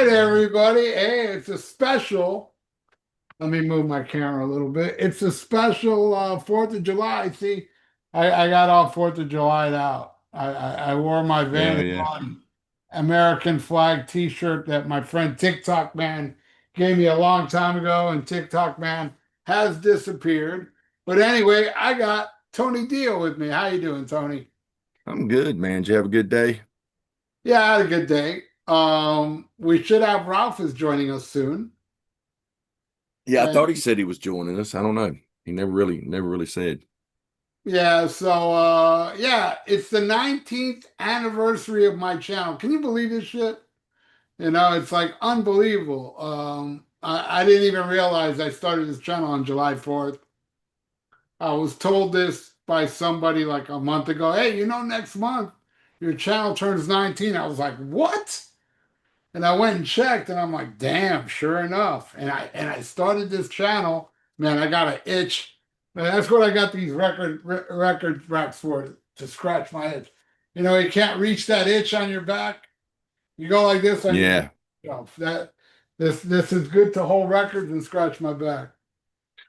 right, everybody. Hey, it's a special. Let me move my camera a little bit. It's a special 4th of July. See, I got all 4th of July out. I wore my Yeah, yeah. Vanderbilt American flag t-shirt that my friend TikTok Man gave me a long time ago, and TikTok Man has disappeared. But anyway, I got Tony Dio with me. How you doing, Tony? I'm good, man. Did you have a good day? Yeah, I had a good day. We should have Ralphus joining us soon. Yeah, I And thought he said he was joining us. I don't know. He never really said. yeah, so yeah, it's the 19th anniversary of my channel. Can you believe this shit? It's like unbelievable. I didn't even realize I started this channel on July 4th. I was told this by somebody like a month ago. Hey, next month your channel turns 19. I was like, what? And I went and checked, and I'm like, damn, sure enough. And I started this channel. Man, I got an itch. Man, that's what I got these record racks for, to scratch my itch. You can't reach that itch on your back. You go like this on your back. Yeah. This is good to hold records and scratch my back.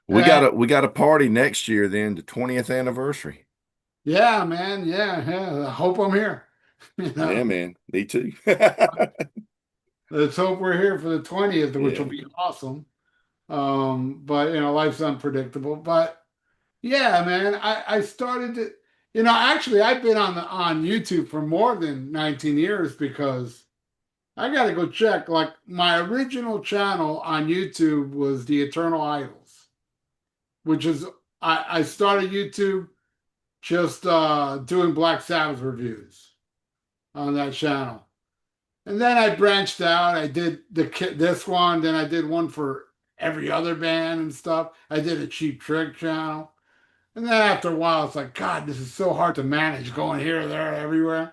We got And a we got a party next year then, the 20th anniversary. yeah, man, yeah. I hope I'm here. You Yeah, know, man. Me too. let's hope we're here for the 20th, which will Yeah. be awesome. But life's unpredictable. But yeah, man, I started to, actually I've been on YouTube for more than 19 years because I gotta go check. Like my original channel on YouTube was The Eternal Idols, which is I started YouTube just doing Black Sabbath reviews on that channel. And then I branched out. I did this one, then I did one for every other band and stuff. I did a Cheap Trick channel. And then after a while, it's like, God, this is so hard to manage going here, there, everywhere.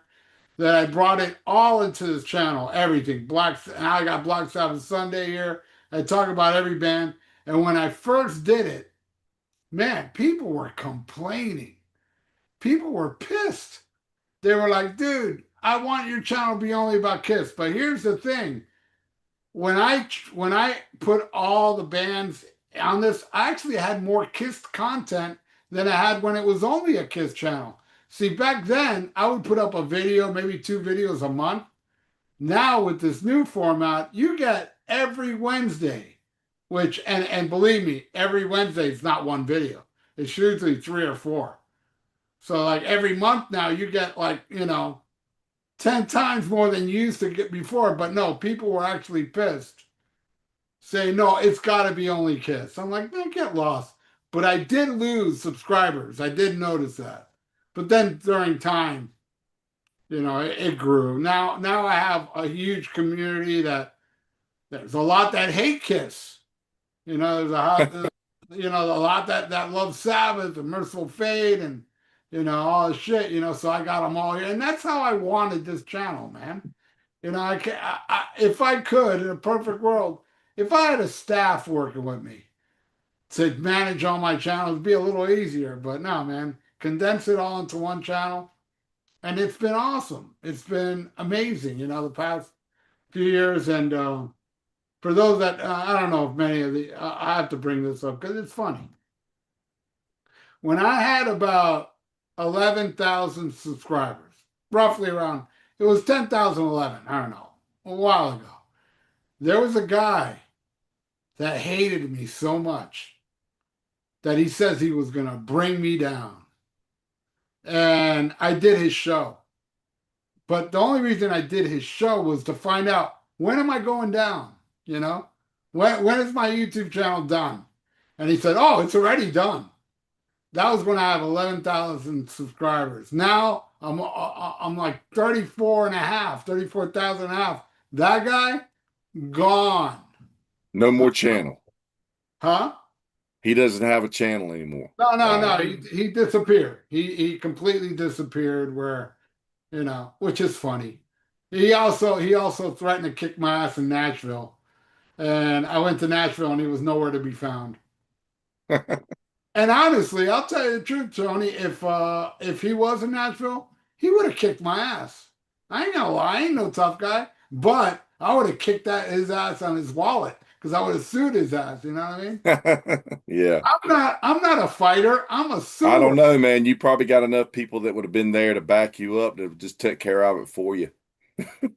That I brought it all into this channel, everything. And I got Black Sabbath Sunday here. I talk about every band. And when I first did it, man, people were complaining. People were pissed. They were like, dude, I want your channel to be only about Kiss. But here's the thing. When I put all the bands on this, I actually had more Kiss content than I had when it was only a Kiss channel. See, back then I would put up a video, maybe two videos a month. Now with this new format, you get every Wednesday, which and believe me, every Wednesday is not one video. It's usually three or four. So like every month now you get like, 10 times more than you used to get before. But no, people were actually pissed, saying, no, it's got to be only Kiss. I'm like, man, get lost. But I did lose subscribers. I did notice that. But then during time, it grew. Now I have a huge community that there's a lot that hate Kiss. There's a lot that love Sabbath and Merciful Fate and all the shit. So I got them all here, and that's how I wanted this channel, man. I can if I could in a perfect world, if I had a staff working with me to manage all my channels, it'd be a little easier. But no, man, condense it all into one channel, and it's been awesome. It's been amazing. The past few years, and for those that I don't know if many of the I have to bring this up because it's funny. When I had about 11,000 subscribers, roughly around, it was 10,011. I don't know, a while ago. There was a guy that hated me so much that he says he was going to bring me down. And I did his show. But the only reason I did his show was to find out, when am I going down? You know, when is my YouTube channel done? And he said, oh, it's already done. That was when I have 11,000 subscribers. Now I'm like 34 and a half, 34,000 and a half. That guy, gone. No more channel. Huh? He doesn't have a channel anymore. No. Wow. He disappeared. He completely disappeared. Where which is funny. He also threatened to kick my ass in Nashville, and I went to Nashville, and he was nowhere to be found. And honestly, I'll tell you the truth, Tony. If he was in Nashville, he would have kicked my ass. I ain't gonna lie, I ain't no tough guy. But I would have kicked his ass on his wallet because I would have sued his ass. You know what I mean? Yeah. I'm not a fighter. I'm a I suer. don't know, man. You probably got enough people that would have been there to back you up to just take care of it for you.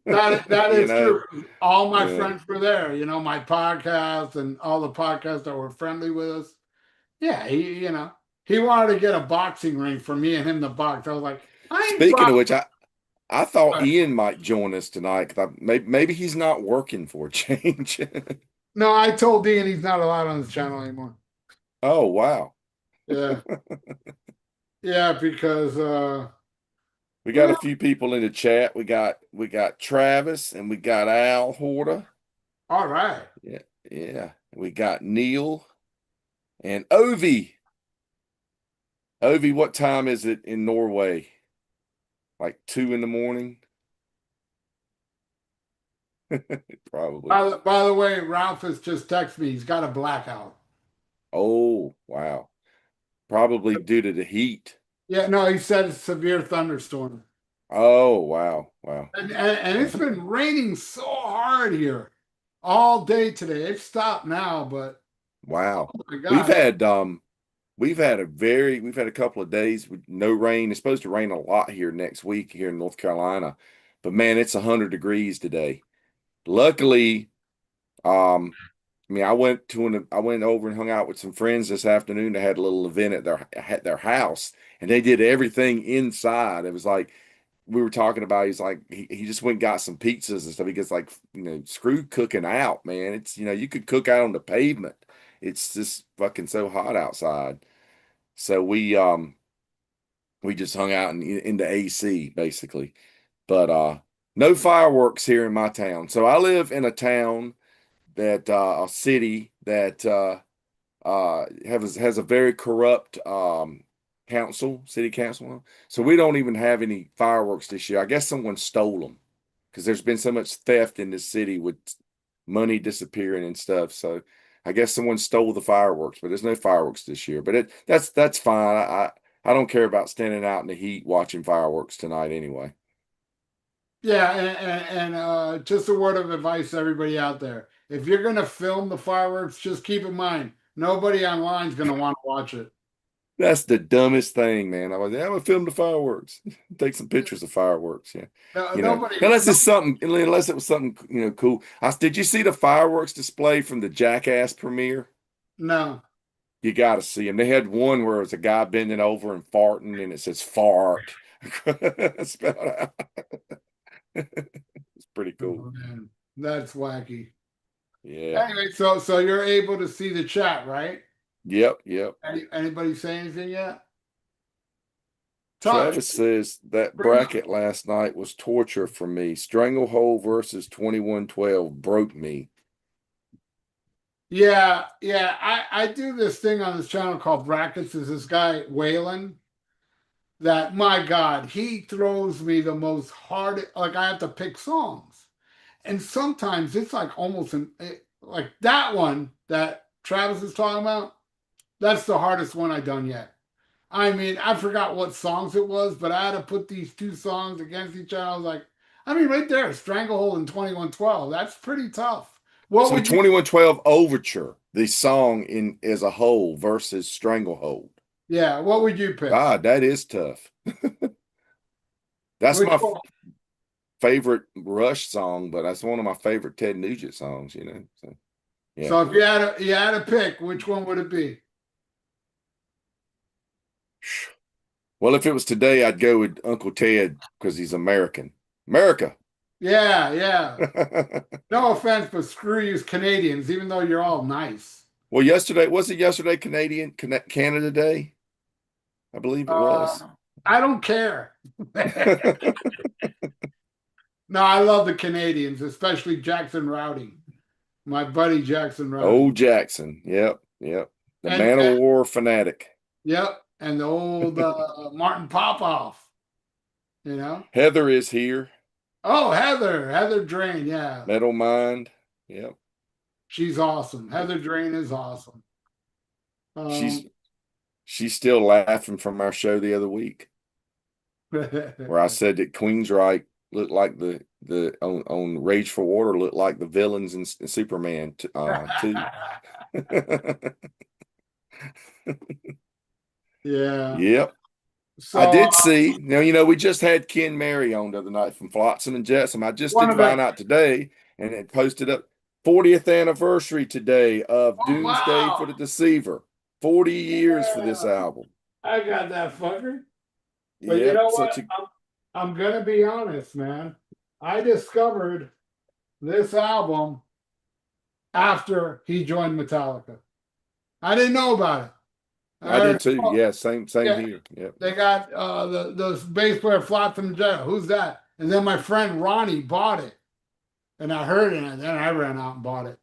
That You is know? true. All my Yeah. friends were there. My podcast and all the podcasts that were friendly with us. Yeah, he wanted to get a boxing ring for me and him to box. I was like, I ain't Speaking of which, boxing. I thought Ian might join us tonight because maybe he's not working for a change. No, I told Dean he's not allowed on this channel anymore. Oh, wow. Yeah, yeah, because We got a well, few people in the chat. We got Travis and we got Al Horta. all right. Yeah, yeah. We got Neil and Ovi. Ovi, what time is it in Norway? Like 2 in the morning? Probably. By the way, Ralph has just texted me. He's got a blackout. Oh, wow. Probably due to the heat. Yeah, no, he said it's severe thunderstorm. Oh, wow. Wow. And it's been raining so hard here all day today. It's stopped now, but Wow. oh my We've God. had we've had a couple of days with no rain. It's supposed to rain a lot here next week here in North Carolina. But man, it's 100 degrees today. Luckily, I mean, I went over and hung out with some friends this afternoon. They had a little event at their house, and they did everything inside. It was like we were talking about. He's like he just went and got some pizzas and stuff. He gets like screw cooking out, man. It's you could cook out on the pavement. It's just fucking so hot outside. So we just hung out in the AC basically. But no fireworks here in my town. So I live in a town that a city that has a very corrupt city council. So we don't even have any fireworks this year. I guess someone stole them because there's been so much theft in this city with money disappearing and stuff. So I guess someone stole the fireworks, but there's no fireworks this year. But that's fine. I don't care about standing out in the heat watching fireworks tonight anyway. Yeah, and just a word of advice to everybody out there. If you're gonna film the fireworks, just keep in mind nobody online is gonna want to watch it. That's the dumbest thing, man. I'm gonna film the fireworks, take some pictures of fireworks. Yeah, No, nobody, unless no, it's something, unless it was something, cool. Did you see the fireworks display from the Jackass premiere? no. You got to see them. They had one where it was a guy bending over and farting, and it says "fart" spelled out. It's pretty cool. Oh, man, that's wacky. Yeah. Anyway, so you're able to see the chat, right? Yep. Yep. Anybody say anything yet? Talk, Travis says that bring bracket last night was torture for me. Stranglehold versus 2112 broke me. Yeah, yeah. I do this thing on this channel called Brackets. There's this guy, Waylon, that my God, he throws me the most hard, like I have to pick songs. And sometimes it's like almost like that one that Travis is talking about. That's the hardest one I've done yet. I mean, I forgot what songs it was, but I had to put these two songs against each other. I was like, I mean, right there, Stranglehold and 2112. That's pretty tough. What So would you, 2112 Overture, the song in as a whole versus Stranglehold. yeah, what would you pick? God, that is tough. That's Which my one? favorite Rush song, but that's one of my favorite Ted Nugent songs. So yeah. So if you had a pick, which one would it be? Well, if it was today, I'd go with Uncle Ted because he's American. America. Yeah, yeah. No offense, but screw you Canadians, even though you're all nice. Well, was it yesterday Canada Day? I believe it was. I don't care. No, I love the Canadians, especially Jackson Rowdy, my buddy Jackson Rowdy. Old Jackson. Yep. Yep. The And, Man of and War fanatic. yep, and the old Martin Popoff, you know. Heather is here. Oh, Heather Drain, yeah, Metal Mind. Yep. she's awesome. Heather Drain is awesome. She's Um, she's still laughing from our show the other week where I said that Queensryche looked like the the on Rage for Water look like the villains in Superman too. Yeah. Yep. I So did see. We just had Ken Mary on the other night from Flotsam and Jetsam. I just one did of the find out today, and it posted up 40th anniversary today of oh Doomsday for wow. the Deceiver. 40 years for this Yeah, album. I got that fucker. But you Yep, know such what? a I'm gonna be honest, man. I discovered this album after he joined Metallica. I didn't know about it. I I did heard, too. oh, Yeah, same yeah, here. Yep. they got the bass player Flotsam Jetta. Who's that? And then my friend Ronnie bought it, and I heard it, and then I ran out and bought it.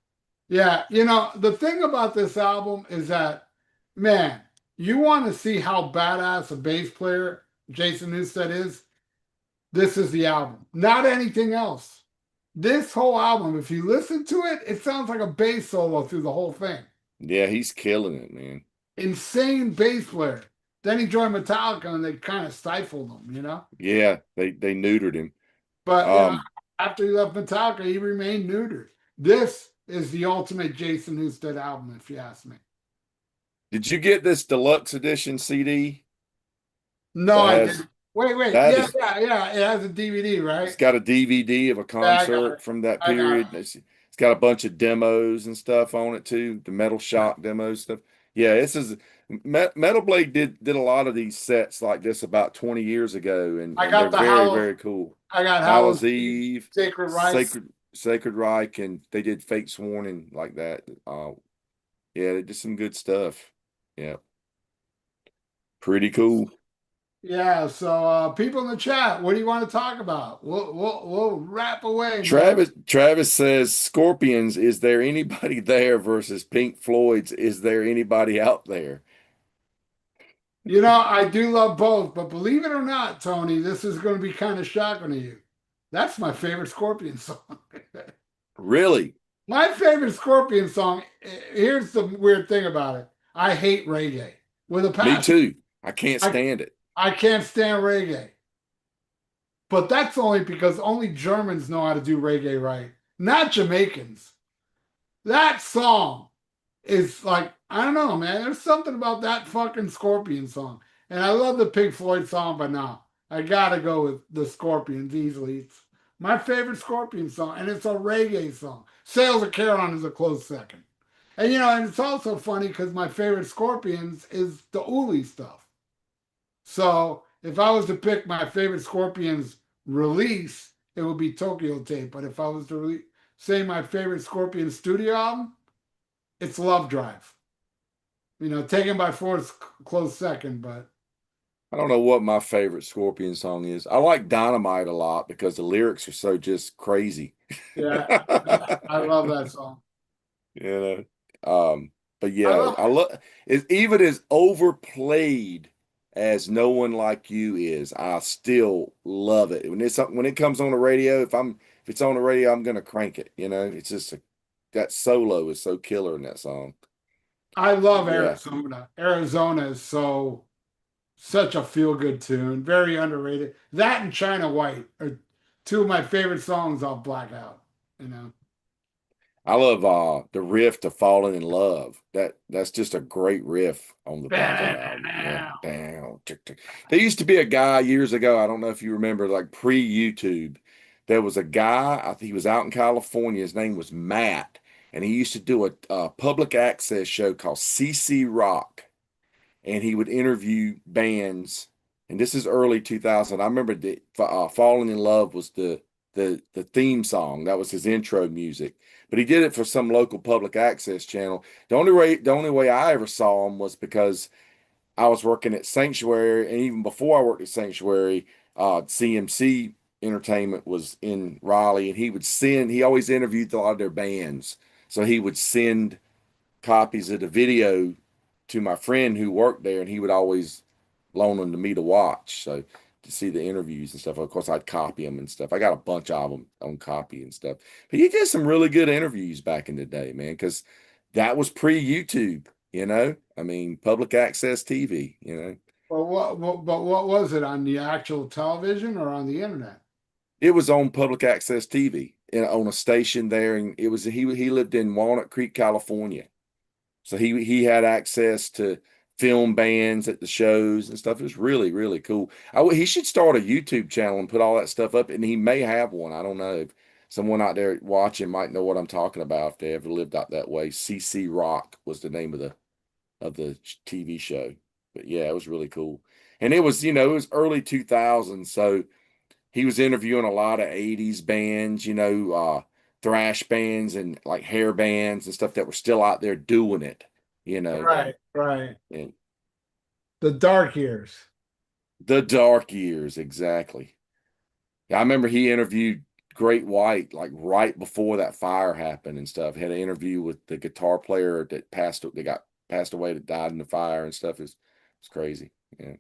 Yeah, the thing about this album is that, man, you want to see how badass a bass player Jason Newsted is. This is the album, not anything else. This whole album, if you listen to it, it sounds like a bass solo through the whole thing. Yeah, he's killing it, man. Insane bass player. Then he joined Metallica and they kind of stifled him. Yeah, they neutered him. But Um, after he left Metallica, he remained neutered. This is the ultimate Jason Newsted album, if you ask me. did you get this deluxe edition CD No, that I has didn't. Wait. that Yeah, is yeah, yeah. It has a DVD, it's right? got a DVD of a Yeah, I got it. concert from that I got it. period. It's got a bunch of demos and stuff on it too, the Metal Yeah. Shock demos stuff. Yeah, this is Metal Blade did a lot of these sets like this about 20 years ago, and I they're got the very, Hallows. very cool. I got Hallows Hallows Eve, Eve, Sacred Rites. Sacred Reich, and they did Fate Sworn and like that. Yeah, they did some good stuff. Yeah, pretty cool. Yeah, so people in the chat, what do you want to talk about? We'll wrap away, man. Travis says Scorpions, is there anybody there versus Pink Floyd's, is there anybody out there? I do love both, but believe it or not, Tony, this is going to be kind of shocking to you. That's my favorite Scorpion song. Really? My favorite Scorpion song, here's the weird thing about it. I hate reggae with a Me passion. too. I can't I, stand it. I can't stand reggae. But that's only because only Germans know how to do reggae right, not Jamaicans. That song is like, I don't know, man. There's something about that fucking Scorpion song. And I love the Pink Floyd song, but no, I gotta go with the Scorpions easily. It's my favorite Scorpion song, and it's a reggae song. Sails of Charon is a close second. And it's also funny because my favorite Scorpions is the Uli stuff. So if I was to pick my favorite Scorpions release, it would be Tokyo Tape. But if I was to say my favorite Scorpion studio album, it's Love Drive. Taken by Force close second, but I don't know what my favorite Scorpion song is. I like Dynamite a lot because the lyrics are so just crazy. yeah, I love that song. You but I yeah, love I love it. Even as overplayed as No One Like You is, I still love it. When it comes on the radio, if it's on the radio, I'm gonna crank it. It's just that solo is so killer in that song. I But love yeah, Arizona. Arizona is such a feel good tune, very underrated. That and China White are two of my favorite songs off Blackout. You know, I love the riff to Falling in Love. That's just a great riff on the Blackout album. Yeah, down. Tick, tick. There used to be a guy years ago, I don't know if you remember, like pre-YouTube. There was a guy, I think he was out in California. His name was Matt, and he used to do a public access show called CC Rock, and he would interview bands. And this is early 2000. I remember "Falling in Love" was the theme song. That was his intro music. But he did it for some local public access channel. The only way I ever saw him was because I was working at Sanctuary, and even before I worked at Sanctuary, CMC Entertainment was in Raleigh, and he always interviewed a lot of their bands. So he would send copies of the video to my friend who worked there, and he would always loan them to me to watch. So to see the interviews and stuff. Of course, I'd copy them and stuff. I got a bunch of them on copy and stuff. But he did some really good interviews back in the day, man, because that was pre-YouTube, I mean, public access TV. but what was it on the actual television or on the internet? It was on public access TV on a station there, and it was he lived in Walnut Creek, California. So he had access to film bands at the shows and stuff. It was really, really cool. He should start a YouTube channel and put all that stuff up, and he may have one. I don't know. If someone out there watching might know what I'm talking about if they ever lived out that way. CC Rock was the name of the TV show. But yeah, it was really cool. And it was, it was early 2000s, so he was interviewing a lot of 80s bands, thrash bands and like hair bands and stuff that were still out there doing it, you know. Right, right. And The dark years. the dark years, exactly. Yeah, I remember he interviewed Great White like right before that fire happened and stuff. He had an interview with the guitar player that got passed away, that died in the fire and stuff. It's crazy. Yeah.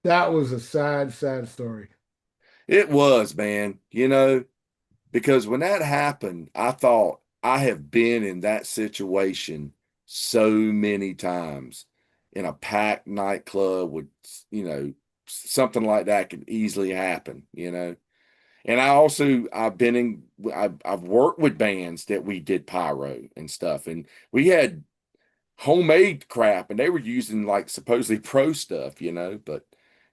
That was a sad, sad story. It was, man. Because when that happened, I thought I have been in that situation so many times in a packed nightclub with, something like that could easily happen. And I've worked with bands that we did pyro and stuff, and we had homemade crap, and they were using like supposedly pro stuff. But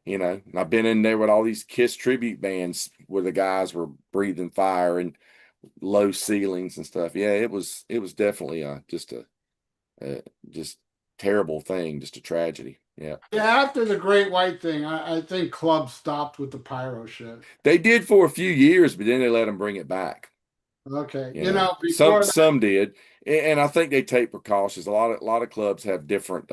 and I've been in there with all these Kiss tribute bands where the guys were breathing fire and low ceilings and stuff. Yeah, it was definitely just terrible thing, just a tragedy. Yeah. Yeah, after the Great White thing, I think clubs stopped with the pyro shit. They did for a few years, but then they let them bring it back. Okay. Some Before that, some did, and I think they take precautions. A lot of clubs have different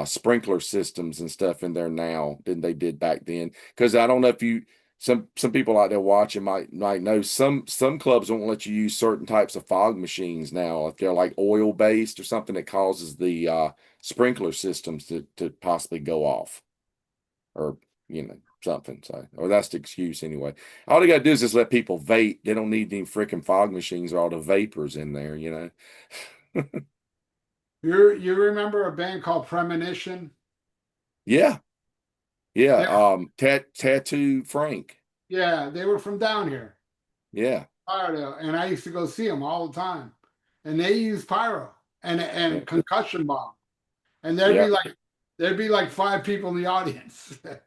sprinkler systems and stuff in there now than they did back then. Because I don't know if some people out there watching might know some clubs won't let you use certain types of fog machines now if they're like oil based or something that causes the sprinkler systems to possibly go off or something. So, or that's the excuse anyway. All they got to do is just let people vape. They don't need any freaking fog machines or all the vapors in there. you remember a band called Premonition? Yeah, yeah. They were, Tattoo Frank. yeah, they were from down here, Yeah, Iredale, and I used to go see them all the time. And they used pyro and yeah, concussion bomb, and yeah. there'd be like five people in the audience. Yeah,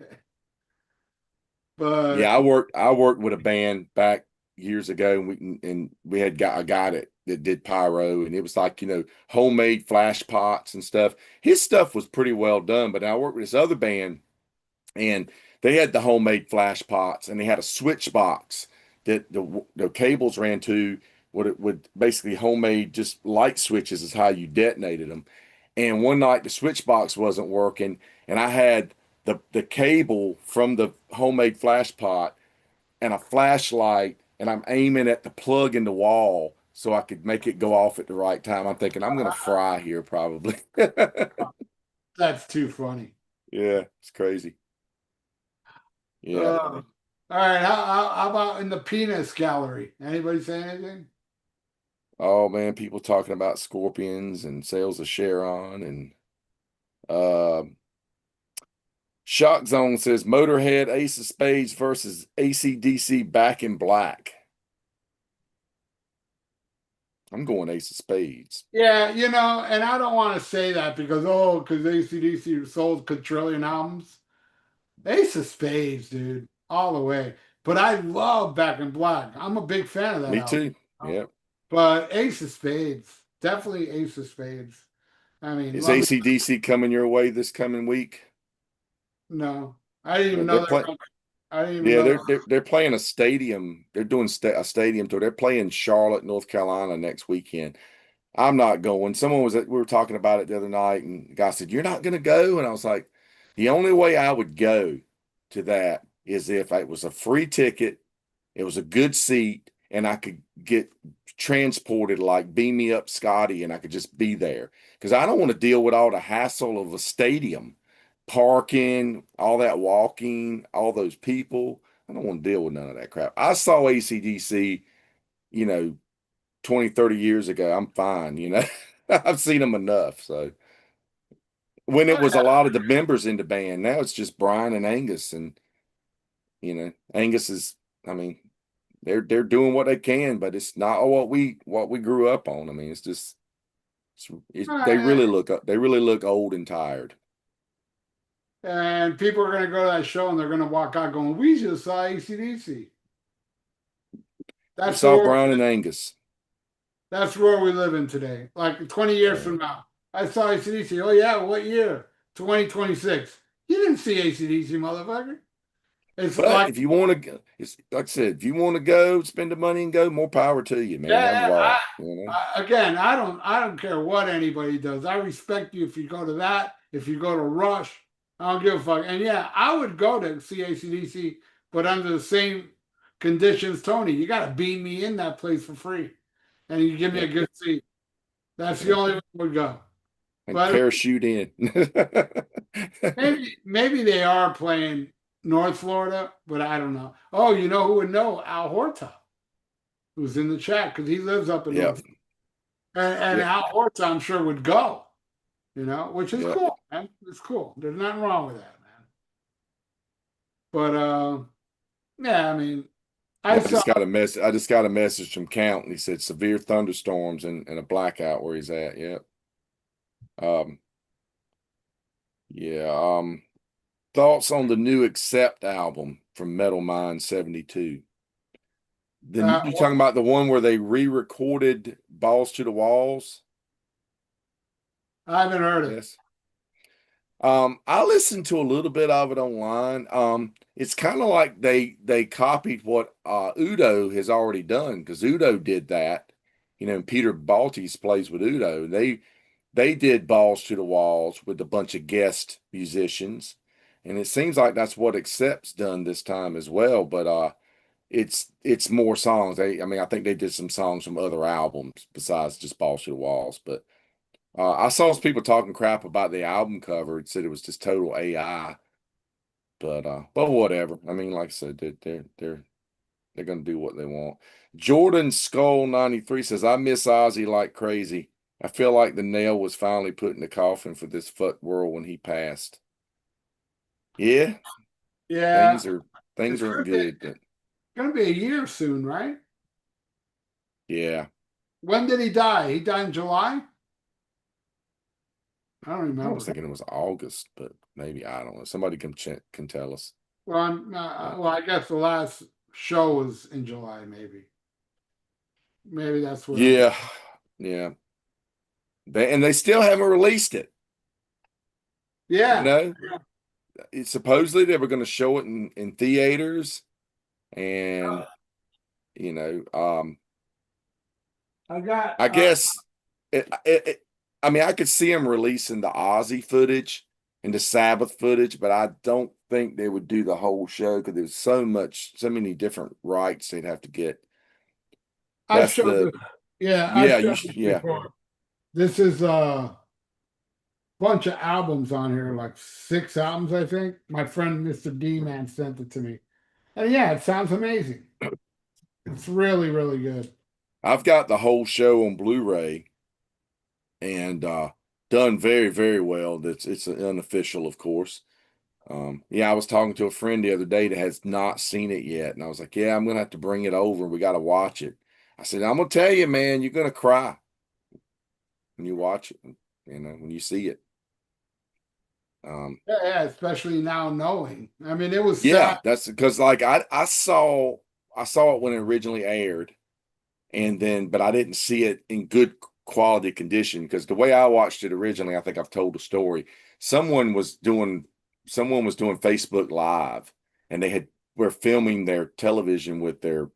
But I worked with a band back years ago, and we had got a guy that did pyro, and it was like homemade flash pots and stuff. His stuff was pretty well done, but I worked with this other band, and they had the homemade flash pots, and they had a switch box that the cables ran to. What it would basically homemade just light switches is how you detonated them. And one night the switch box wasn't working, and I had the cable from the homemade flash pot and a flashlight, and I'm aiming at the plug in the wall so I could make it go off at the right time. I'm thinking I'm gonna fry here probably. that's too funny. Yeah, it's crazy. Yeah. All right, how about in the penis gallery? Anybody say anything? Oh man, people talking about scorpions and sales of Charon and uh Shock Zone says Motorhead Ace of Spades versus AC/DC Back in Black. I'm going Ace of Spades. Yeah, and I don't want to say that because AC/DC sold quadrillion albums. Ace of Spades, dude, all the way. But I love Back in Black. I'm a big fan of that Me album. too. Yeah. But Ace of Spades, definitely Ace of Spades. I mean, Is love it. AC/DC coming your way this coming week? No, I didn't even know They're they were playing. coming. I didn't even Yeah, know. they're playing a stadium. They're doing a stadium tour. They're playing Charlotte, North Carolina next weekend. I'm not going. We were talking about it the other night, and the guy said, "You're not going to go?" And I was like, "The only way I would go to that is if it was a free ticket, it was a good seat, and I could get transported, like beam me up Scotty, and I could just be there. Because I don't want to deal with all the hassle of a stadium, parking, all that walking, all those people. I don't want to deal with none of that crap. I saw AC/DC, you know, 20, 30 years ago. I'm fine. I've seen them enough. So when it was a lot of the members in the band, now it's just Brian and Angus, and Angus is, I mean, they're doing what they can, but it's not what we grew up on. I mean, it's just Uh, they really look old and tired. and people are going to go to that show and they're going to walk out going, "We just saw AC/DC." We That's the saw world. Brian and Angus. That's where we live in today. Like 20 years Uh, from now, I saw AC/DC. Oh yeah, what year? 2026. You didn't see AC/DC, motherfucker. It's but like, if you want to go, it's like I said, if you want to go, spend the money and go, more power to you, man. Have yeah, a ball. again, I don't care what anybody does. I respect you if you go to that, if you go to Rush. I don't give a fuck. And yeah, I would go to see AC/DC, but under the same conditions, Tony. You got to beam me in that place for free, and you give me Yeah, a good seat. That's the yeah, only way I would go. and But parachute in. maybe they are playing North Florida, but I don't know. Oh, you know who would know? Al Horta, who's in the chat because he lives up in Yeah, North. And yeah, Al Horta, I'm sure, would go, which is yeah. cool, man. It's cool. There's nothing wrong with that, man. But yeah, I mean, I Yeah, saw. I just got a message from Count, and he said severe thunderstorms and a blackout where he's at. Yeah. Um, yeah. Thoughts on the new Accept album from Metal Mind 72? You Well, talking about the one where they re-recorded Balls to the Walls? I haven't heard it. Yes. I listened to a little bit of it online. It's kind of like they copied what Udo has already done because Udo did that. And Peter Baltes plays with Udo. They did Balls to the Walls with a bunch of guest musicians, and it seems like that's what Accept's done this time as well. But it's more songs. I mean, I think they did some songs from other albums besides just Balls to the Walls. But I saw some people talking crap about the album cover. It said it was just total AI. But whatever. I mean, like I said, they're gonna do what they want. Jordan Skull 93 says, I miss Ozzy like crazy. I feel like the nail was finally put in the coffin for this fuck world when he passed. Yeah, Yeah, things are it's things aren't good, but gonna be a year soon, right? yeah. When did he die? He died in July. I don't I was remember. thinking it was August, but maybe I don't know. Somebody can tell us. Well, Uh, I guess the last show was in July, maybe. Maybe that's what I'm. yeah, yeah. They still haven't released it. You Yeah, know, supposedly they were going to show it in theaters, and you know, I got. I guess I mean, I could see them releasing the Ozzy footage and the Sabbath footage, but I don't think they would do the whole show because there's so many different rights they'd have to get. I've That's showed the this. Yeah, I've yeah, showed this yeah. before. This is a bunch of albums on here, like 6 albums, I think. My friend Mr. D Man sent it to me, and yeah, it sounds amazing. It's really, really good. I've got the whole show on Blu-ray and done very, very well. It's unofficial, of course. Yeah, I was talking to a friend the other day that has not seen it yet, and I was like, "Yeah, I'm gonna have to bring it over. We got to watch it." I said, "I'm gonna tell you, man, you're gonna cry when you watch it. When you see it." Um, Yeah, yeah, especially now knowing. I mean, it was sad. yeah, that's because like I saw it when it originally aired, and then but I didn't see it in good quality condition because the way I watched it originally, I think I've told the story. Someone was doing someone was doing Facebook Live, and they had were filming their television with their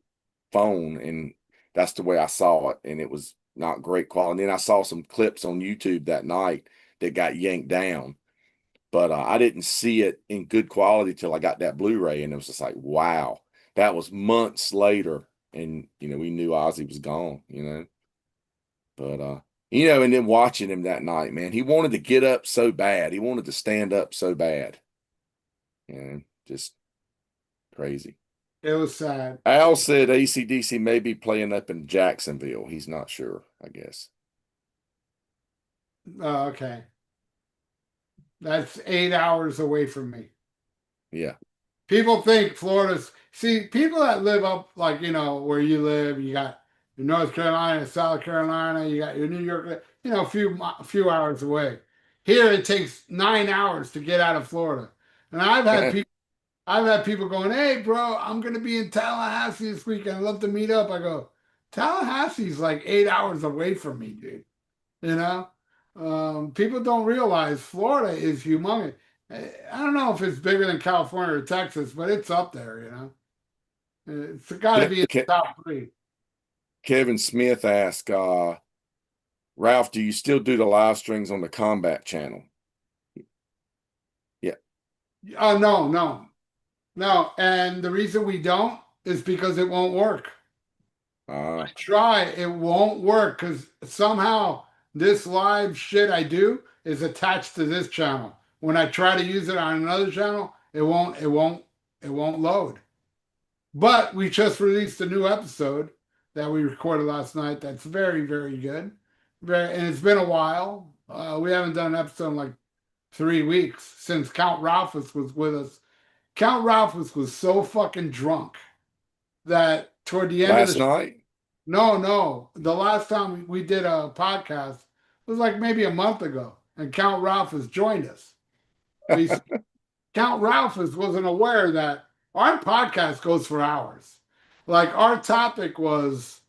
phone, and that's the way I saw it, and it was not great quality. And then I saw some clips on YouTube that night that got yanked down, but I didn't see it in good quality till I got that Blu-ray, and it was just like, wow, that was months later, and we knew Ozzy was gone, but and then watching him that night, man, he wanted to get up so bad, he wanted to stand up so bad, just crazy. It was sad. Al said AC/DC may be playing up in Jacksonville. He's not sure, I guess. Okay, that's 8 hours away from me. Yeah. People think Florida's, see, people that live up, like, where you live, you got your North Carolina, South Carolina, you got your New York, a few hours away. Here it takes 9 hours to get out of Florida. And I've had people going, "Hey, bro, I'm gonna be in Tallahassee this weekend. I'd love to meet up." I go, "Tallahassee's like 8 hours away from me, dude." You know, people don't realize Florida is humongous. I don't know if it's bigger than California or Texas, but it's up there. It's got to be in the top three. Kevin Smith asked, Ralph, do you still do the live streams on the Combat channel? Yeah. Oh no, no, no. And the reason we don't is because it won't work. Uh, Try, it won't work because somehow this live shit I do is attached to this channel. When I try to use it on another channel, it won't load. But we just released a new episode that we recorded last night that's very, very good. And it's been a while. We haven't done an episode in like 3 weeks since Count Ralphus was with us. Count Ralphus was so fucking drunk that toward the end of the last night? no, no. The last time we did a podcast was like maybe a month ago, and Count Ralphus joined us. But Count Ralphus wasn't aware that our podcast goes for hours. Like our topic was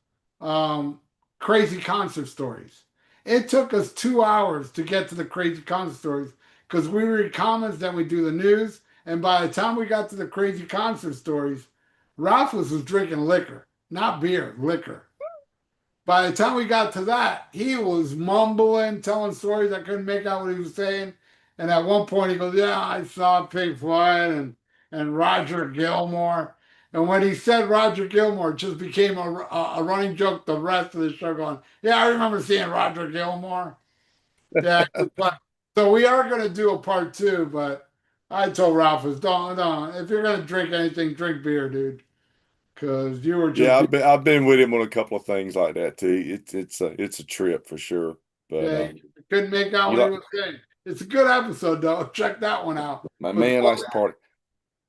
um, crazy concert stories. It took us 2 hours to get to the crazy concert stories because we read comments, then we do the news, and by the time we got to the crazy concert stories, Ralphus was drinking liquor, not beer, liquor. By the time we got to that, he was mumbling, telling stories. I couldn't make out what he was saying. And at one point, he goes, "Yeah, I saw Pink Floyd and Roger Gilmore." And when he said Roger Gilmore, it just became a running joke the rest of the show, going, "Yeah, I remember seeing Roger Gilmore." Yeah. So we are going to do a part two, but I told Ralphus, don't. If you're going to drink anything, drink beer, dude, because you were just Yeah, being. I've been with him on a couple of things like that too. It's a trip for sure. But Yeah, you couldn't make out you what he like was saying. It's a good episode, though. Check that one out. my With man likes to Logan.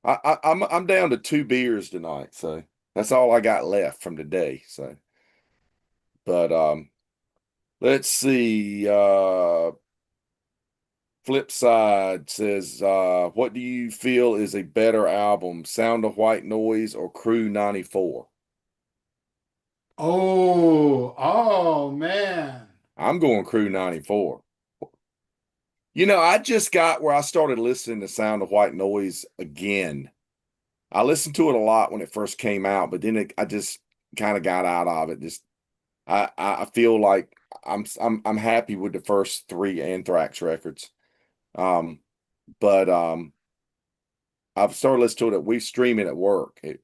party. I'm down to 2 beers tonight, so that's all I got left from today. So, but let's see. Flip side says, what do you feel is a better album, Sound of White Noise or Crew 94? Oh man. I'm going Crew 94. I just got where I started listening to Sound of White Noise again. I listened to it a lot when it first came out, but then I just kind of got out of it. Just I feel like I'm happy with the first three Anthrax records. Um, but I've started listening to it. We stream it at work, and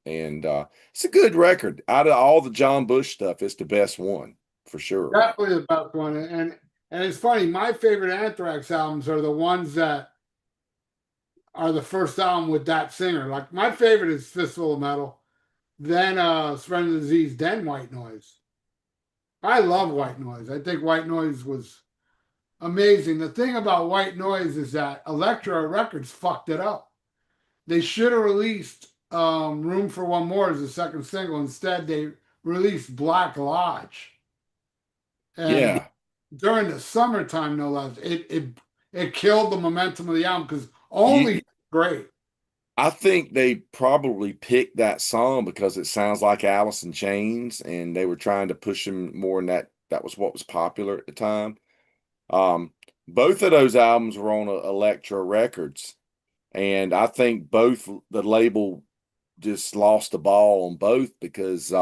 it's a good record. Out of all the John Bush stuff, it's the best one for sure. Definitely the best one. And it's funny, my favorite Anthrax albums are the ones that are the first album with that singer. Like my favorite is Fistful of Metal, then Surrender Disease, then White Noise. I love White Noise. I think White Noise was amazing. The thing about White Noise is that Elektra Records fucked it up. They should have released Room for One More as a second single. Instead, they released Black Lodge. And Yeah, during the summertime, no less, it killed the momentum of the album because only you, great. I think they probably picked that song because it sounds like Alice in Chains, and they were trying to push him more in that. That was what was popular at the time. Both of those albums were on Elektra Records, and I think both the label just lost the ball on both because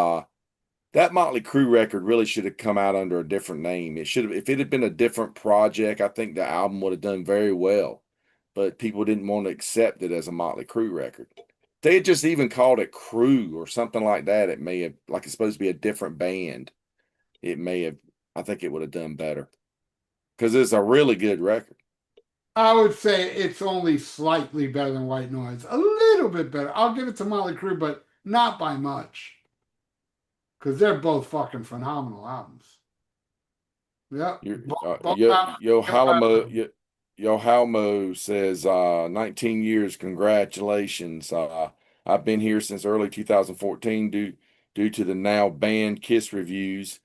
that Motley Crue record really should have come out under a different name. It should have, if it had been a different project, I think the album would have done very well. But people didn't want to accept it as a Motley Crue record. They had just even called it Crue or something like that. It may have, like it's supposed to be a different band. It may have, I think it would have done better because it's a really good record. I would say it's only slightly better than White Noise. A little bit better. I'll give it to Motley Crue, but not by much. Because they're both fucking phenomenal albums. Yep. Your Both albums. Yo Halmo says 19 years, congratulations. I've been here since early 2014 due to the now banned Kiss reviews.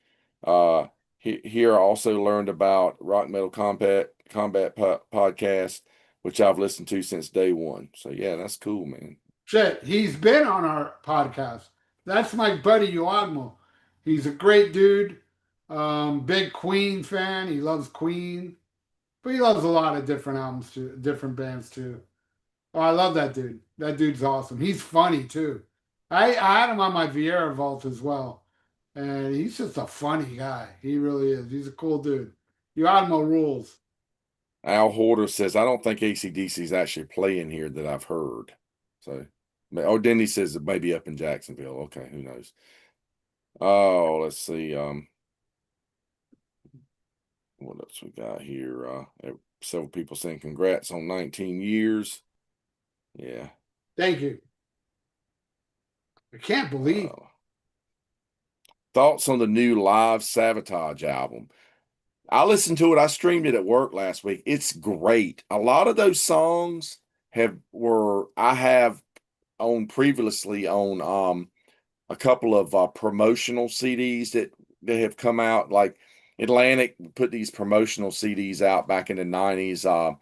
Here I also learned about Rock Metal Combat podcast, which I've listened to since day one. So yeah, that's cool, man. Shit, he's been on our podcast. That's my buddy Uagmo. He's a great dude. Big Queen fan. He loves Queen, but he loves a lot of different albums too, different bands too. Oh, I love that dude. That dude's awesome. He's funny too. I had him on my Vieira vault as well, and he's just a funny guy. He really is. He's a cool dude. Uagmo rules. Al Horter says, I don't think AC/DC is actually playing here that I've heard. So, oh, Denny says it may be up in Jacksonville. Okay, who knows? Oh, let's see. What else we got here? Several people saying congrats on 19 years. Yeah. Thank you. I can't believe. Uh, Thoughts on the new live Savatage album? I listened to it. I streamed it at work last week. It's great. A lot of those songs I have on previously on a couple of promotional CDs that have come out. Like Atlantic put these promotional CDs out back in the 90s.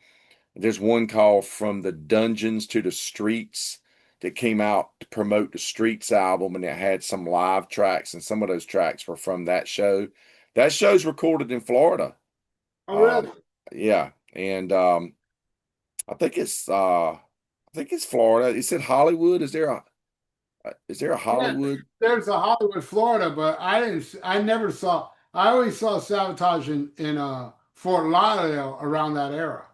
There's one called From the Dungeons to the Streets that came out to promote the Streets album, and it had some live tracks, and some of those tracks were from that show. That show's recorded in Florida. Oh, really? Um, yeah, and I think it's Florida. Is it Hollywood? Is there a Yeah, Hollywood? there's a Hollywood, Florida, but I didn't. I never saw. I always saw Sabotage in Fort Lauderdale around that era.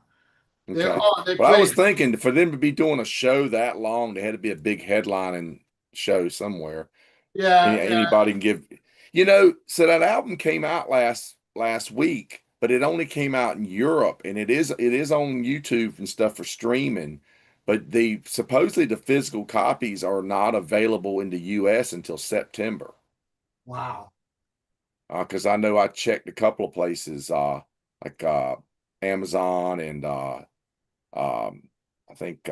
Okay. They Well, I was played. thinking for them to be doing a show that long, there had to be a big headlining show somewhere. Yeah, yeah. Anybody can give, so that album came out last week, but it only came out in Europe, and it is on YouTube and stuff for streaming. But the supposedly the physical copies are not available in the US until September. Wow. Because I know I checked a couple of places, like Amazon and I think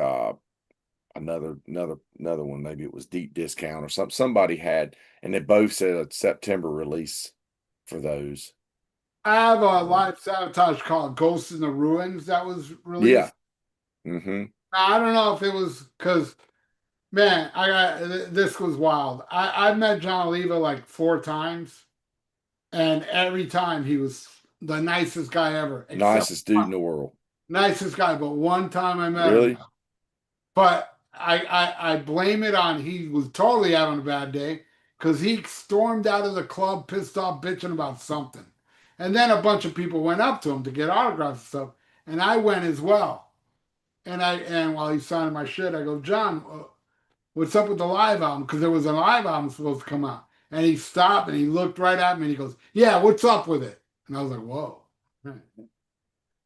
another one, maybe it was Deep Discount or something. Somebody had, and they both said a September release for those. I have a Um, live Sabotage called "Ghosts in the Ruins" that was yeah. released. Mm-hmm. Now, I don't know if it was because man, this was wild. I met John Oliva like 4 times, and every time he was the nicest guy ever, except Nicest dude in the world. nicest guy. But one time I met him, Really? but I blame it on he was totally having a bad day because he stormed out of the club pissed off, bitching about something, and then a bunch of people went up to him to get autographs and stuff, and I went as well. And while he's signing my shit, I go, John, what's up with the live album? Because there was a live album supposed to come out. And he stopped and he looked right at me and he goes, yeah, what's up with it? And I was like, whoa.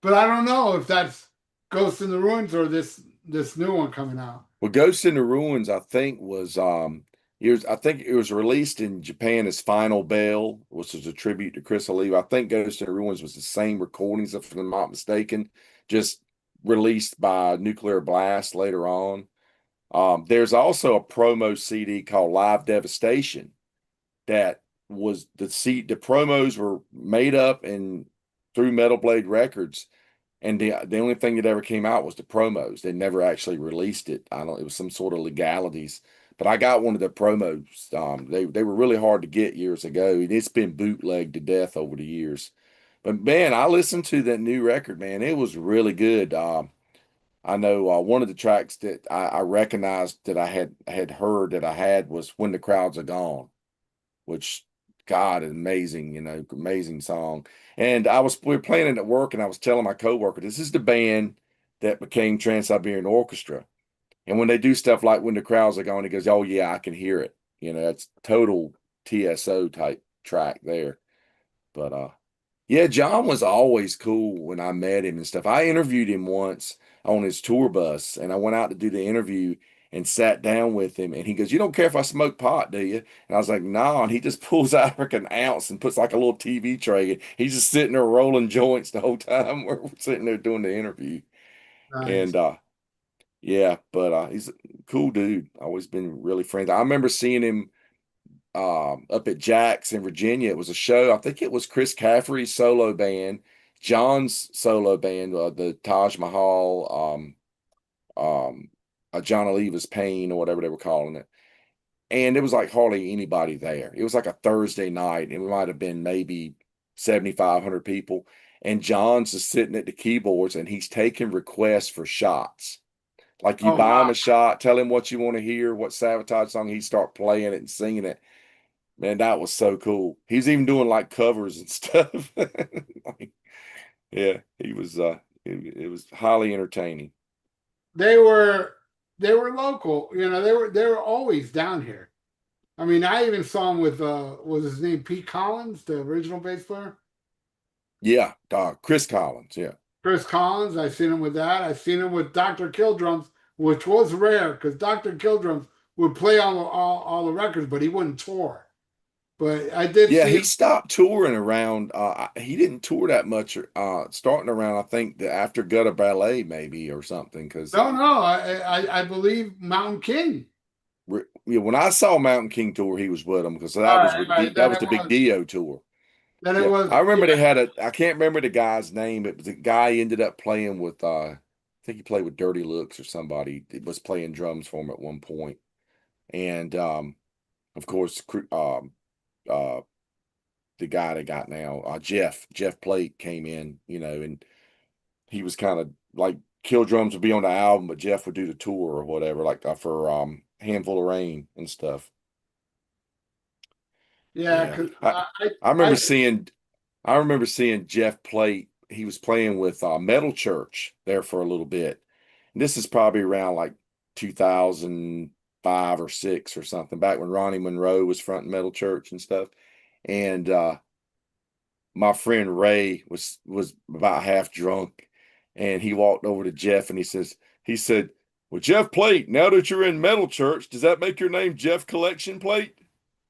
But I don't know if that's Ghost in the Ruins or this new one coming out. Well, Ghost in the Ruins, I think I think it was released in Japan as Final Bell, which was a tribute to Chris Oliva. I think Ghost in the Ruins was the same recordings, if I'm not mistaken, just released by Nuclear Blast later on. There's also a promo CD called Live Devastation that was the promos were made up and through Metal Blade Records, and the only thing that ever came out was the promos. They never actually released it. I don't. It was some sort of legalities. But I got one of the promos. They were really hard to get years ago, and it's been bootlegged to death over the years. But man, I listened to that new record. Man, it was really good. I know one of the tracks that I recognized that I had heard that I had was "When the Crowds Are Gone," which God, amazing, amazing song. And we were playing it at work, and I was telling my coworker, this is the band that became Trans-Siberian Orchestra. And when they do stuff like When the Crowds Are Gone, he goes, oh yeah, I can hear it. That's total TSO type track there. But yeah, John was always cool when I met him and stuff. I interviewed him once on his tour bus, and I went out to do the interview and sat down with him. And he goes, "You don't care if I smoke pot, do you?" And I was like, "No." And he just pulls out like an ounce and puts like a little TV tray. He's just sitting there rolling joints the whole time we're sitting there doing the interview. Nice. And Yeah, but he's a cool dude. Always been really friendly. I remember seeing him up at Jack's in Virginia. It was a show. I think it was Chris Caffrey's solo band, John's solo band, the Taj Mahal, John Oliva's Pain or whatever they were calling it. And it was like hardly anybody there. It was like a Thursday night, and it might have been maybe 7,500 people. And John's is sitting at the keyboards, and he's taking requests for shots. Like you Oh buy him wow. a shot, tell him what you want to hear, what Savatage song, he start playing it and singing it. Man, that was so cool. He's even doing like covers and stuff. Like, yeah, he was it was highly entertaining. They were they were local, they were always down here. I mean, I even saw him with was his name Pete Collins, the original bass player? Yeah, Chris Collins, yeah. Chris Collins, I seen him with that. I seen him with Dr. Killdrums, which was rare because Dr. Killdrums would play all the records, but he wouldn't tour. But I did Yeah, see he him. stopped touring around he didn't tour that much starting around I think the after Gutter Ballet maybe or something because No, no, I believe Mountain King. yeah, when I saw Mountain King tour he was with them because All that was right, with right. That was the big Dio tour. Then it Yeah, was I yeah, remember they had I can't remember the guy's name. It was the guy he ended up playing with. I think he played with Dirty Looks or somebody. It was playing drums for him at one point, and of course, uh, the guy they got now, Jeff Plate came in, and he was kind of like Kill Drums would be on the album, but Jeff would do the tour or whatever, like for Handful of Rain and stuff. yeah, Yeah, because I I remember seeing I remember seeing Jeff play. He was playing with Metal Church there for a little bit. And this is probably around like 2005 or six or something, back when Ronnie Monroe was fronting Metal Church and stuff. And my friend Ray was about half drunk, and he walked over to Jeff and he said, "Well, Jeff Plate, now that you're in Metal Church, does that make your name Jeff Collection Plate?"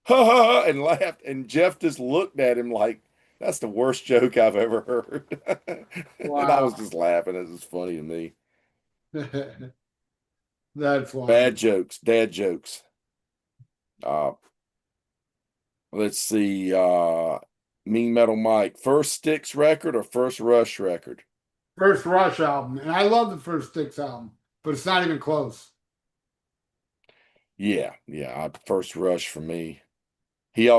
Ha ha ha, and laughed. And Jeff just looked at him like, that's the worst joke I've ever heard. And I was wow, just laughing. It was funny to me. that's Bad wild. jokes, dad jokes. Uh, let's see. Mean Metal Mike, first Styx record or first Rush record? First Rush album, and I love the first Styx album, but it's not even close. Yeah, yeah. First Rush for me. He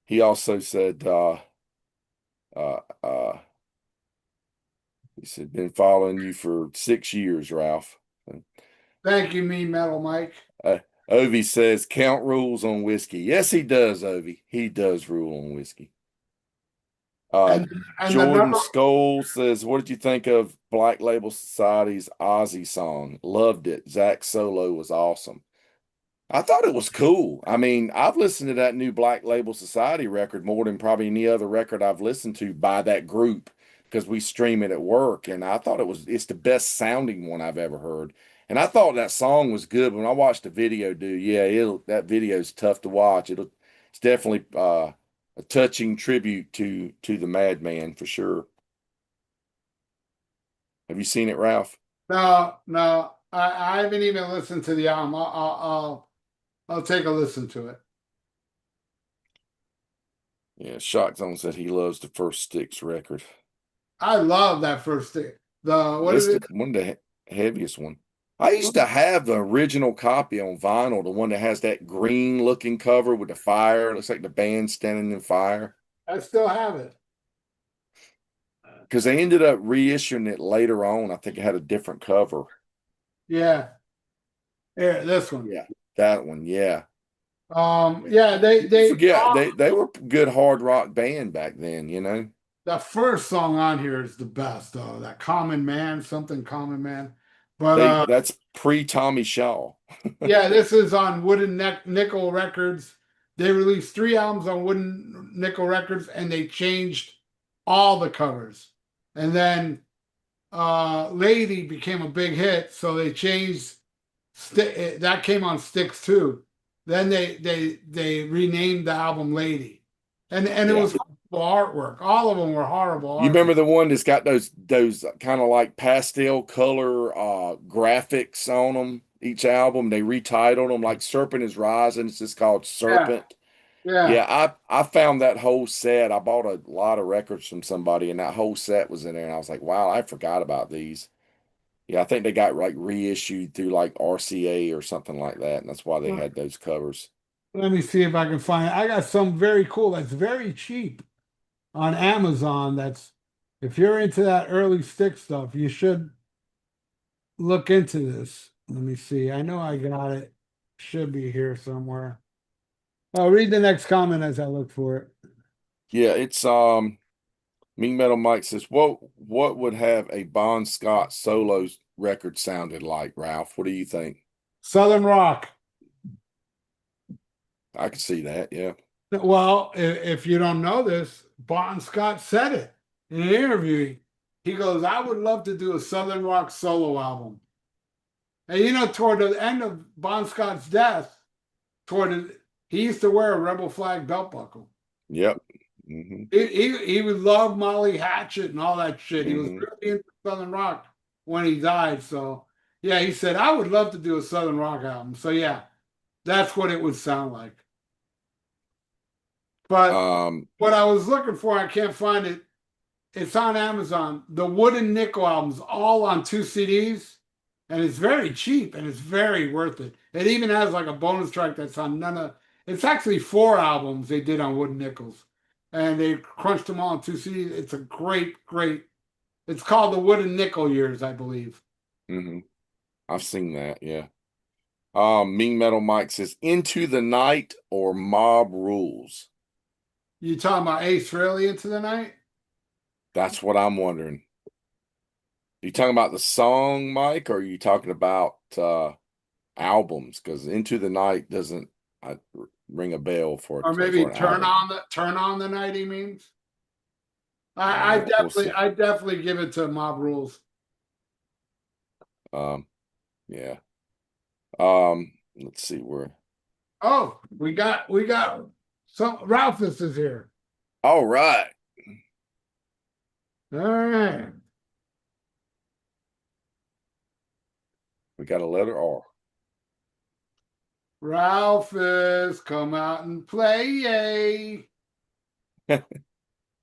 he also said uh, uh, he said been following you for 6 years, Ralph. Thank you, me metal Mike. Uh, Ovi says count rules on whiskey. Yes, he does, Ovi. He does rule on whiskey. Uh, And and the Jordan number Skoll says, what did you think of Black Label Society's Ozzy song? Loved it. Zach's solo was awesome. I thought it was cool. I mean, I've listened to that new Black Label Society record more than probably any other record I've listened to by that group because we stream it at work. And I thought it's the best sounding one I've ever heard. And I thought that song was good. When I watched the video, dude, yeah, that video is tough to watch. It's definitely a touching tribute to the Madman for sure. Have you seen it, Ralph? no, no, I haven't even listened to the album. I'll take a listen to it. Yeah, Shock Zone said he loves the first Styx record. I love that first thing. The what is That's it? one of the heaviest one. I used to have the original copy on vinyl, the one that has that green looking cover with the fire. It looks like the band standing in fire. I still have it. Because they ended up reissuing it later on. I think it had a different cover. Yeah, yeah, this one. Yeah, that one. Yeah. Yeah, they People they forget they were a good hard rock band back then. the first song on here is the best though. That Common Man, something Common Man. But That's pre Tommy Shaw. yeah, this is on Wooden Nickel Records. They released three albums on Wooden Nickel Records, and they changed all the covers. And then Lady became a big hit, so they changed that came on Styx too. Then they renamed the album Lady, and it Yeah. was artwork. All of them were horrible You artwork. remember the one that's got those kind of like pastel color graphics on them? Each album they retitled them like Serpent is Rising. It's just called Yeah, Serpent. yeah. Yeah, I found that whole set. I bought a lot of records from somebody, and that whole set was in there. And I was like, wow, I forgot about these. Yeah, I think they got like reissued through like RCA or something like that, and that's why they had those covers. Let me see if I can find it. I got some very cool that's very cheap on Amazon. That's if you're into that early stick stuff, you should look into this. Let me see. I know I got it. Should be here somewhere. I'll read the next comment as I look for it. Yeah, it's Mean Metal Mike says, what would have a Bon Scott solo record sounded like, Ralph? What do you think? Southern Rock. I could see that, yeah. Well, if you don't know this, Bon Scott said it in an interview. He goes, I would love to do a Southern Rock solo album. And toward the end of Bon Scott's death, toward the, he used to wear a rebel flag belt buckle. Yep. Hmm. He would love Molly Hatchet and all that shit. He was Hmm. really into Southern Rock when he died. So yeah, he said, I would love to do a Southern Rock album. So yeah, that's what it would sound like. But Um, what I was looking for, I can't find it. It's on Amazon. The Wooden Nickel albums, all on 2 CDs, and it's very cheap and it's very worth it. It even has like a bonus track that's on none of. It's actually 4 albums they did on Wooden Nickels, and they crunched them all on 2 CDs. It's a great, great. It's called the Wooden Nickel Years, I believe. mhm. I've seen that, yeah. Mean Metal Mike says, Into the Night or Mob Rules? You talking about Ace Frehley into the night? That's what I'm wondering. Are you talking about the song, Mike, or are you talking about albums? Because Into the Night doesn't ring a bell Or for maybe an album. turn on the night, he means. I We'll definitely see. I definitely give it to Mob Rules. Um, yeah. Let's see where. Oh, we got some Ralphus is here. All right. All right. We got a letter R. Ralphus, come out and play. Yay. All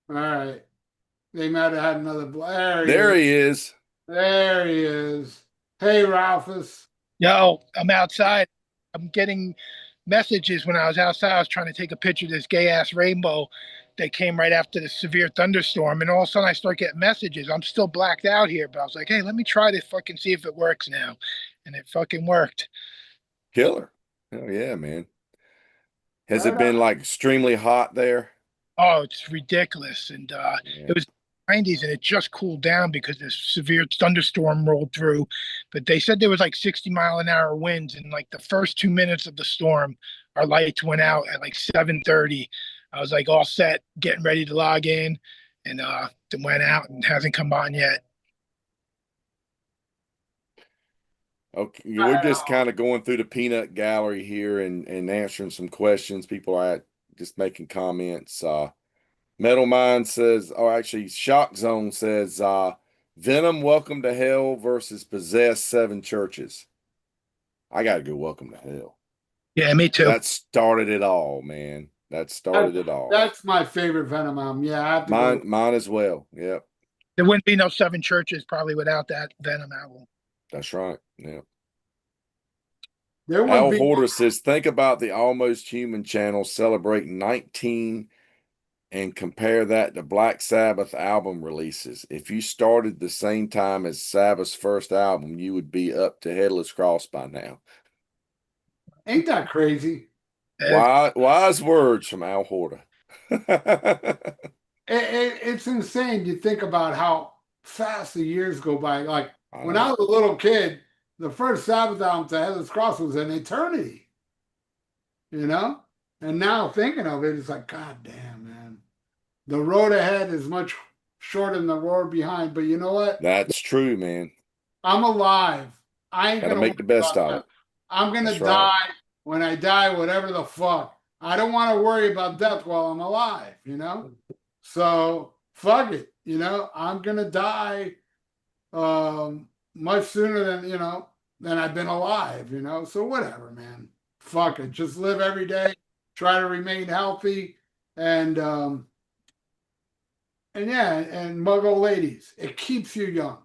right. They might have had another there he There is. he is. There he is. Hey Ralphus. Yo, I'm outside. I'm getting messages when I was outside. I was trying to take a picture of this gay ass rainbow that came right after the severe thunderstorm. And all of a sudden I start getting messages. I'm still blacked out here, but I was like, hey, let me try to fucking see if it works now. And it fucking worked. Killer. Oh yeah, man. Has it Right been on. like extremely hot there? Oh, it's ridiculous. And Yeah. it was 90s and it just cooled down because this severe thunderstorm rolled through. But they said there was like 60-mile-an-hour winds. And like the first 2 minutes of the storm, our lights went out at like 7:30. I was like all set, getting ready to log in, and it went out and hasn't come on yet. Okay, we're Right just on. kind of going through the peanut gallery here and answering some questions. People are just making comments. Metal Mind says, oh, actually, Shock Zone says, Venom, Welcome to Hell versus Possessed Seven Churches. I got to go Welcome to Hell. Yeah, me too. That started it all, man. That started That, it all. that's my favorite Venom album. Yeah, I have to go. Mine as well. Yep, There wouldn't be no Seven Churches probably without that Venom album. that's right. Yeah. There would Al be Horder says, think about the Almost Human channel celebrating 19 and compare that to Black Sabbath album releases. If you started the same time as Sabbath's first album, you would be up to Headless Cross by now. ain't that crazy? Uh, Wise words from Al Horder. It's insane. You think about how fast the years go by. Like I when I know. was a little kid, the first Sabbath album to Headless Cross was an eternity, you know? And now thinking of it, it's like, God damn, man. The road ahead is much shorter than the road behind. But you know what? That's true, man. I'm alive. I ain't Got to gonna worry make the best about of that. it. I'm gonna That's right. die when I die, whatever the fuck. I don't want to worry about death while I'm alive, you know? So fuck it, I'm gonna die much sooner than than I've been alive, So whatever, man. Fuck it. Just live every day, try to remain healthy, and and yeah, and mug old ladies. It keeps you young.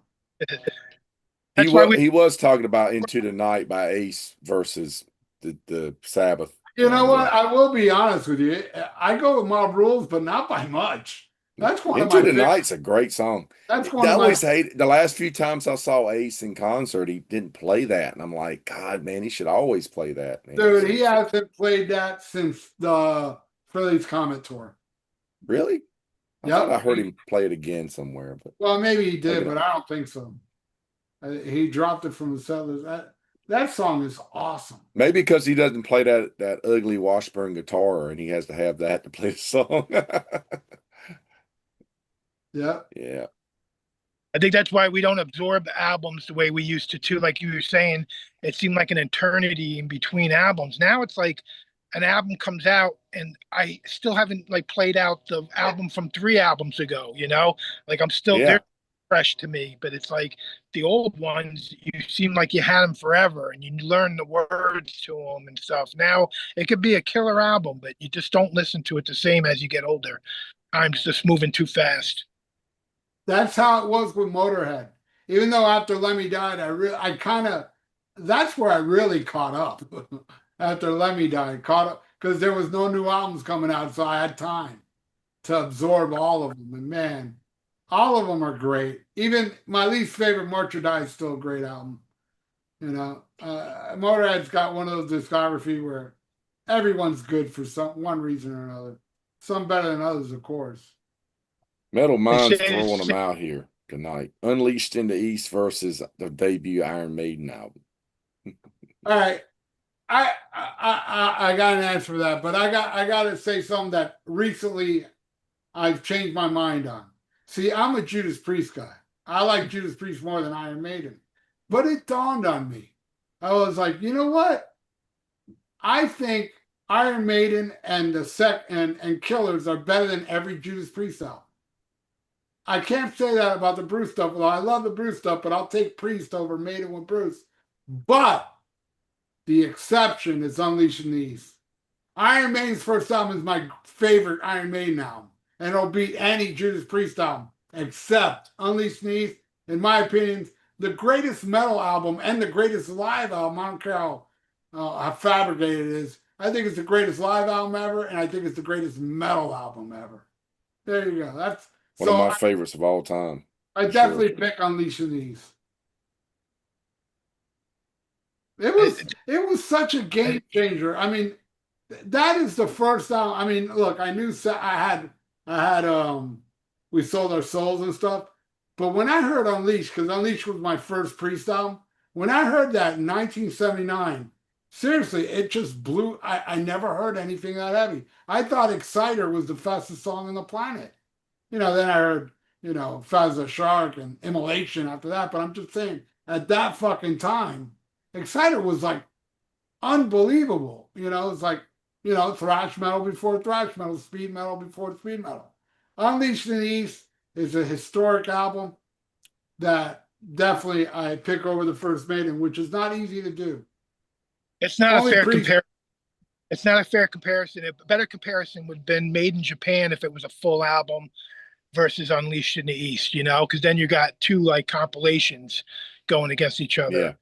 That's why we He was talking about Into the Night by Ace versus the Sabbath You know one. what? Yeah. I will be honest with you. I go with Mob Rules, but not by much. That's one of Into my the favorite. Night's a great song. That's I one of my always hate the last few times I saw Ace in concert, he didn't play that. And I'm like, God, man, he should always play that, man. dude. He hasn't played that since the Phillies Comet tour. Really? I thought Yep. I heard him play it again somewhere, but Well, maybe he did, maybe but not. I don't think so. He dropped it from the Settlers. That song is awesome. Maybe because he doesn't play that ugly Washburn guitar and he has to have that to play the song. Yep. Yeah. I think that's why we don't absorb albums the way we used to too. Like you were saying, it seemed like an eternity in between albums. Now it's like an album comes out and I still haven't like played out the album from 3 albums ago, Like I'm still Yeah. they're fresh to me, but it's like the old ones, you seem like you had them forever and you learn the words to them and stuff. Now it could be a killer album, but you just don't listen to it the same as you get older. Time's just moving too fast. That's how it was with Motorhead. Even though after Lemmy died, I kind of that's where I really caught up. After Lemmy died, caught up because there was no new albums coming out, so I had time to absorb all of them. And man, all of them are great. Even my least favorite, March or Die, is still a great album. Motorhead's got one of those discography where everyone's good for one reason or another. Some better than others, of course. Metal They say Mind's throwing it's them out here tonight. Unleashed in the East versus the debut Iron Maiden album. All right, I got an answer for that, but I got to say something that recently I've changed my mind on. See, I'm a Judas Priest guy. I like Judas Priest more than Iron Maiden, but it dawned on me. I was like, you know what? I think Iron Maiden and the and Killers are better than every Judas Priest album. I can't say that about the Bruce stuff. Well, I love the Bruce stuff, but I'll take Priest over Maiden with Bruce. But the exception is Unleashed in the East. Iron Maiden's first album is my favorite Iron Maiden album, and it'll beat any Judas Priest album except Unleashed in the East. In my opinion, the greatest metal album and the greatest live album. I don't care how fabricated it is. I think it's the greatest live album ever, and I think it's the greatest metal album ever. There you go. That's One of so. my favorites of all time. I For sure. definitely pick Unleashed in the East. It was such a game changer. I mean, that is the first album. I mean, look, I knew I had We Sold Our Souls and stuff, but when I heard Unleashed, because Unleashed was my first Priest album, when I heard that in 1979, seriously, it just blew. I never heard anything that heavy. I thought Exciter was the fastest song on the planet. Then I heard, Fazza Shark and Immolation after that, but I'm just saying, at that fucking time, Exciter was like unbelievable. It's like, thrash metal before thrash metal, speed metal before speed metal. Unleashed in the East is a historic album that definitely I pick over the first Maiden, which is not easy to do. it's not a Only fair Priest. comparison. It's not a fair comparison. A better comparison would have been Made in Japan if it was a full album versus Unleashed in the East, because then you got two like compilations going against each other. Yeah.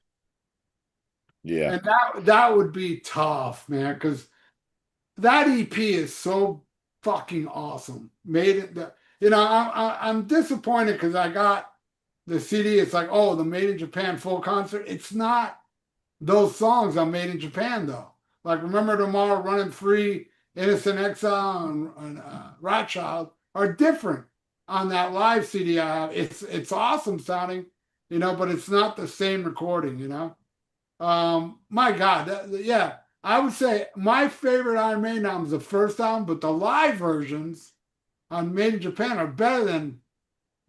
Yeah. And that would be tough, man, because that EP is so fucking awesome. Made it, I'm disappointed because I got the CD. It's like, oh, the Made in Japan full concert. It's not those songs on Made in Japan though. Like Remember Tomorrow, Running Free, Innocent Exile, and Rat Child are different on that live CD I have. It's awesome sounding, but it's not the same recording, My God, yeah. I would say my favorite Iron Maiden album is the first album, but the live versions on Made in Japan are better than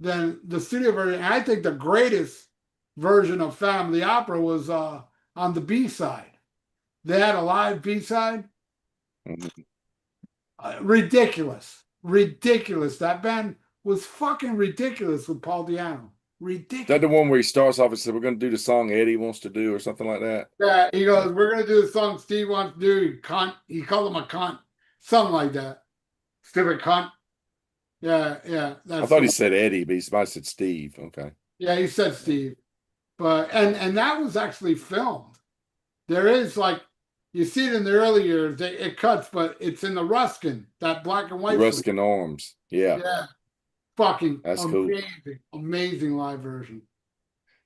the studio version. And I think the greatest version of Phantom of the Opera was on the B side. They had a live B side. Mhm. Ridiculous. ridiculous. That band was fucking ridiculous with Paul Diano. Is that the Ridiculous. one where he starts off and says, "We're going to do the song Eddie wants to do," or something like that? Yeah, he goes, "We're gonna do the song Steve wants to do." Cunt. He called him a cunt, something like that. Stupid cunt. Yeah, yeah, I that's thought the he one. said Eddie, but he might have said Steve. Okay. Yeah, he said Steve, but and that was actually filmed. There is like you see it in the early years, it cuts, but it's in the Ruskin, that black and The white footage. Ruskin Arms. Yeah, Yeah, fucking that's cool. amazing, amazing live version.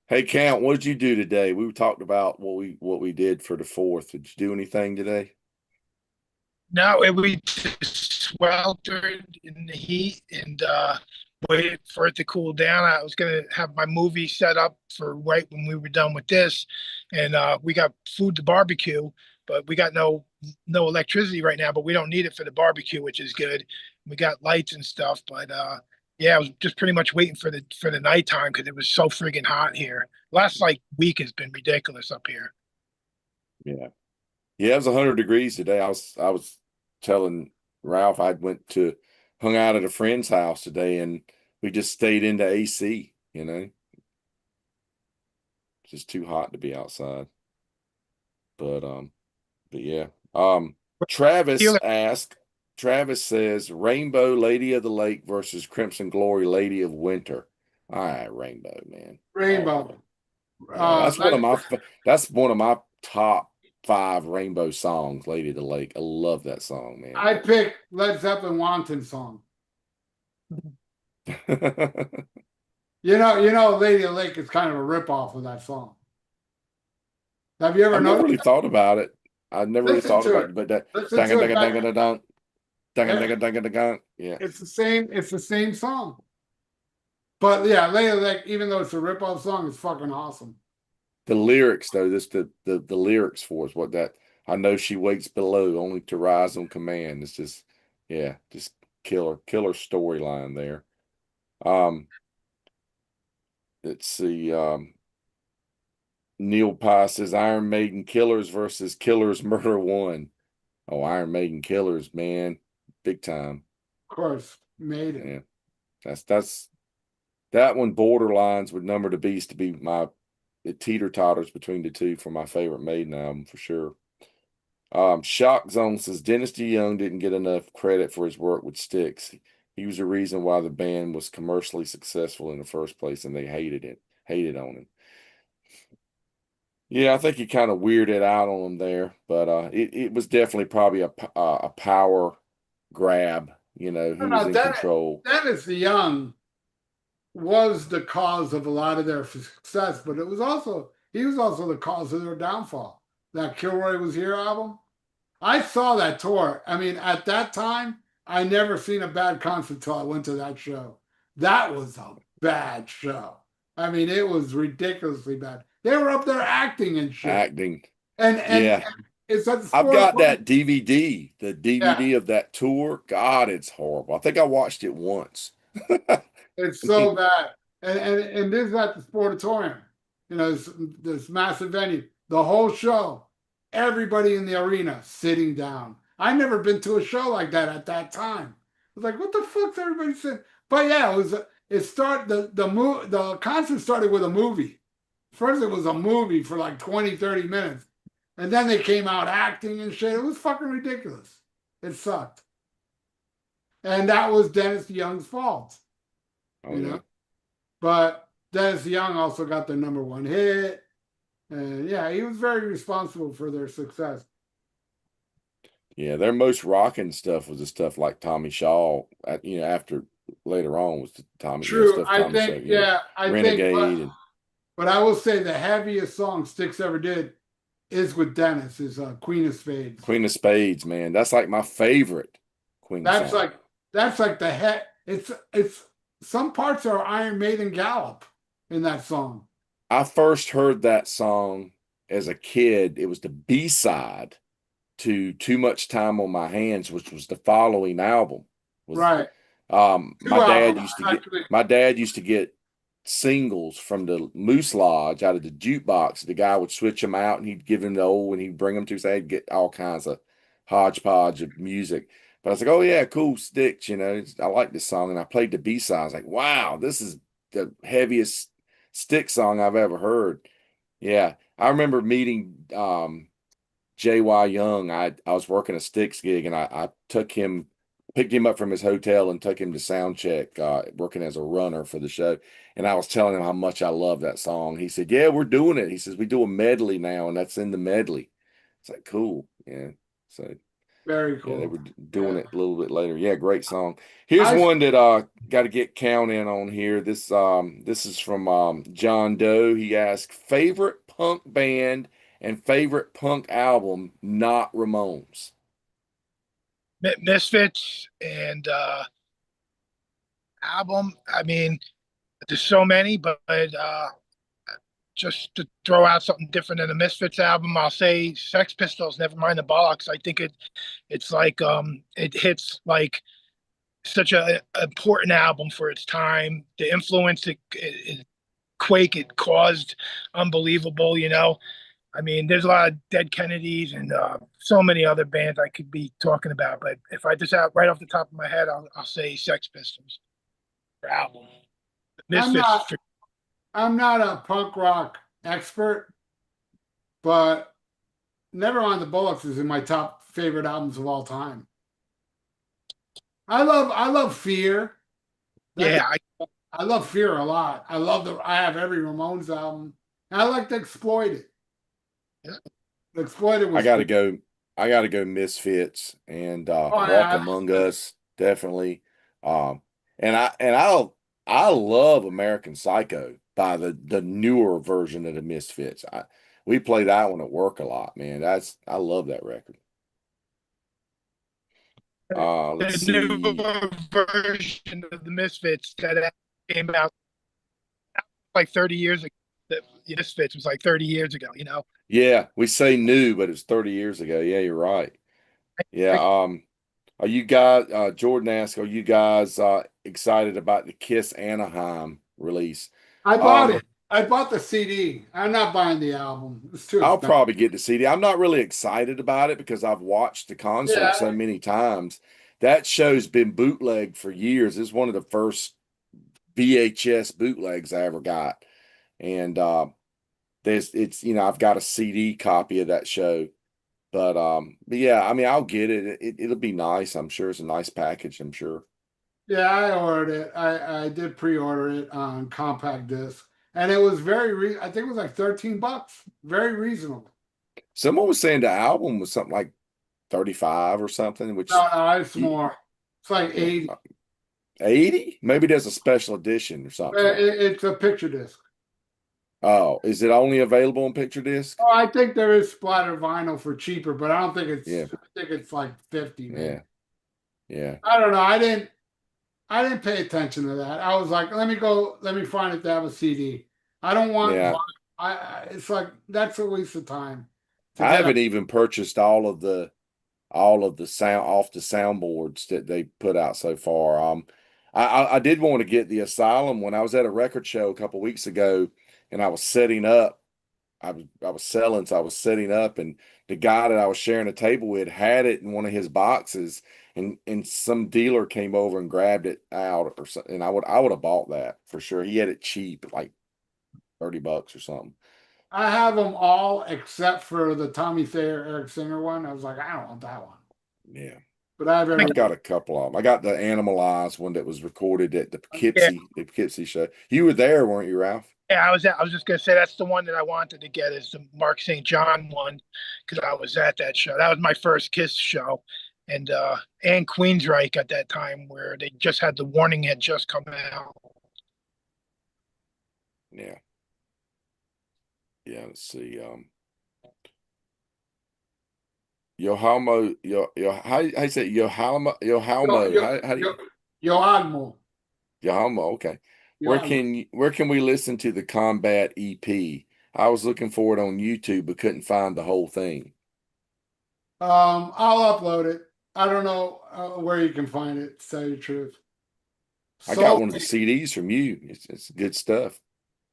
Hey, Count, what did you do today? We talked about what we did for the 4th. Did you do anything today? No, we just sweltered in the heat and waited for it to cool down. I was gonna have my movie set up for right when we were done with this, and we got food to barbecue, but we got no electricity right now. But we don't need it for the barbecue, which is good. We got lights and stuff, but yeah, I was just pretty much waiting for the nighttime because it was so friggin' hot here. Last like week has been ridiculous up here. Yeah. Yeah, it was 100 degrees today. I was telling Ralph I hung out at a friend's house today, and we just stayed in the AC, It's just too hot to be outside. But yeah. Travis Feel asked, Travis says Rainbow Lady of the Lake versus Crimson Glory Lady of Winter. All right, Rainbow, man. All the way. Rainbow. Yeah, Uh, let, that's one of my top 5 Rainbow songs, Lady of the Lake. I love that song, man. I picked Led Zeppelin "Wanton" song. Lady of the Lake is kind of a ripoff of that song. Have you ever I've never noticed? really thought about it. I've never really Listen thought to about it. it, but that Listen dang to dang it dang back. dang dang Yeah, dang dang dang. Yeah. it's the same. It's the same song. But yeah, Lady of the Lake, even though it's a ripoff song, it's fucking awesome. The lyrics, though, this the lyrics for us, what that I know she waits below only to rise on command. It's just, yeah, just killer storyline there. Um, let's see. Neil Pye says Iron Maiden Killers versus Killers Murder One. Oh, Iron Maiden Killers, man, big time. Of course, made it. Yeah, that's that one borderlines with Number the Beast to be it teeter-totters between the two for my favorite Maiden album for sure. Shock Zone says Dennis DeYoung didn't get enough credit for his work with Styx. He was the reason why the band was commercially successful in the first place, and they hated on him. Yeah, I think he kind of weirded out on him there, but it was definitely probably a power grab. No, He was no, in control. Dennis DeYoung was the cause of a lot of their success, but he was also the cause of their downfall. That Kilroy Was Here album. I saw that tour. I mean, at that time, I never seen a bad concert till I went to that show. That was a bad show. I mean, it was ridiculously bad. They were up there acting and shit. Acting. And Yeah. it's at the I've sport. got that DVD, the Yeah, DVD of that tour. God, it's horrible. I think I watched it once. it's so bad. And this is at the Sportatorium. This massive venue. The whole show, everybody in the arena sitting down. I never been to a show like that at that time. I was like, what the fuck's everybody saying? But yeah, the concert started with a movie. First it was a movie for like 20, 30 minutes. And then they came out acting and shit. It was fucking ridiculous. It sucked. And that was Dennis DeYoung's fault, Oh you yeah. know. But Dennis DeYoung also got their number one hit. And yeah, he was very responsible for their success. Yeah, their most rocking stuff was the stuff like Tommy Shaw. After later on was the True. stuff I Tommy Shaw. think, yeah, I think, Renegade and but I will say the heaviest song Styx ever did is with Dennis, is Queen of Spades. Queen of Spades, man. That's like my favorite Queen That's song. like that's like the head. It's some parts are Iron Maiden Gallop in that song. I first heard that song as a kid. It was the B-side to Too Much Time on My Hands, which was the following album. Was Right. my Two dad albums, used to get actually. my dad used to get singles from the Moose Lodge out of the jukebox. The guy would switch them out and he'd give him the old and he'd bring them to say he'd get all kinds of hodgepodge of music. But I was like, oh yeah, cool Styx, I like this song. And I played the B-side. I was like, wow, this is the heaviest Styx song I've ever heard. Yeah. I remember meeting J.Y. Young. I was working a Styx gig and I picked him up from his hotel and took him to sound check, working as a runner for the show. And I was telling him how much I love that song. He said, yeah, we're doing it. He says, we do a medley now, and that's in the medley. It's like, cool. Yeah. So Very yeah, they cool. were doing Yeah. it a little bit later. Yeah, great song. Here's I one that got to get count in on here. This is from John Doe. He asked favorite punk band and favorite punk album, not Ramones. Misfits and album. I mean, there's so many, but just to throw out something different than the Misfits album, I'll say Sex Pistols. Never mind the bollocks. I think it's like it hits like such a important album for its time. The influence it Quake it caused, unbelievable. I mean, there's a lot of Dead Kennedys and so many other bands I could be talking about. But if I just out right off the top of my head, I'll say Sex Pistols for album. I'm Misfits not for I'm not a punk rock expert, but Nevermind the Bullocks is in my top favorite albums of all time. I love Fear. That yeah. I love Fear a lot. I have every Ramones album. And I like to exploit it. The Exploited I was gotta cool. go. I gotta go Misfits and Oh Walk yeah. Among Us, definitely. Um, I love American Psycho by the newer version of the Misfits. We play that one at work a lot, man. I love that record. Let's The see. newer version of the Misfits that came out like 30 years ago. The Misfits was like 30 years ago. Yeah, we say new, but it's 30 years ago. Yeah, you're right. Yeah. I, Are you guys, Jordan asked, are you guys excited about the Kiss Anaheim release? I bought Um, it. I bought the CD. I'm not buying the album. It's too I'll expensive. probably get the CD. I'm not really excited about it because I've watched the concert so Yeah. many times. That show's been bootlegged for years. It's one of the first VHS bootlegs I ever got. And I've got a CD copy of that show. But yeah, I mean, I'll get it. It'll be nice. I'm sure it's a nice package, I'm sure. Yeah, I ordered it. I did pre-order it on compact disc. And it was I think it was like 13 bucks. Very reasonable. Someone was saying the album was something like 35 or something, which No, no, it's you, more. It's like yeah, 80. 80? Maybe there's a special edition or something. It's a picture disc. Oh, is it only available on picture disc? Oh, I think there is splatter vinyl for cheaper, but I don't think Yeah, I think it's like 50 maybe. yeah, yeah, I don't know. I didn't pay attention to that. I was like, let me find it to have a CD. I don't want yeah. it's like that's a waste of time to I get a haven't even purchased all of the sound off the soundboards that they put out so far. I did want to get the Asylum when I was at a record show a couple weeks ago, and I was setting up. I was selling, so I was setting up, and the guy that I was sharing a table with had it in one of his boxes, and some dealer came over and grabbed it out or something. And I would have bought that for sure. He had it cheap, like $30 or something. I have them all except for the Tommy Thayer Eric Singer one. I was like, I don't want that one. Yeah. But I have every I've got a couple of them. I got the Animalized one that was recorded at yeah, The Poughkeepsie show. You were there, weren't you, Ralph? yeah, I was just gonna say that's the one that I wanted to get is the Mark St. John one because I was at that show. That was my first Kiss show, and Queensryche at that time where they just had the Warning had just come out. Yeah. Yeah. Let's see. How you say it? yo Yohalmo. yo How do yo you yo Almo. Yohalmo? Okay. Yo Almo. Where can we listen to the Combat EP? I was looking for it on YouTube but couldn't find the whole thing. I'll upload it. I don't know where you can find it, to tell you the truth. I got Soul, one of the CDs from you. It's good stuff.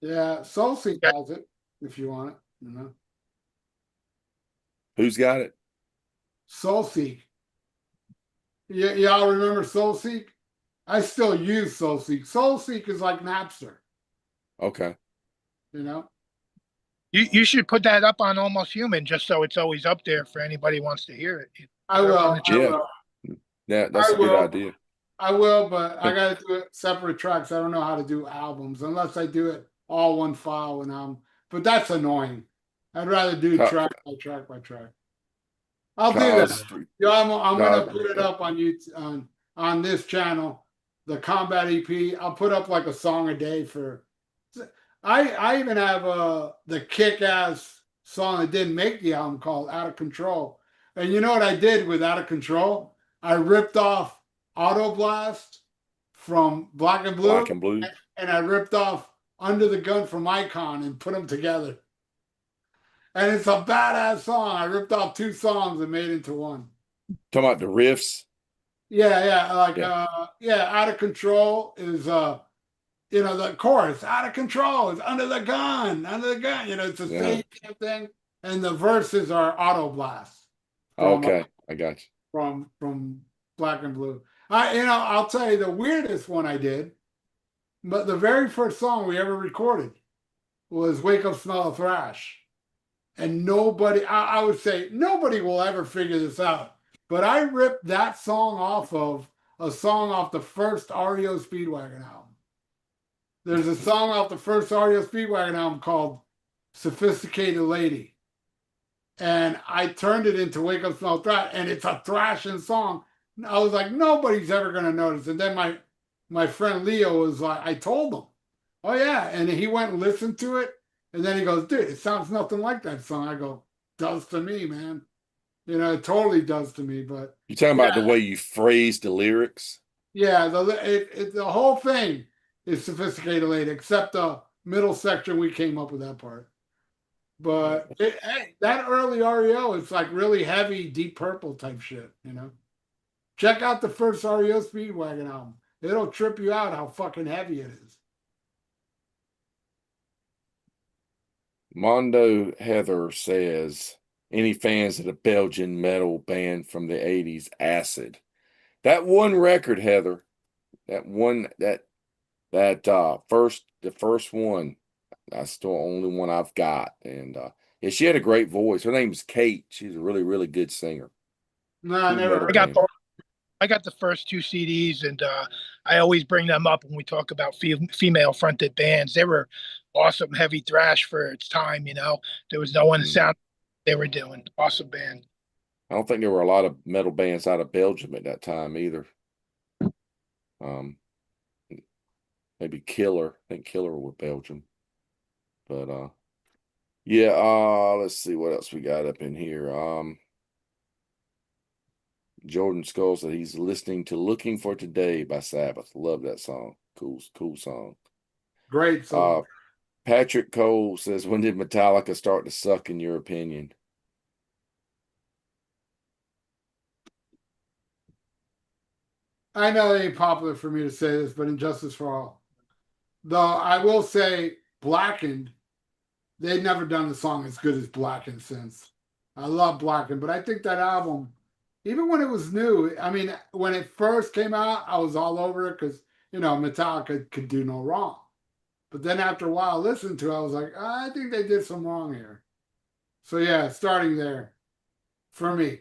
yeah, Soul Seek Yeah, has it if you want it, Who's got it? Soul Seek. Y'all remember SoulSeek? I still use SoulSeek. SoulSeek is like Napster, Okay. you know. You should put that up on Almost Human just so it's always up there for anybody who wants to hear it. I Put it up on will. the I channel. Yeah. will. Yeah, that's I a good will. idea. I will, but I got to do it separate tracks. I don't know how to do albums unless I do it all one file when I'm. But that's annoying. I'd rather do track by track by track. I'll do that. Cause, Yeah, I'm gonna cause, put it up on YouTube on this channel, the Combat EP. I'll put up like a song a day for. I even have the kick ass song that didn't make the album called Out of Control. And you know what I did with Out of Control? I ripped off Auto Blast from Black and Black Blue, and Blue. and I ripped off Under the Gun from Icon and put them together. And it's a badass song. I ripped off two songs and made it into one. Talking about the riffs. Yeah, like Yeah. Out of Control is the chorus, out of control, is under the gun, it's the Yeah. same thing. And the verses are Auto Blast from Okay. I got you. from Black and Blue. I'll tell you the weirdest one I did, but the very first song we ever recorded was Wake Up Smell of Thrash. And nobody, I would say nobody will ever figure this out. But I ripped that song off of a song off the first REO Speedwagon album. There's a song off the first REO Speedwagon album called Sophisticated Lady. And I turned it into Wake Up Smell Thrash, and it's a thrashing song. I was like, nobody's ever gonna notice. And then my friend Leo was like, I told him, oh yeah. And he went and listened to it, and then he goes, dude, it sounds nothing like that song. I go, does to me, man. It totally does to me. But You talking yeah, about the way you phrase the lyrics? yeah, the whole thing is Sophisticated Lady, except the middle section we came up with that part. But hey, that early REO, it's like really heavy, Deep Purple type shit. Check out the first REO Speedwagon album. It'll trip you out how fucking heavy it is. Mondo Heather says, any fans of the Belgian metal band from the 80s, Acid? That one record, Heather, that one that the first one, that's the only one I've got. And yeah, she had a great voice. Her name's Kate. She's a really, really good singer. No, I Cool never metal I heard got of band. it. both. I got the first two CDs, and I always bring them up when we talk about female fronted bands. They were awesome, heavy thrash for its time. There was no one to Mhm. sound they were doing. Awesome band. I don't think there were a lot of metal bands out of Belgium at that time either. Um, maybe Killer. I think Killer were Belgium. But yeah, let's see what else we got up in here. Jordan Skull said he's listening to Looking for Today by Sabbath. Love that song. Cool song. Great song. Patrick Cole says, when did Metallica start to suck in your opinion? I know it ain't popular for me to say this, but Injustice for All. Though I will say, Blackened, they've never done a song as good as Blackened since. I love Blackened, but I think that album, even when it was new, I mean, when it first came out, I was all over it because, Metallica could do no wrong. But then after a while, listening to it, I was like, I think they did some wrong here. So yeah, starting there for me.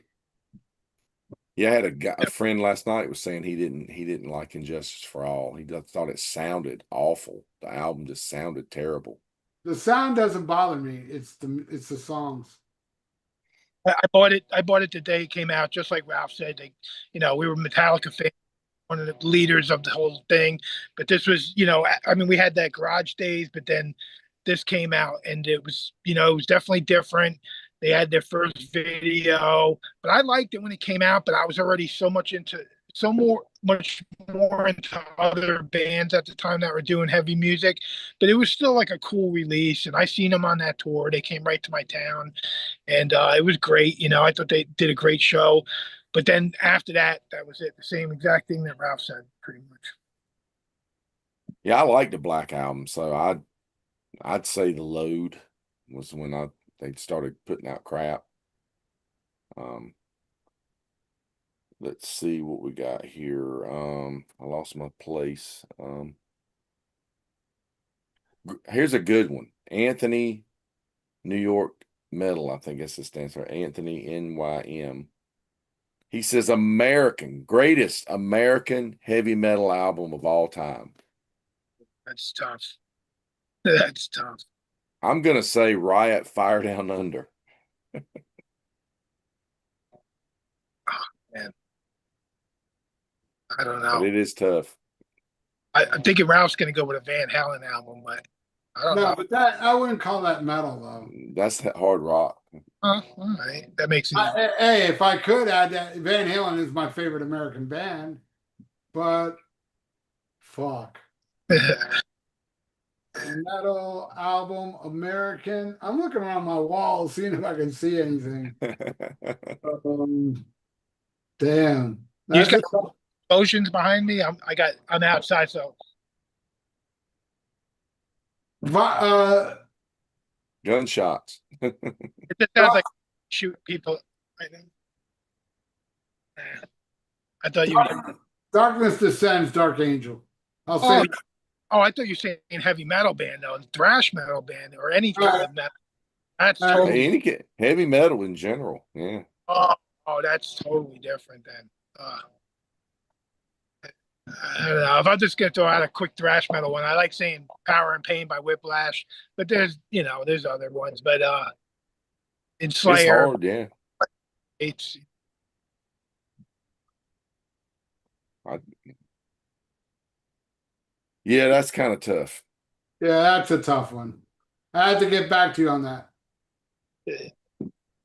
Yeah, I had a friend last night was saying he didn't like Injustice for All. He thought it sounded awful. The album just sounded terrible. The sound doesn't bother me. It's the songs. I bought it. I bought it the day it came out, just like Ralph said. We were Metallica fans, one of the leaders of the whole thing. But this was, I mean, we had that Garage Days, but then this came out, and it was definitely different. They had their first video, but I liked it when it came out. But I was already much more into other bands at the time that were doing heavy music. But it was still like a cool release, and I seen them on that tour. They came right to my town, and it was great. I thought they did a great show. But then after that, that was it. The same exact thing that Ralph said, pretty much. Yeah, I like the Black Album, so I'd say The Load was when they started putting out crap. Um, Let's see what we got here. I lost my place. Here's a good one. Anthony, New York Metal. I think that's the stands for Anthony NYM. He says greatest American heavy metal album of all time. That's tough. That's tough. I'm gonna say Riot Fire Down Under. Oh, man, I don't But know. it is tough. I'm thinking Ralph's going to go with a Van Halen album, but I don't No, know. but that I wouldn't call that metal though. That's hard rock. Oh, all right, that makes it. Hey, if I could add that, Van Halen is my favorite American band, but fuck. Metal album, American. I'm looking around my wall, seeing if I can see anything. Um, damn, You just that's got a tough. explosions behind me. I'm outside, so Uh, Gunshots. it just sounds like shoot people right now. I thought you. Darkness Descends, Dark Angel. I'll Oh, say. oh, I thought you were saying heavy metal band though, thrash metal band or any kind of metal. That's Uh, totally. Heavy metal in general. Yeah. Oh, oh, that's totally different then. I don't know. If I'm just gonna throw out a quick thrash metal one, I like saying "Power and Pain" by Whiplash, but there's other ones. But in It's Slayer, hard, yeah. it's I, yeah, that's kind of tough. yeah, that's a tough one. I had to get back to you on that.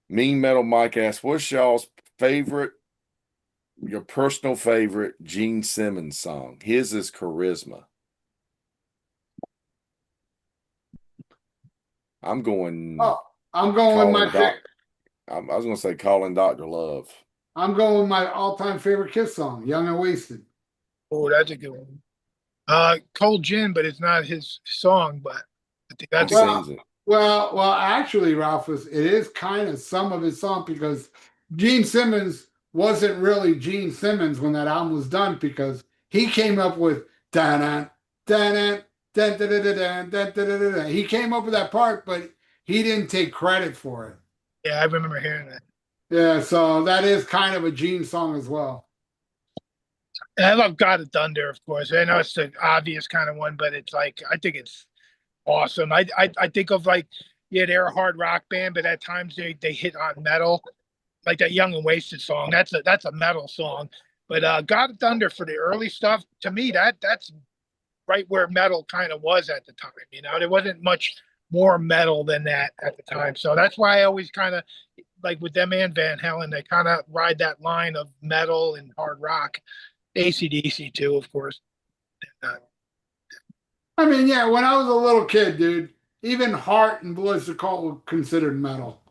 Mean Metal Mike asks, what's y'all's your personal favorite Gene Simmons song? His is Charisma. I'm going Oh, I'm going with my calling Doc. I was going to say calling Dr. Love. I'm going with my all-time favorite Kiss song, "Young and Wasted." oh, that's a good one. Cold Gin, but it's not his song. But I think He that's a good. sings Well, it. well, actually, Ralphus, it is kind of some of his song because Gene Simmons wasn't really Gene Simmons when that album was done because he came up with da da da da da da da da da da. He came up with that part, but he didn't take credit for it. Yeah, I remember hearing that. Yeah, so that is kind of a Gene song as well. And I love God of Thunder, of course. I know it's the obvious kind of one, but it's like I think it's awesome. I think of like yeah, they're a hard rock band, but at times they hit on metal, like that Young and Wasted song. That's a metal song. But God of Thunder for the early stuff, to me that's right where metal kind of was at the time. There wasn't much more metal than that at the time. So that's why I always kind of like with them and Van Halen, they kind of ride that line of metal and hard rock. ACDC too, of course. Uh, I mean, yeah, when I was a little kid, dude, even Heart and Boys the Cult were considered metal,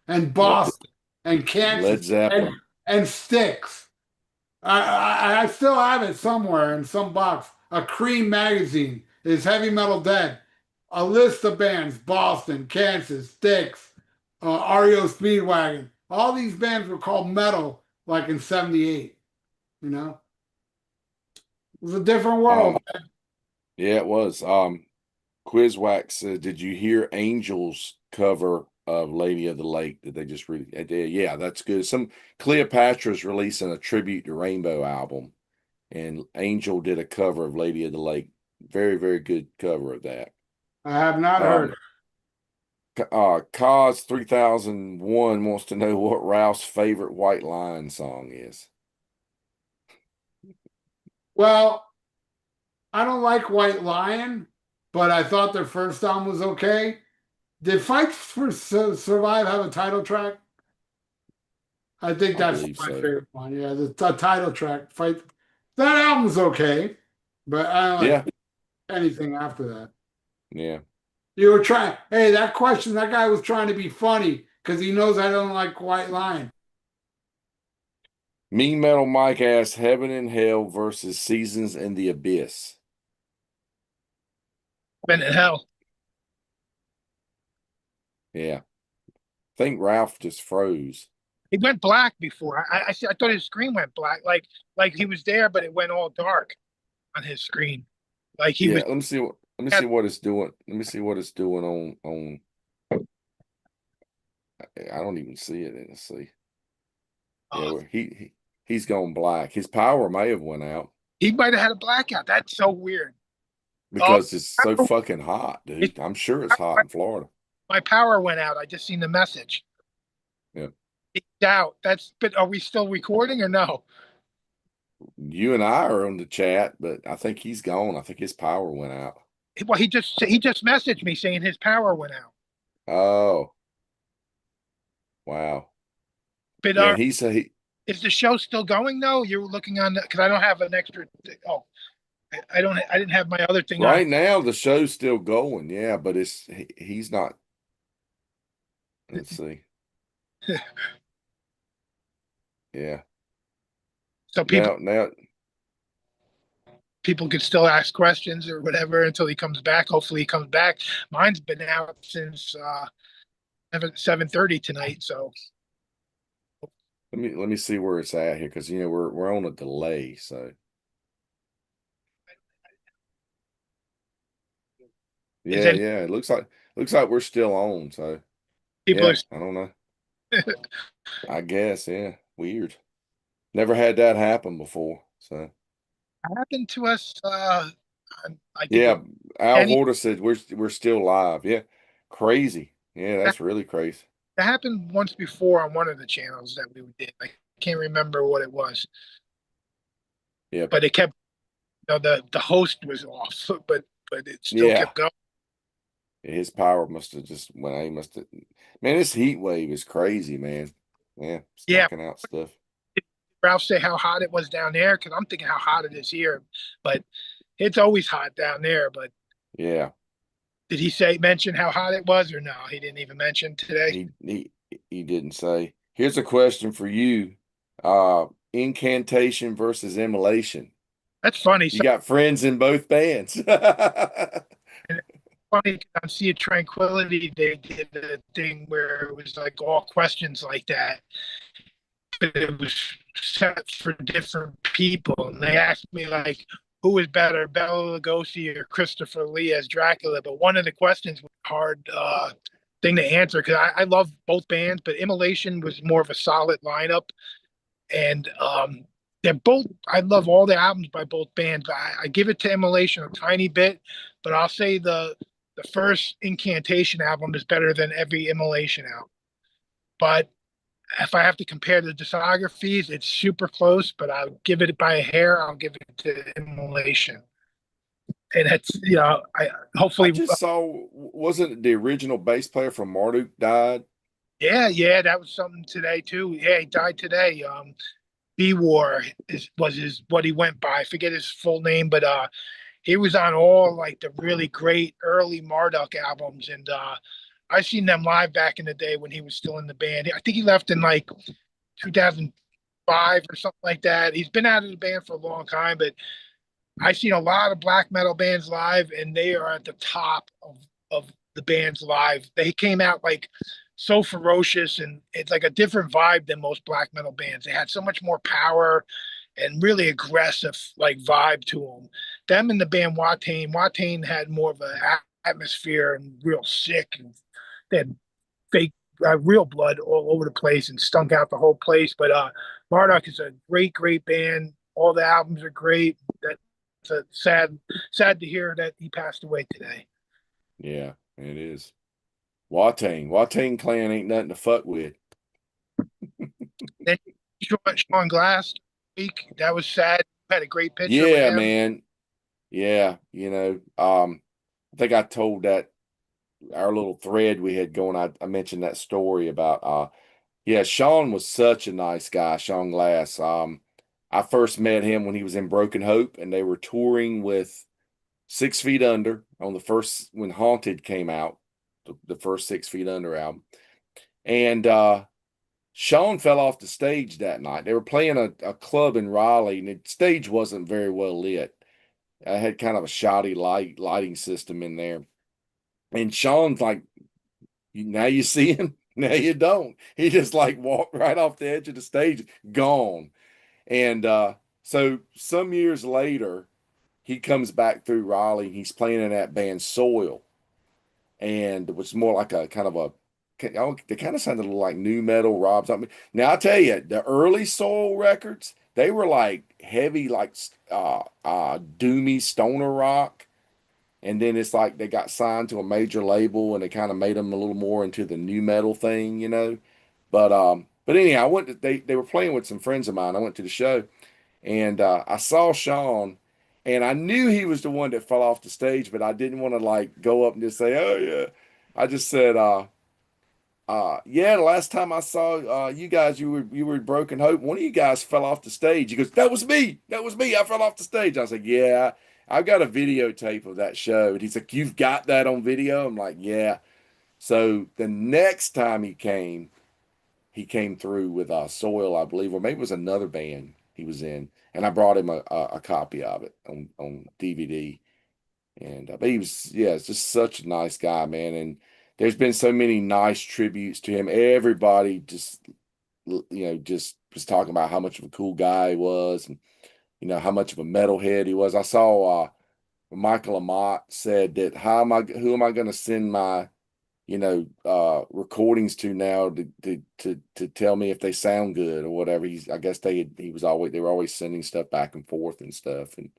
and Led, Boston and Kansas Led Zeppelin. and Styx. I still have it somewhere in some box. A Cream magazine is Heavy Metal Dead. A list of bands: Boston, Kansas, Styx, REO Speedwagon. All these bands were called metal, like in '78. You know, it was a different world. Yeah, it was. Quizwax said, did you hear Angel's cover of Lady of the Lake? Did they just really? Yeah, that's good. Cleopatra's releasing a tribute to Rainbow album, and Angel did a cover of Lady of the Lake. Very, very good cover of that. I have not heard. Cause 3001 wants to know what Ralph's favorite White Lion song is. Well, I don't like White Lion, but I thought their first album was okay. Did Fight for Survive have a title track? I think I that's believe my so. favorite one. Yeah, the title track, Fight. That album's okay, but I don't like Yeah, anything after that. yeah. You were trying, hey, that question, that guy was trying to be funny because he knows I don't like White Lion. Mean Metal Mike asks Heaven and Hell versus Seasons in the Abyss. been in hell. Yeah. I think Ralph just froze. It went black before. I thought his screen went black, like he was there, but it went all dark on his screen. Like he Yeah, was. let me see what it's doing. Let me see what it's doing on I don't even see it. Let's see. Yeah, Uh, where he's gone black. His power may have went out he might have had a blackout. That's so weird. Oh, because it's so fucking hot, it, dude. I'm sure it's hot in Florida. my power went out. I just seen the message. Yeah. It's out. That's. But are we still recording or no? You and I are on the chat, but I think he's gone. I think his power went out. Well, he just messaged me saying his power went out. Oh, wow. But Yeah, he is the show still going though? You're looking on because I don't have an extra. Oh, I don't. I didn't have my other thing on. right now the show's still going. Yeah, but he's not. Let's see. Yeah. So Now people could still ask questions or whatever until he comes back. Hopefully he comes back. Mine's been out since 7:30 tonight. So let me see where it's at here because we're on a delay. So is yeah, any yeah. It looks like we're still on. So people are yeah, I don't know. I guess, yeah. Weird. Never had that happen before. So happened to us. I think with yeah, Al Kenny. Horta said we're still live. Yeah. Crazy. Yeah, That, that's really crazy. that happened once before on one of the channels that we did. I can't remember what it was, Yep. but it kept. The host was off, but it still Yeah. kept going. His power must have just he must have man, this heat wave is crazy, man. Yeah, it's Yeah, knocking out stuff. Ralph say how hot it was down there because I'm thinking how hot it is here, but it's always hot down there. But Yeah. did he mention how hot it was or no? He didn't even mention today. He didn't say. Here's a question for you. Incantation versus immolation. That's funny. You So got friends in both bands. and it's funny on Sea of Tranquility, they did a thing where it was like all questions like that, but it was set for different people, and they asked me like, who was better, Bela Lugosi or Christopher Lee as Dracula? But one of the questions was hard thing to answer because I love both bands, but Immolation was more of a solid lineup, and they're both. I love all the albums by both bands. I give it to Immolation a tiny bit, but I'll say the first Incantation album is better than every Immolation album. But if I have to compare the discographies, it's super close. But I'll give it by a hair. I'll give it to Immolation, and it's I I hopefully just saw, wasn't it the original bass player from Marduk died? yeah, that was something today too. Yeah, he died today. B War was his what he went by. I forget his full name, but he was on all like the really great early Marduk albums, and I seen them live back in the day when he was still in the band. I think he left in like 2005 or something like that. He's been out of the band for a long time, but I've seen a lot of black metal bands live, and they are at the top of the bands live. They came out like so ferocious, and it's like a different vibe than most black metal bands. They had so much more power and really aggressive like vibe to them. Them and the band Watain. Watain had more of an atmosphere and real sick, and they had fake real blood all over the place and stunk out the whole place. But Marduk is a great band. All the albums are great. That's a sad to hear that he passed away today. Yeah, it is. Watain clan ain't nothing to fuck with. Then Sean Glass week, that was sad. Had a great picture with Yeah, him. man. Yeah, I think I told that our little thread we had going. I mentioned that story about yeah, Sean was such a nice guy, Sean Glass. I first met him when he was in Broken Hope and they were touring with 6 Feet Under on the first when Haunted came out, the first 6 Feet Under album. And Sean fell off the stage that night. They were playing a club in Raleigh, and the stage wasn't very well lit. I had kind of a shoddy lighting system in there. And Sean's like, now you see him? No, you don't. He just like walked right off the edge of the stage, gone. And so some years later, he comes back through Raleigh. He's playing in that band Soil, and it was more like a kind of a. They kind of sounded like new metal, Rob something. Now I tell you, the early Soil records, they were like heavy, like doomy stoner rock. And then it's like they got signed to a major label, and they kind of made them a little more into the new metal thing, you know. But anyhow, I went to, they were playing with some friends of mine. I went to the show, and I saw Sean, and I knew he was the one that fell off the stage, but I didn't want to like go up and just say, "Oh yeah." I just said, yeah, the last time I saw you guys, you were Broken Hope. One of you guys fell off the stage." He goes, "That was me. That was me. I fell off the stage." I was like, "Yeah, I've got a videotape of that show." And he's like, "You've got that on video?" I'm like, "Yeah." So the next time he came through with Soil, I believe, or maybe it was another band he was in, and I brought him a copy of it on DVD. And but he was, yeah, it's just such a nice guy, man. And there's been so many nice tributes to him. Everybody just, just was talking about how much of a cool guy he was, and how much of a metalhead he was. I saw Michael Amott said that who am I going to send my recordings to now to tell me if they sound good or whatever. I guess they were always sending stuff back and forth and stuff. And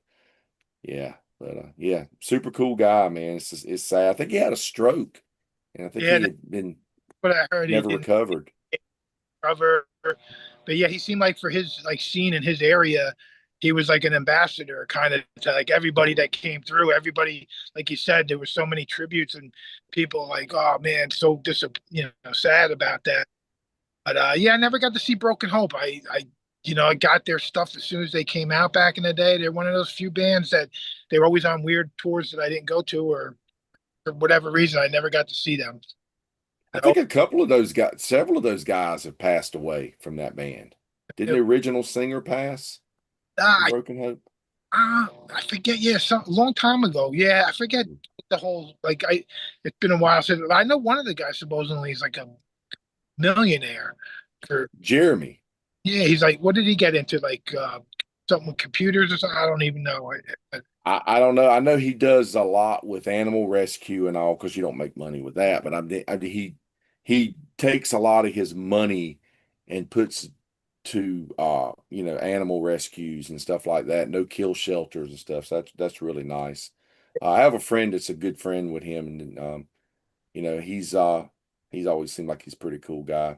yeah, but yeah, super cool guy, man. It's sad. I think he had a stroke, and I think Yeah, he that's had been what I heard. He never didn't recovered. cover, but yeah, he seemed like for his like scene in his area, he was like an ambassador kind of to like everybody that came through. Everybody, like you said, there were so many tributes and people like, oh man, so sad about that. But yeah, I never got to see Broken Hope. I got their stuff as soon as they came out back in the day. They're one of those few bands that they were always on weird tours that I didn't go to, or for whatever reason, I never got to see them. I So, think several of those guys have passed away from that band. Didn't it, the original singer pass from I Broken Hope? I forget. Yeah, some a long time ago. Yeah, I forget the whole like. It's been a while since I know one of the guys supposedly is like a millionaire. For Jeremy. yeah, he's like, what did he get into? Like something with computers or something? I don't even know. I don't know. I know he does a lot with animal rescue and all because you don't make money with that. But he takes a lot of his money and puts to animal rescues and stuff like that. No kill shelters and stuff. So that's really nice. I have a friend that's a good friend with him, and he's always seemed like he's a pretty cool guy.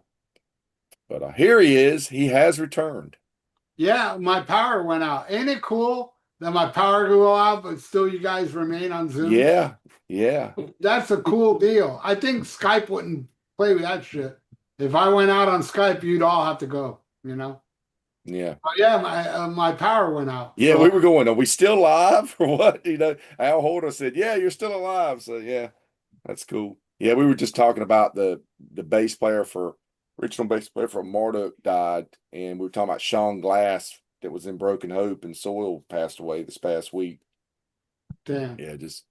But here he is. He has returned. Yeah, my power went out. Ain't it cool that my power go out, but still you guys remain on Zoom? Yeah, yeah. That's a cool deal. I think Skype wouldn't play with that shit. If I went out on Skype, you'd all have to go, you know? Yeah. But yeah, my power went out. Yeah, So we were going, are we still live or what? Al Horter said, yeah, you're still alive. So yeah, that's cool. Yeah, we were just talking about the original bass player for Marduk died, and we were talking about Sean Glass that was in Broken Hope, and Soil passed away this past week. damn. Yeah, just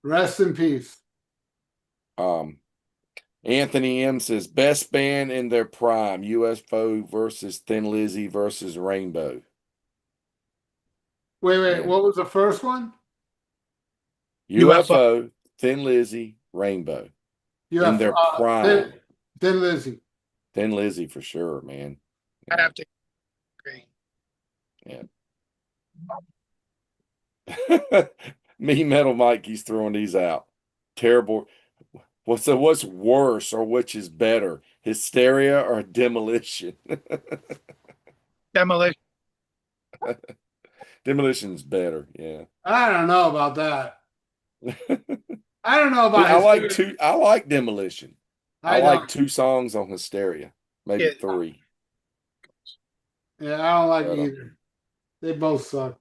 Rest in peace. um Anthony M says best band in their prime, UFO versus Thin Lizzy versus Rainbow. Wait, Yeah. what was the first one? UFO. UFO, Thin Lizzy, Rainbow in UFO, their prime. Thin Lizzy. Thin Lizzy for sure, man. I Yeah. have to agree. Yeah. Me Metal Mike, he's throwing these out. Terrible. What's worse or which is better? Hysteria or demolition? Demolition. Demolition's better, yeah. I don't know about that. I don't know about I like demolition. I I like don't. 2 songs on Hysteria, maybe Yeah, 3. Yeah, I don't like But, either. They both suck.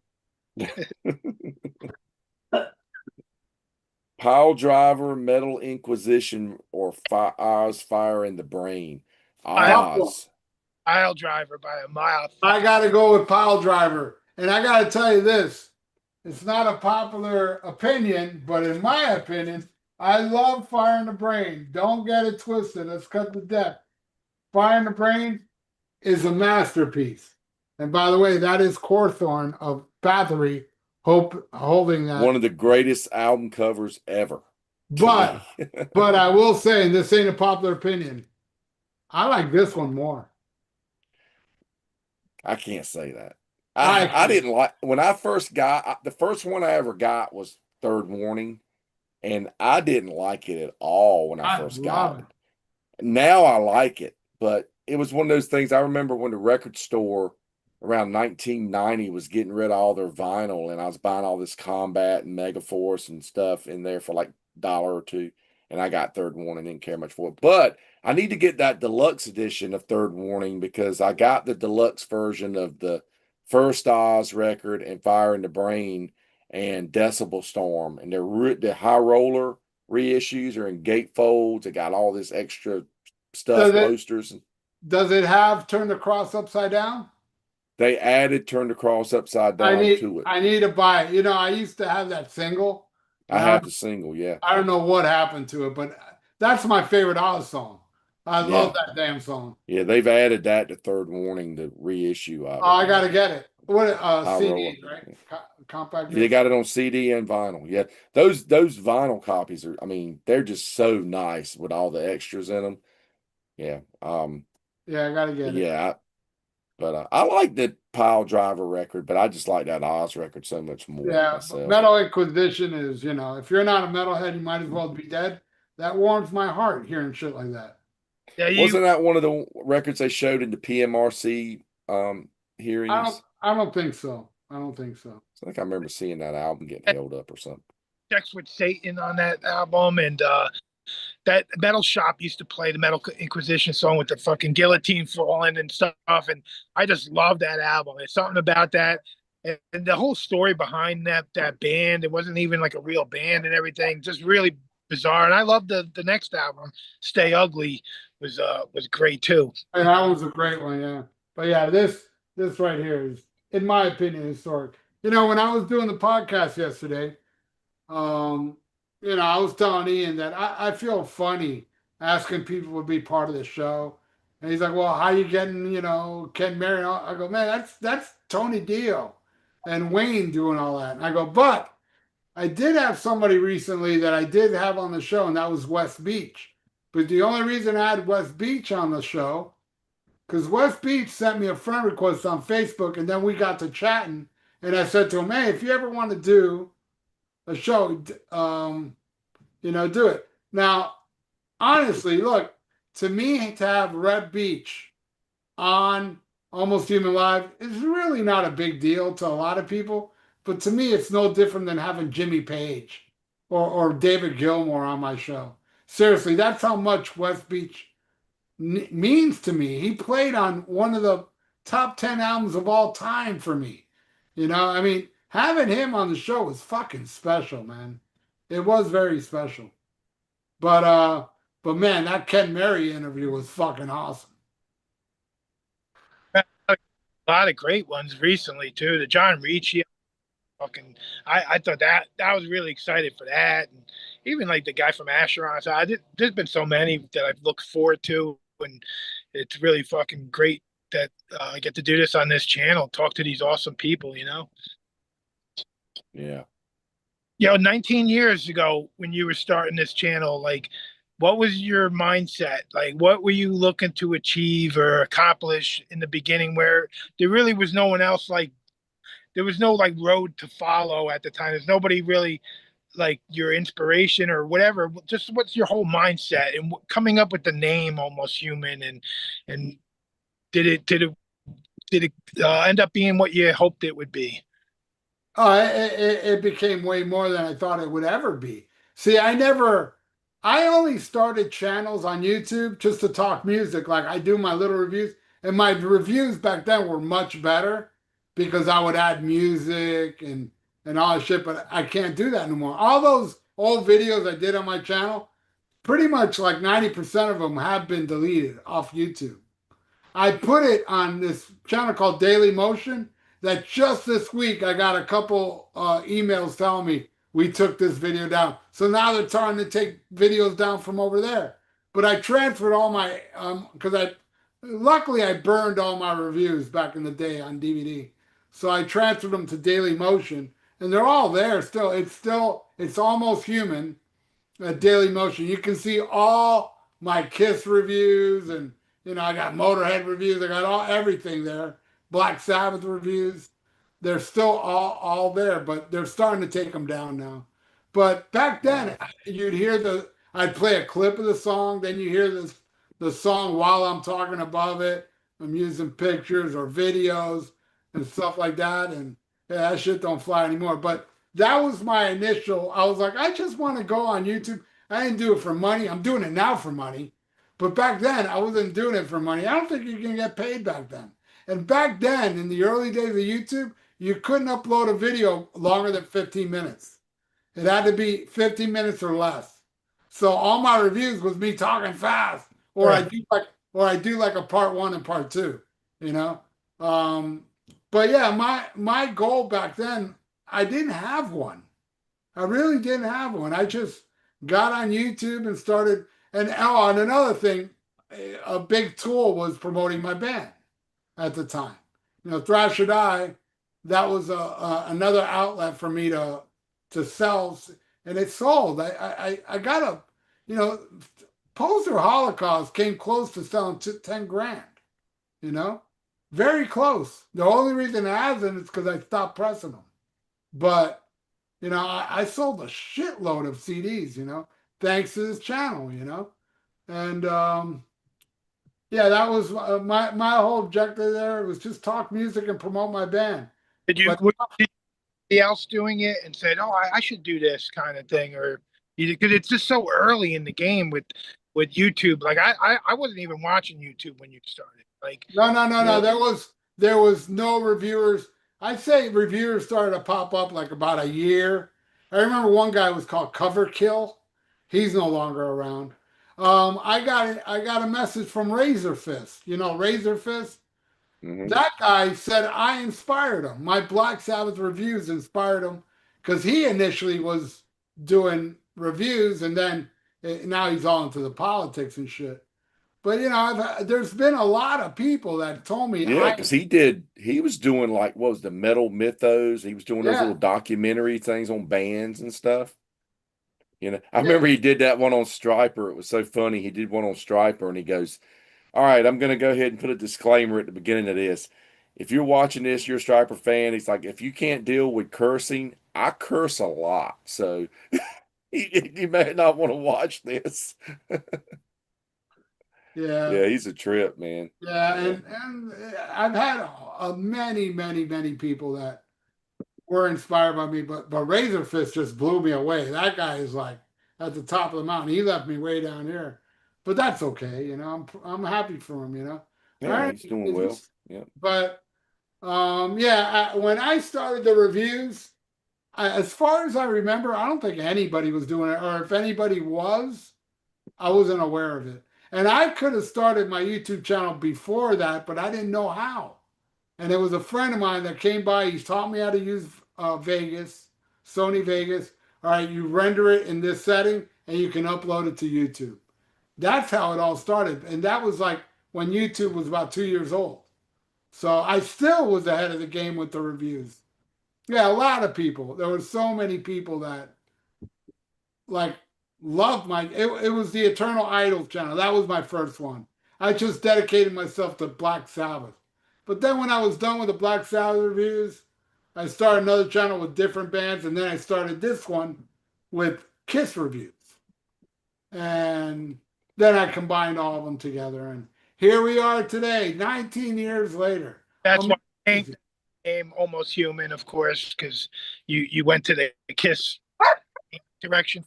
Pile Driver, Metal Inquisition, or Oz Fire in the Brain. Oz. Pile driver by a mile. I got to go with Pile Driver. And I got to tell you this, it's not a popular opinion, but in my opinion, I love Fire in the Brain. Don't get it twisted. Let's cut the deck. Fire in the Brain is a masterpiece. And by the way, that is Cawthorn of Bathory holding One that. of the greatest album covers ever to me. But but I will say, and this ain't a popular opinion, I like this one more. I can't say that. I I can. didn't like when I first got the first one I ever got was Third Warning, and I didn't like it at all when I I first got love it. it. Now I like it, but it was one of those things. I remember when the record store around 1990 was getting rid of all their vinyl, and I was buying all this Combat and Megaforce and stuff in there for like $1 or $2, and I got Third Warning, didn't care much for it. But I need to get that deluxe edition of Third Warning because I got the deluxe version of the first Oz record and Fire in the Brain and Decibel Storm, and the High Roller reissues are in gatefolds. It got all this extra Does stuff, it posters. does it have Turn the Cross Upside Down? They added Turn the Cross Upside Down to it. I need to buy it. You know, I used to have that single, I and have the single, yeah. I don't know what happened to it, but that's my favorite Oz song. I love Yeah. that damn song. Yeah, they've added that to Third Warning, the reissue of Oh, it, I man. gotta get it. What High Roller. CDs, right? Compact They disc. got it on CD and vinyl. Yeah. Those vinyl copies are, I mean, they're just so nice with all the extras in them. Yeah. Yeah, I gotta get it. Yeah, but I like the Pile Driver record, but I just like that Oz record so much more Yeah, but myself. Metal Inquisition is, you know, if you're not a metalhead, you might as well be dead. That warms my heart hearing shit like that. Yeah, you Wasn't that one of the records they showed in the PMRC hearings? I don't think so. I don't think so. I think I remember seeing that album getting held up or something. Sex with Satan on that album, and that Metal Shop used to play the Metal Inquisition song with the fucking guillotine falling and stuff. And I just love that album. There's something about that. And the whole story behind that band, it wasn't even like a real band and everything, just really bizarre. And I love the next album, Stay Ugly, was great too. And that was a great one, yeah. But yeah, this right here is, in my opinion, historic. You know, when I was doing the podcast yesterday, um, you know, I was telling Ian that I feel funny asking people to be part of the show. And he's like, well, how you getting, you know, Ken Marion? I go, man, that's Tony Dio and Wayne doing all that. And I go, but I did have somebody recently that I did have on the show, and that was West Beach. But the only reason I had West Beach on the show, because West Beach sent me a friend request on Facebook, and then we got to chatting, and I said to him, hey, if you ever want to do a show, you know, do it. Now, honestly, look, to me, to have Red Beach on Almost Human Live is really not a big deal to a lot of people. But to me, it's no different than having Jimmy Page or David Gilmour on my show. Seriously, that's how much West Beach means to me. He played on one of the top 10 albums of all time for me. You know, I mean, having him on the show was fucking special, man. It was very special. But but man, that Ken Mary interview was fucking awesome. A lot of great ones recently too. The John Ricci fucking I thought that was really excited for that. And even like the guy from Asheron. So there's been so many that I've looked forward to, and it's really fucking great that I get to do this on this channel, talk to these awesome people, you know. Yeah. 19 years ago when you were starting this channel, like what was your mindset? Like what were you looking to achieve or accomplish in the beginning where there really was no one else, like there was no like road to follow at the time. There's nobody really like your inspiration or whatever. Just what's your whole mindset and coming up with the name Almost Human, and did it end up being what you hoped it would be? Oh, it became way more than I thought it would ever be. See, I only started channels on YouTube just to talk music. Like I do my little reviews, and my reviews back then were much better because I would add music and all that shit. But I can't do that anymore. All those old videos I did on my channel, pretty much like 90% of them have been deleted off YouTube. I put it on this channel called Daily Motion that just this week I got a couple emails telling me, we took this video down. So now they're trying to take videos down from over there. But I transferred all my because I luckily I burned all my reviews back in the day on DVD. So I transferred them to Daily Motion, and they're all there still. It's almost human at Daily Motion. You can see all my Kiss reviews, and I got Motorhead reviews. I got everything there. Black Sabbath reviews. They're still all there, but they're starting to take them down now. But back then, you'd hear I'd play a clip of the song, then you hear the song while I'm talking above it. I'm using pictures or videos and stuff like that, and yeah, that shit don't fly anymore. But that was my initial. I was like, I just want to go on YouTube. I didn't do it for money. I'm doing it now for money. But back then, I wasn't doing it for money. I don't think you can get paid back then. And back then, in the early days of YouTube, you couldn't upload a video longer than 15 minutes. It had to be 15 minutes or less. So all my reviews was me talking fast, or Right. I do like a part one and part two, you know. Um, but yeah, my goal back then, I didn't have one. I really didn't have one. I just got on YouTube and started. And another thing, a big tool was promoting my band at the time. Thrash or Die, that was another outlet for me to sell, and it sold. I got you know, Poser Holocaust came close to selling 10 grand. You know, very close. The only reason it hasn't is because I stopped pressing them. But I sold a shitload of CDs. Thanks to this channel. And yeah, that was my whole objective there. It was just talk music and promote my band. Did you? But Did anybody else doing it and said, "Oh, I should do this kind of thing," or because it's just so early in the game with YouTube. Like I wasn't even watching YouTube when you started. Like, no, no, no, you no. know, There was no reviewers. I'd say reviewers started to pop up like about a year. I remember one guy was called Cover Kill. He's no longer around. I got a message from Razor Fist. Razor Fist. Hmm. That guy said I inspired him. My Black Sabbath reviews inspired him because he initially was doing reviews, and then now he's all into the politics and shit. But there's been a lot of people that told me Yeah, because he was doing like, what was the Metal Mythos? He was doing those little yeah, documentary things on bands and stuff. I yeah, remember he did that one on Striper. It was so funny. He did one on Striper and he goes, "All right, I'm going to go ahead and put a disclaimer at the beginning of this. If you're watching this, you're a Striper fan." He's like, "If you can't deal with cursing, I curse a lot. So you may not want to watch this." yeah, Yeah, he's a trip, man. yeah, Yeah. and I've had many, many, many people that were inspired by me, but Razor Fist just blew me away. That guy is like at the top of the mountain. He left me way down here, but that's okay. I'm happy for him. All Yeah, right, he's doing well. Yeah. but yeah, when I started the reviews, as far as I remember, I don't think anybody was doing it, or if anybody was, I wasn't aware of it. And I could have started my YouTube channel before that, but I didn't know how. And it was a friend of mine that came by. He's taught me how to use Vegas, Sony Vegas. All right, you render it in this setting, and you can upload it to YouTube. That's how it all started. And that was like when YouTube was about 2 years old. So I still was ahead of the game with the reviews. Yeah, a lot of people. There were so many people that like loved it was the Eternal Idols channel. That was my first one. I just dedicated myself to Black Sabbath. But then when I was done with the Black Sabbath reviews, I started another channel with different bands, and then I started this one with Kiss reviews. And then I combined all of them together, and here we are today, 19 years later. that's why I Amazing. became Almost Human, of course, because you went to the Kiss direction.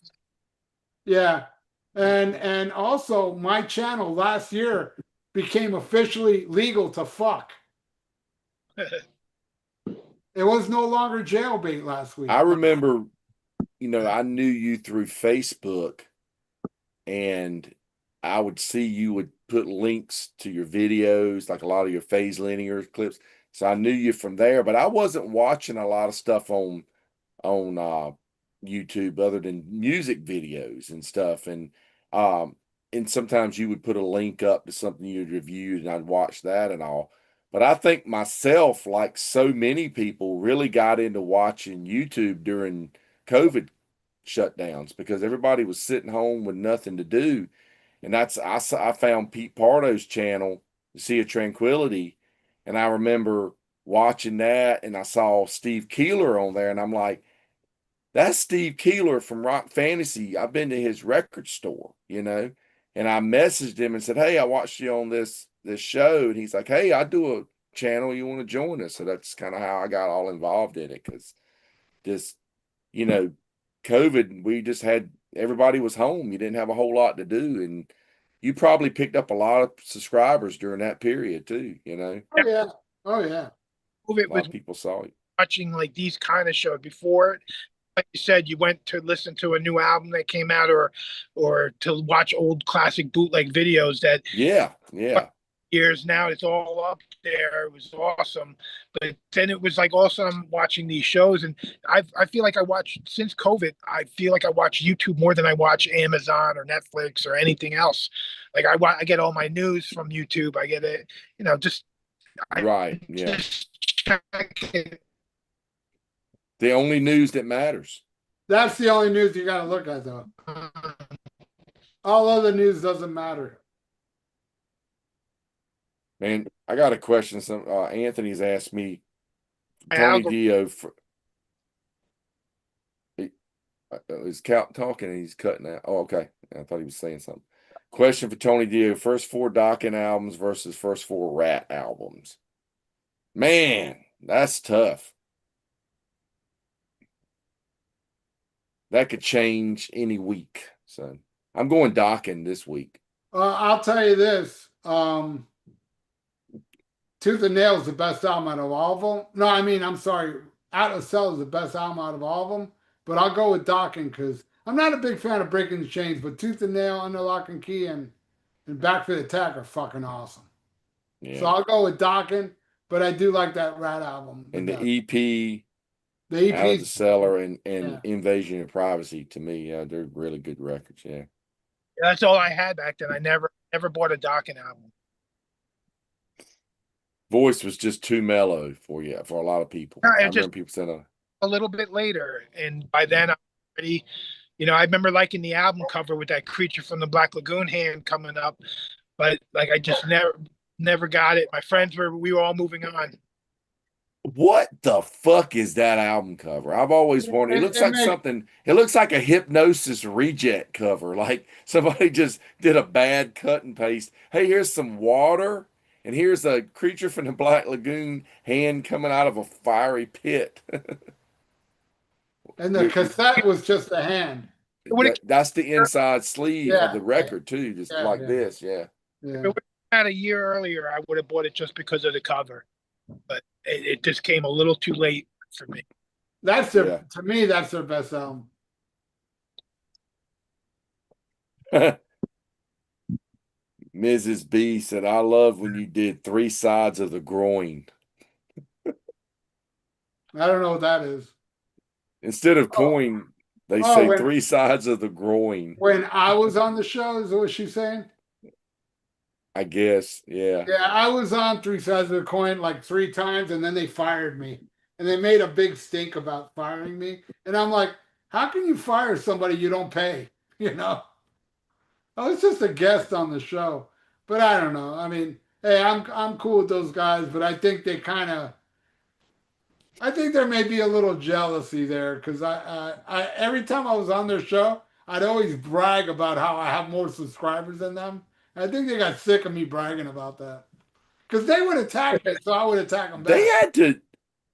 Yeah. And also my channel last year became officially legal to fuck. It was no longer jailbait last I week. remember, I knew you through Facebook, and I would see you would put links to your videos, like a lot of your phase linear clips. So I knew you from there, but I wasn't watching a lot of stuff on YouTube other than music videos and stuff. And sometimes you would put a link up to something you'd reviewed and I'd watch that and all. But I think myself, like so many people, really got into watching YouTube during COVID shutdowns because everybody was sitting home with nothing to do. And I found Pete Pardo's channel, The Sea of Tranquility, and I remember watching that and I saw Steve Keeler on there and I'm like, that's Steve Keeler from Rock Fantasy. I've been to his record store, and I messaged him and said, "Hey, I watched you on this show," and he's like, "Hey, I do a channel. You want to join us?" So that's kind of how I got all involved in it because just you know, COVID, we just had everybody was home. You didn't have a whole lot to do, and you probably picked up a lot of subscribers during that period too. Oh yeah. Oh yeah. COVID A lot was of people saw it. watching like these kind of shows before. Like you said, you went to listen to a new album that came out, or to watch old classic bootleg videos that Yeah, yeah, years now it's all up there. It was awesome, but then it was like also I'm watching these shows, and I feel like I watch since COVID. I feel like I watch YouTube more than I watch Amazon or Netflix or anything else. Like I get all my news from YouTube. I get it, just I right, yeah. just check it. The only news that matters. That's the only news you got to look at, though. All other news doesn't matter. Man, I got a question. Some Anthony's asked me. My Tony algorithm. Dio is talking and he's cutting out. Oh, okay. I thought he was saying something. Question for Tony Dio: first 4 Dokken albums versus first 4 Rat albums. Man, that's tough. That could change any week. So I'm going Dokken this week. I'll tell you this. Tooth and Nail is the best album out of all of them. No, I mean, I'm sorry. Out of Cell is the best album out of all of them. But I'll go with Dokken because I'm not a big fan of Breaking the Chains, but Tooth and Nail, Under Lock and Key, and Back for the Attack are fucking awesome. Yeah. So I'll go with Dokken, but I do like that Rat album. And the EP, the Out of the EP's Cellar and yeah. Invasion of Privacy, to me, they're really good records. Yeah. That's all I had back then. I never bought a Dokken album. Voice was just too mellow for a lot of people. No, I it just remember people saying, a little bit later, and by then I'm already, I remember liking the album cover with that creature from the Black Lagoon hand coming up, but like I just never got it. My friends we were all moving on. "What the fuck is that album cover?" I've always wondered. It looks like something. It looks like a Hypnosis reject cover. Like somebody just did a bad cut and paste. Hey, here's some water, and here's a creature from the Black Lagoon hand coming out of a fiery pit. And the cassette was just a hand. That's the inside sleeve of Yeah, the record too, just yeah, like yeah. this. Yeah. Yeah. If it would have had a year earlier, I would have bought it just because of the cover, but it just came a little too late for me. That's their to me, that's their best album. Mrs. B said, "I love when you did 3 sides of the groin." I don't know what that is. Instead of coin, they say 3 sides of the groin. When I was on the show, is what she's saying? I guess, yeah. Yeah, I was on 3 sides of the coin like 3 times, and then they fired me. And they made a big stink about firing me. And I'm like, how can you fire somebody you don't pay? I was just a guest on the show. But I don't know. I mean, hey, I'm cool with those guys, but I think I think there may be a little jealousy there because I every time I was on their show, I'd always brag about how I have more subscribers than them. I think they got sick of me bragging about that because they would attack me, so I would attack them back. They had to.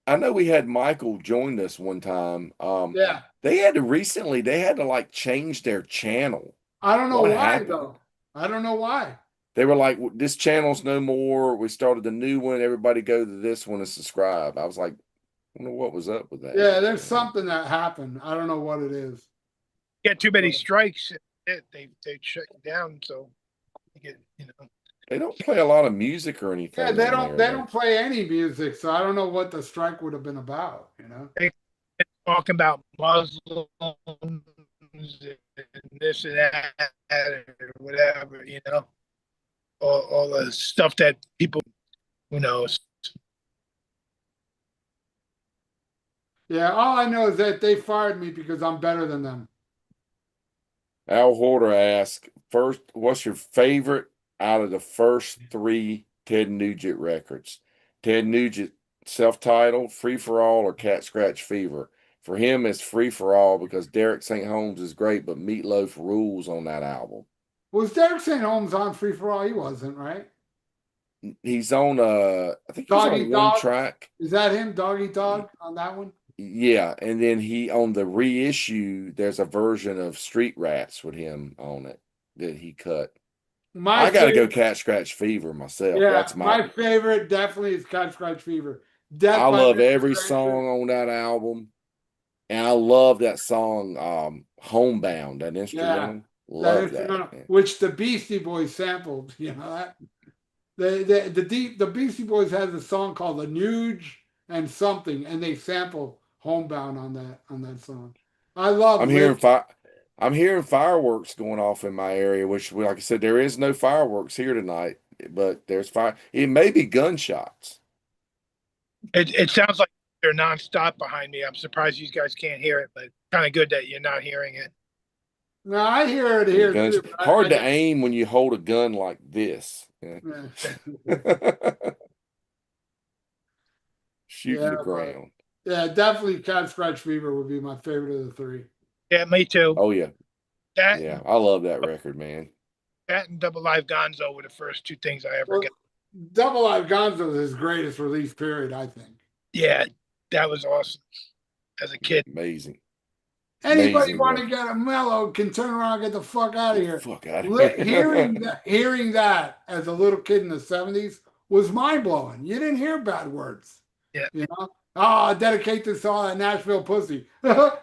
I know we had Michael join us one time. Yeah, they had to like change their channel. I don't know What why happened? though. I don't know why. They were like, "This channel's no more. We started a new one. Everybody go to this one and subscribe." I was like, I don't know what was up with that. Yeah, there's something that happened. I don't know what it is. Get too many strikes, they shut you down. So you get, They don't play a lot of music or anything. Yeah, they don't play any music, so I don't know what the strike would have been about. talking about Muslims and this and that or whatever, all the stuff that people, you know, Yeah, all I know is that they fired me because I'm better than them. Al Horder asks, first, what's your favorite out of the first three Ted Nugent records? Ted Nugent self-titled, Free for All, or Cat Scratch Fever? For him, it's Free for All because Derek St. Holmes is great, but Meatloaf rules on that album. Was Derek St. Holmes on Free for All? He wasn't, right? He's on I think he's Doggy on one Dog. track. Is that him? Doggy Dog on that one? Yeah, and then he on the reissue, there's a version of Street Rats with him on it that he cut. My I gotta go favorite, Cat Scratch Fever myself. yeah, That's my my favorite definitely is Cat Scratch Fever. I Death by love every Misadventure. song on that album. And I love that song, Homebound, that Yeah, instrumental. that Love that, instrumental, man. which the Beastie Boys sampled. You know that the Beastie Boys has a song called "The Nuge" and something, and they sample "Homebound" on that song. I love I'm hearing lyrics. fi- I'm hearing fireworks going off in my area, which, like I said, there is no fireworks here tonight, but there's fire. It may be gunshots. it sounds like they're nonstop behind me. I'm surprised you guys can't hear it, but kind of good that you're not hearing it. No, I hear it Yeah, here guns too. But I hard to got aim when you hold a gun like this. Yeah. yeah, Shooting yeah, the but ground. yeah, definitely Cat Scratch Fever would be my favorite of the three. Yeah, me too. Oh yeah. That Yeah. I love that record, man. that and Double Live Gonzo were the first two things I ever got. Well, Double Live Gonzo is his greatest release period, I think. Yeah, that was awesome as a kid. Amazing. Anybody Amazing want to record. get a mellow can turn around and get the fuck out of Get the here. fuck out of here. Hearing that as a little kid in the 70s was mind blowing. You didn't hear bad words. Yeah. You know? Oh, I dedicate this to all that Nashville pussy.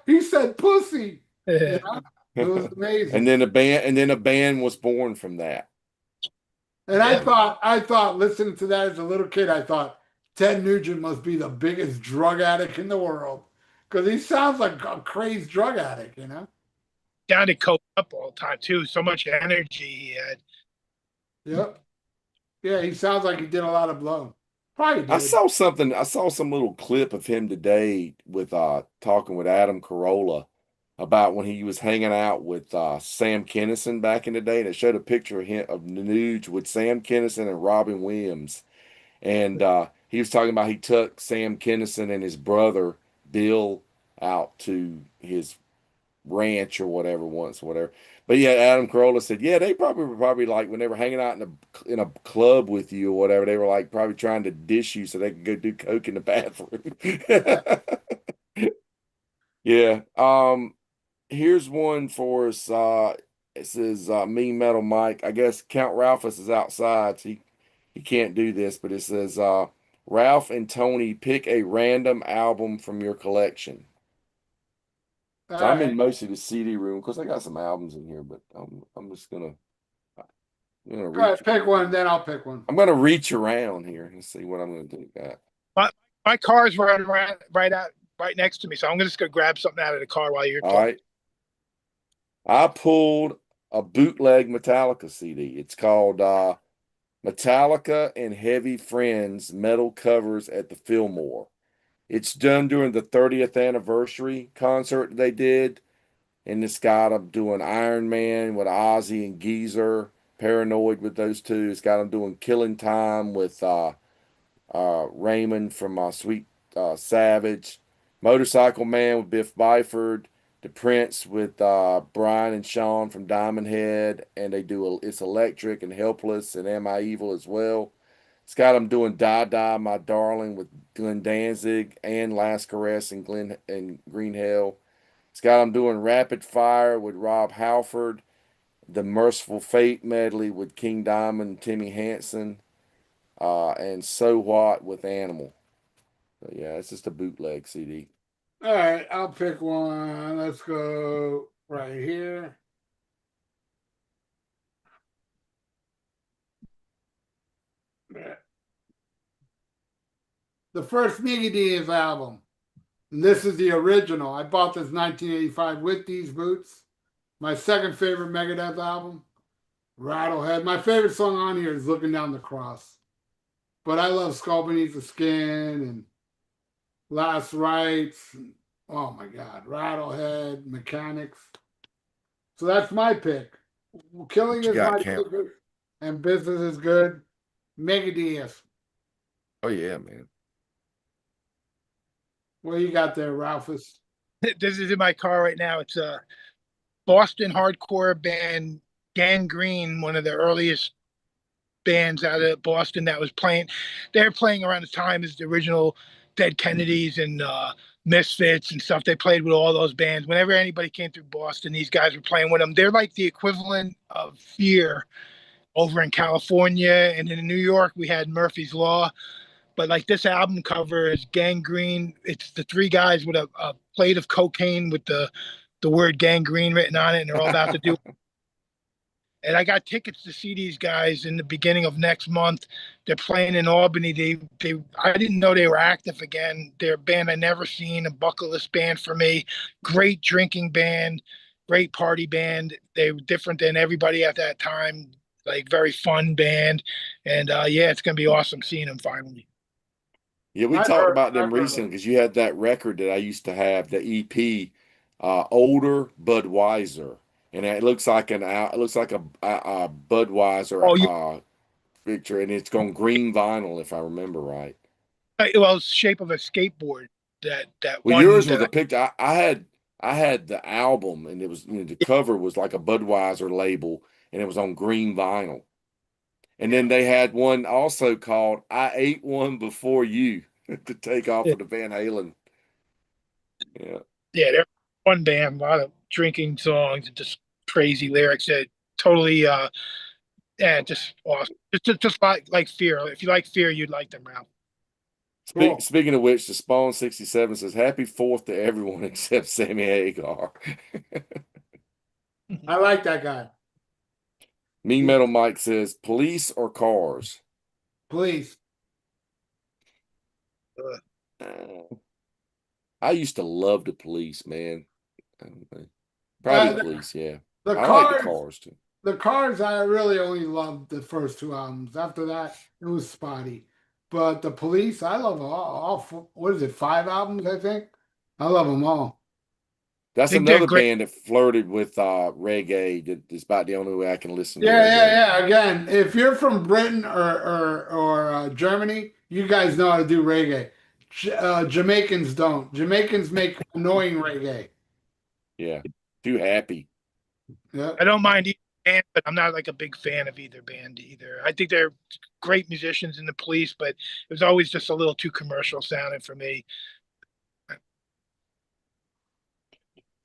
He said pussy. You know? It was and amazing. then a band was born from that. And Yeah. I thought, listening to that as a little kid, I thought Ted Nugent must be the biggest drug addict in the world because he sounds like a crazed drug addict, you know? Sounded coked up all the time too. So much energy he had. Yep. Yeah, he sounds like he did a lot of blow. Probably I did. saw something. I saw some little clip of him today with talking with Adam Carolla about when he was hanging out with Sam Kinison back in the day, and it showed a picture of him of Nuge with Sam Kinison and Robin Williams. And he was talking about he took Sam Kinison and his brother Bill out to his ranch or whatever once, whatever. But yeah, Adam Carolla said, yeah, they probably were probably like when they were hanging out in a club with you or whatever, they were like probably trying to dish you so they could go do coke in the bathroom. Yeah. Here's one for us. It says Mean Metal Mike. I guess Count Ralphus is outside, so he can't do this, but it says Ralph and Tony pick a random album from your collection. All So I'm right. in most of the CD room because I got some albums in here, but I'm just gonna All right, reach pick one, then I'll pick one. I'm gonna reach around here and see what I'm gonna do. My my car's right next to me, so I'm just gonna grab something out of the car while you're All talking. right, I pulled a bootleg Metallica CD. It's called Metallica and Heavy Friends Metal Covers at the Fillmore. It's done during the 30th anniversary concert they did, and it's got them doing Iron Man with Ozzy and Geezer, Paranoid with those two. It's got them doing Killing Time with Raymond from Sweet Savage, Motorcycle Man with Biff Byford, The Prince with Brian and Sean from Diamond Head, and they do It's Electric and Helpless and Am I Evil as well. It's got them doing Die Die My Darling with Glenn Danzig and Last Caress and Glenn and Green Hell. It's got them doing Rapid Fire with Rob Halford, the Merciful Fate medley with King Diamond and Timmy Hansen, and So What with Animal. So yeah, it's just a bootleg CD. All right, I'll pick one. Let's go right here. The first Megadeth album. And this is the original. I bought this 1985 with these boots. My second favorite Megadeth album, Rattlehead. My favorite song on here is Looking Down the Cross. But I love Skull Beneath the Skin and Last Rites. And, oh my God, Rattlehead, Mechanics. So that's my pick. Killing What you is got, my Camp? favorite, and Business is good. Megadeth. Oh yeah, man. What you got there, Ralphus? This is in my car right now. It's a Boston hardcore band, Gangrene, one of the earliest bands out of Boston that was playing. They're playing around the time as the original Dead Kennedys and Misfits and stuff. They played with all those bands. Whenever anybody came through Boston, these guys were playing with them. They're like the equivalent of Fear over in California, and in New York we had Murphy's Law. But like this album cover is Gangrene. It's the three guys with a plate of cocaine with the word gangrene written on it, and they're all about to do. And I got tickets to see these guys in the beginning of next month. They're playing in Albany. They I didn't know they were active again. They're a band I never seen, a bucket list band for me. Great drinking band, great party band. They were different than everybody at that time. Like very fun band, and yeah, it's gonna be awesome seeing them finally. Yeah, we talked about them I've heard of recently it. because you had that record that I used to have, the EP, older Budweiser, and it looks like it looks like a Budweiser Oh, you picture, and it's on green vinyl if I remember right. well, it's shape of a skateboard. That Well, one yours that was a picture. I had the album, and it was the cover was like a Budweiser label, and it was on green vinyl. And yeah then they had one also called "I Ate One Before You" to take off yeah of the Van Halen. Yeah. yeah they're one band, a lot of drinking songs, and just crazy lyrics that totally yeah, just awesome. Just like Fear. If you like Fear, you'd like them, Ralph. Cool. Speaking of which, the Spawn 67 says Happy Fourth to everyone except Sammy Hagar. I like that guy. Mean He, Metal Mike says police or cars. please. Uh, Uh, I used to love the police, man. Probably Uh, the the, police, yeah. the I like the cars, cars too. the cars. I really only loved the first two albums. After that, it was spotty. But the police, I love what is it? Five albums, I think. I love them all. That's think they're another great. band that flirted with reggae. That is about the only way I can listen to Yeah, yeah, reggae. yeah. Again, if you're from Britain or Germany, you guys know how to do reggae. Jamaicans don't. Jamaicans make annoying reggae. Yeah. Too happy. Yeah. I don't mind either band, but I'm not like a big fan of either band either. I think they're great musicians in the Police, but it was always just a little too commercial sounding for me.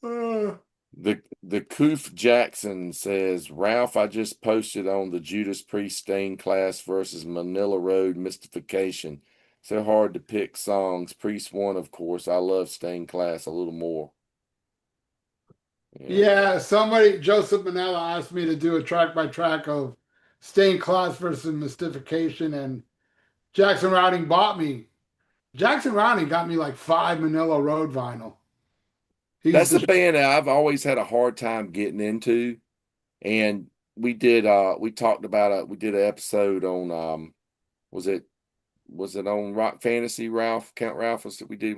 Uh, The Koof Jackson says, Ralph, I just posted on the Judas Priest Stained Class versus Manila Road Mystification. So hard to pick songs. Priest won, of course. I love Stained Class a little more. Yeah. yeah, Joseph Manella asked me to do a track by track of Stained Class versus Mystification, and Jackson Rowling bought me. Jackson Rowling got me like five Manila Road vinyl. He's That's a the band that I've always had a hard time getting into. And we talked about it. We did an episode on was it was it on Rock Fantasy, Ralph, Count Ralphus that we did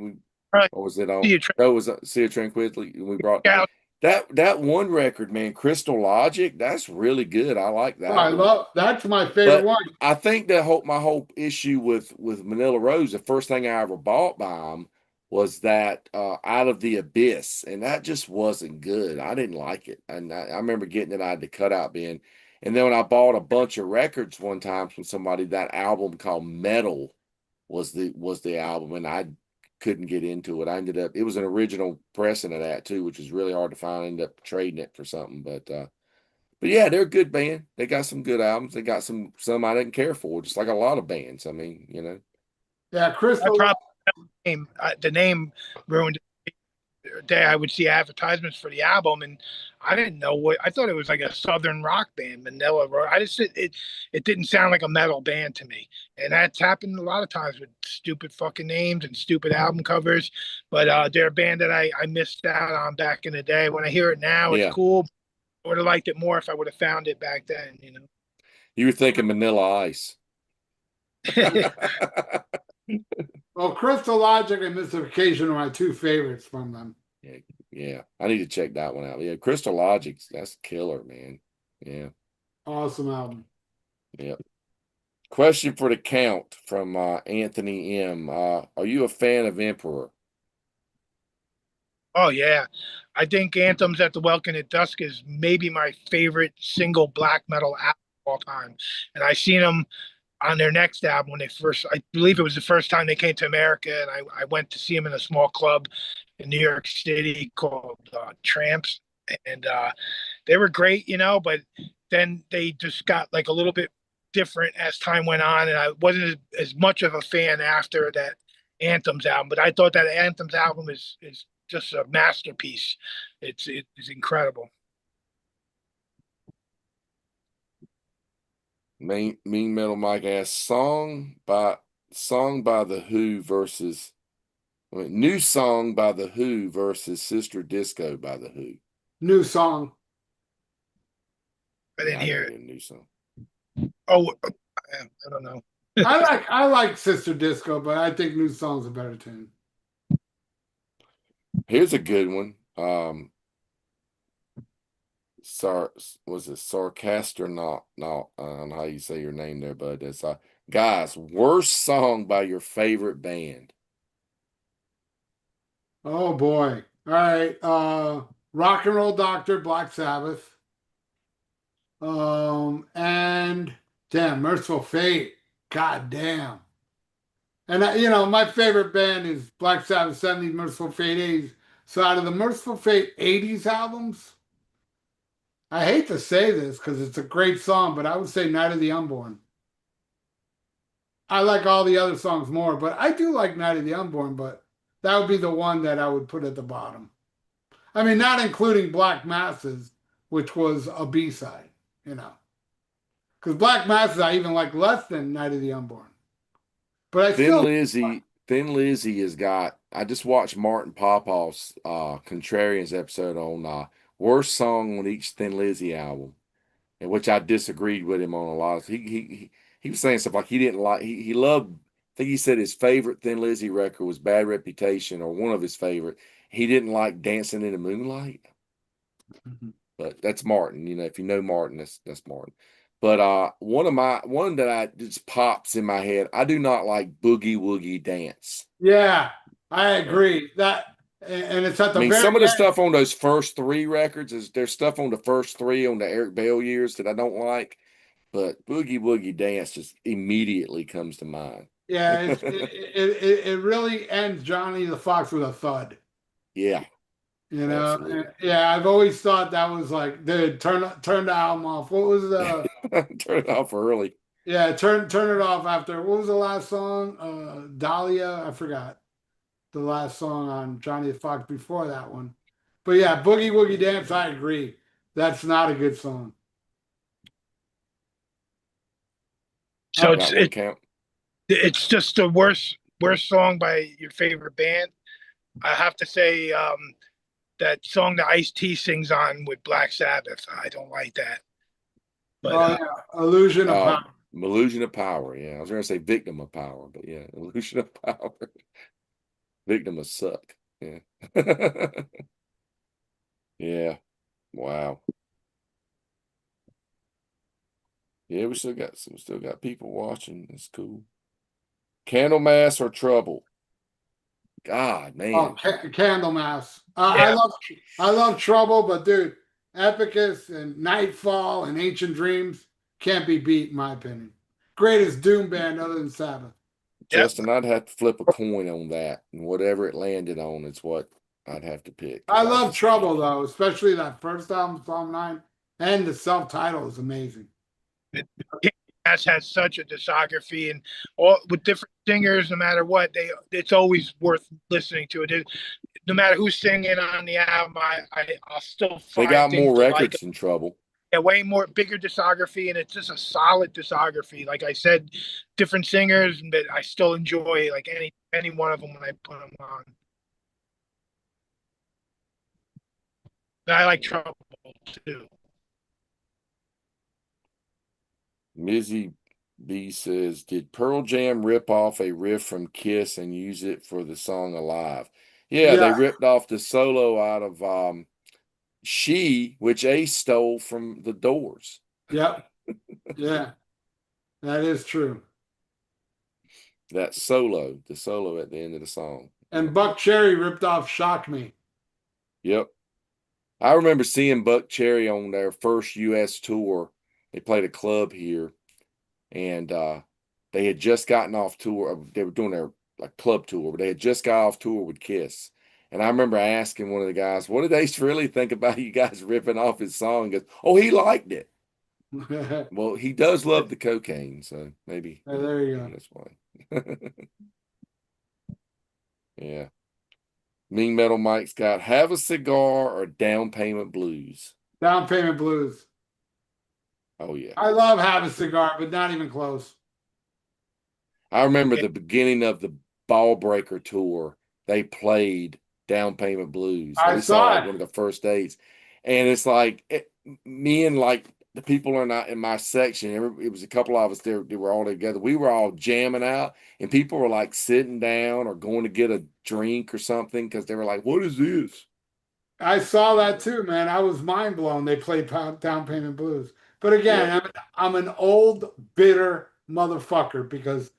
Right. or was it on See you try no, it was Sea of Tranquility. We brought out. that one record, man, Crystal Logic, that's really good. I like oh, that I one. love that's my favorite But one. I think that my whole issue with Manila Rose, the first thing I ever bought by him was that Out of the Abyss, and that just wasn't good. I didn't like it, and I remember getting it out of the cutout bin. And then when I bought a bunch of records one time from somebody, that album called Metal was the album, and I couldn't get into it. I ended up it was an original pressing of that too, which was really hard to find. I ended up trading it for something, but yeah, they're a good band. They got some good albums. They got some I didn't care for, just like a lot of bands. I mean. Yeah, I Crystal. probably the name ruined it. day I would see advertisements for the album, and I didn't know what I thought it was like a southern rock band, Manila. I just it didn't sound like a metal band to me, and that's happened a lot of times with stupid fucking names and stupid album covers. But they're a band that I missed out on back in the day. When I hear it now, it's Yeah. cool. I would have liked it more if I would have found it back then, you know. You were thinking Vanilla Ice. Well, Crystal Logic and Mystification are my two favorites from them. Yeah, yeah. I need to check that one out. Yeah, Crystal Logic, that's killer, man. Yeah, Awesome album. yeah. Question for the Count from Anthony M. Are you a fan of Emperor? Oh yeah, I think Anthems at the Welkin at Dusk is maybe my favorite single black metal album of all time, and I seen them on their next album when they first, I believe it was the first time they came to America, and I went to see them in a small club in New York City called Tramps, and they were great, you know, but then they just got like a little bit different as time went on, and I wasn't as much of a fan after that Anthems album, but I thought that Anthems album is just a masterpiece. It's incredible. Mean Metal Mike asks song by the Who versus new song by the Who versus Sister Disco by the Who. New song. I didn't hear a it. new song. Oh, I don't know. I like Sister Disco, but I think New Song's a better tune. Here's a good one. Was it Sarcast or not? No, I don't know how you say your name there, bud. That's guys, worst song by your favorite band. Oh boy. All right. Rock and Roll Doctor, Black Sabbath. And damn, Merciful Fate. God damn. And my favorite band is Black Sabbath 70s, Merciful Fate 80s. So out of the Merciful Fate 80s albums, I hate to say this because it's a great song, but I would say Night of the Unborn. I like all the other songs more, but I do like Night of the Unborn, but that would be the one that I would put at the bottom. I mean, not including Black Masses, which was a B-side, you know. Because Black Masses I even like less than Night of the Unborn. But I Thin still Lizzy has got. I just watched Martin Popaw's Contrarians episode on worst song on each Thin Lizzy album, in which I disagreed with him on a lot. He was saying stuff like he didn't like. He loved. I think he said his favorite Thin Lizzy record was Bad Reputation, or one of his favorite. He didn't like Dancing in the Moonlight. But that's Martin. You know, if you know Martin, that's Martin. But one that I just pops in my head. I do not like Boogie Woogie Dance. Yeah, I agree. And it's at I the mean, very some of the end. stuff on those first three records there's stuff on the first three on the Eric Bell years that I don't like, but Boogie Woogie Dance just immediately comes to mind. Yeah, it really ends Johnny the Fox with a thud. Yeah, You know, absolutely. yeah, I've always thought that was like, dude, turn the album off. What was the Turn it off early. yeah, turn it off after what was the last song? Dahlia, I forgot the last song on Johnny the Fox before that one. But yeah, Boogie Woogie Dance, I agree. That's not a good song. So That one count. it's just the worst song by your favorite band. I have to say that song that Ice-T sings on with Black Sabbath. I don't like that. But Oh yeah, Illusion of Power. Illusion of Power. Yeah, I was going to say Victim of Power, but yeah, Illusion of Power. Victim of Suck. Yeah. Yeah. Wow. Yeah, we still got people watching. It's cool. Candlemass or Trouble? God, man. Candlemass. yeah, I love Trouble, but dude, Epicus and Nightfall and Ancient Dreams can't be beat in my opinion. Greatest doom band other than Sabbath. yep. Justin, I'd have to flip a coin on that, and whatever it landed on is what I'd have to pick. I love Trouble though, especially that first album, Psalm 9, and the self-title is amazing. Has such a discography and all with different singers. No matter what, it's always worth listening to. no matter who's singing on the album, I'll still They find got things more to like. records than Trouble. A way more bigger discography, and it's just a solid discography. Like I said, different singers, but I still enjoy like any one of them when I put them on. And I like Trouble too. Mizzy B says, "Did Pearl Jam rip off a riff from Kiss and use it for the song Alive?" Yeah, they Yeah. ripped off the solo out of She, which Ace stole from the Doors. Yep. Yeah. That is true. That solo, the solo at the end of the song. And Buck Cherry ripped off Shock Me. Yep. I remember seeing Buck Cherry on their first US tour. They played a club here, and they had just gotten off tour. They were doing their like club tour, but they had just got off tour with Kiss. And I remember asking one of the guys, "What did Ace really think about you guys ripping off his song?" He goes, "Oh, he liked it." Well, he does love the cocaine, so maybe, There you maybe go. that's why. Yeah. Mean Metal Mike's got Have a Cigar or Down Payment Blues. Down Payment Blues. Oh, yeah. I love Have a Cigar, but not even close. I remember the beginning of the Ball Breaker tour, they played Down Payment Blues. I We saw saw like it. one of the first dates. And it's like me and like the people are not in my section. It was a couple of us there. They were all together. We were all jamming out, and people were like sitting down or going to get a drink or something because they were like, "What is this?" I saw that too, man. I was mind blown. They played Down Payment Blues. But again, Yep. I'm an old, bitter motherfucker because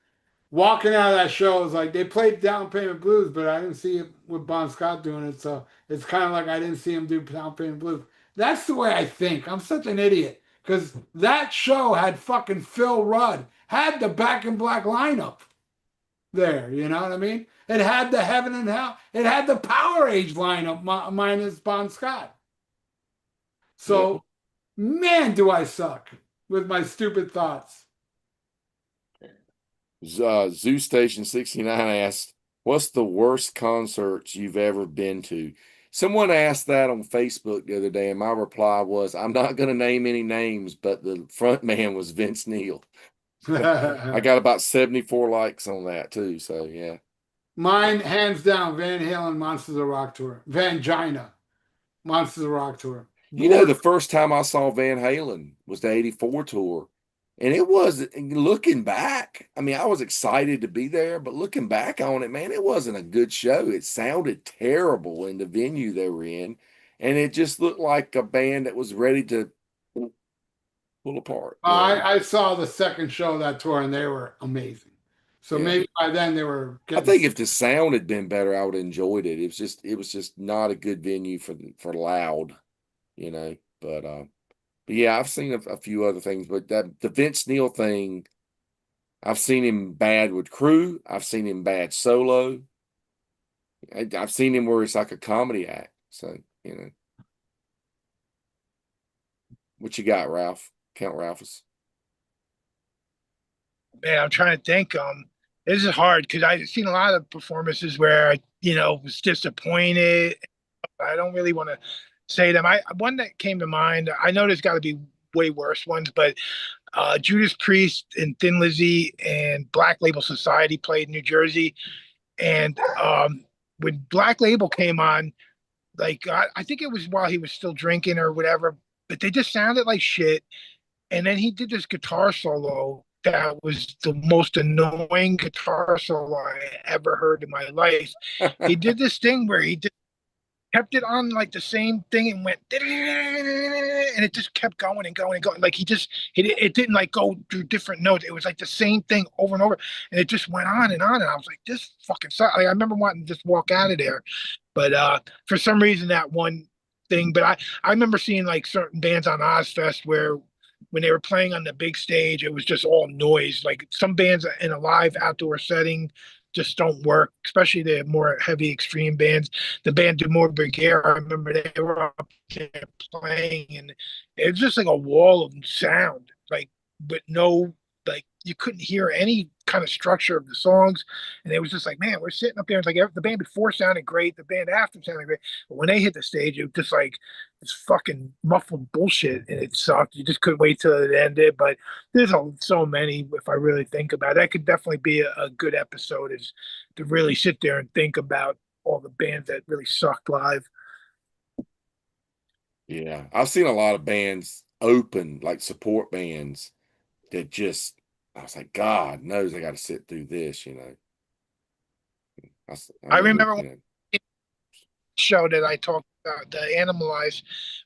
walking out of that show was like they played Down Payment Blues, but I didn't see it with Bon Scott doing it. So it's kind of like I didn't see him do Down Payment Blues. That's the way I think. I'm such an idiot because that show had fucking Phil Rudd, had the Back in Black lineup there. You know what I mean? It had the Heaven and Hell. It had the Power Age lineup minus Bon Scott. Yep. So, man, do I suck with my stupid thoughts. Zoo Station 69 asked, "What's the worst concerts you've ever been to?" Someone asked that on Facebook the other day, and my reply was, "I'm not going to name any names, but the front man was Vince Neil." I got about 74 likes on that too. So yeah. Mine, hands down, Van Halen Monsters of Rock Tour. Vangina Monsters of Rock Tour. You know, War. the first time I saw Van Halen was the '84 tour. And it was looking back. I mean, I was excited to be there, but looking back on it, man, it wasn't a good show. It sounded terrible in the venue they were in. And it just looked like a band that was ready to pull apart, you know. I saw the second show of that tour and they were amazing. So Yeah. maybe by then they were I getting. think if the sound had been better, I would have enjoyed it. It was just not a good venue for loud, you know. But yeah, I've seen a few other things, but that the Vince Neil thing, I've seen him bad with crew. I've seen him bad solo. I've seen him where it's like a comedy act. So, what you got, Ralph? Count Ralphus. Man, I'm trying to think. This is hard because I've seen a lot of performances where I, was disappointed. I don't really want to say them. I one that came to mind. I know there's got to be way worse ones, but Judas Priest and Thin Lizzy and Black Label Society played in New Jersey, and when Black Label came on, like I think it was while he was still drinking or whatever, but they just sounded like shit. And then he did this guitar solo that was the most annoying guitar solo I ever heard in my life. He did this thing where he kept it on like the same thing and went and it just kept going and going and going. Like it didn't like go through different notes. It was like the same thing over and over, and it just went on and on. And I was like, this fucking sucks. Like, I remember wanting to just walk out of there, but for some reason that one thing. But I remember seeing like certain bands on Ozfest where when they were playing on the big stage, it was just all noise. Like some bands in a live outdoor setting just don't work, especially the more heavy extreme bands. The band Dumore Bergère, I remember they were up there playing, and it was just like a wall of sound, like but no, like you couldn't hear any kind of structure of the songs, and it was just like, man, we're sitting up there. It's like the band before sounded great, the band after sounded great, but when they hit the stage, it was just like this fucking muffled bullshit, and it sucked. You just couldn't wait till it ended. But there's so many. If I really think about it, that could definitely be a good episode. Is to really sit there and think about all the bands that really sucked live. Yeah, I've seen a lot of bands open, like support bands, that just I was like, God knows I got to sit through this, you know. I I remember, remember one show that I talked about, the Animalize,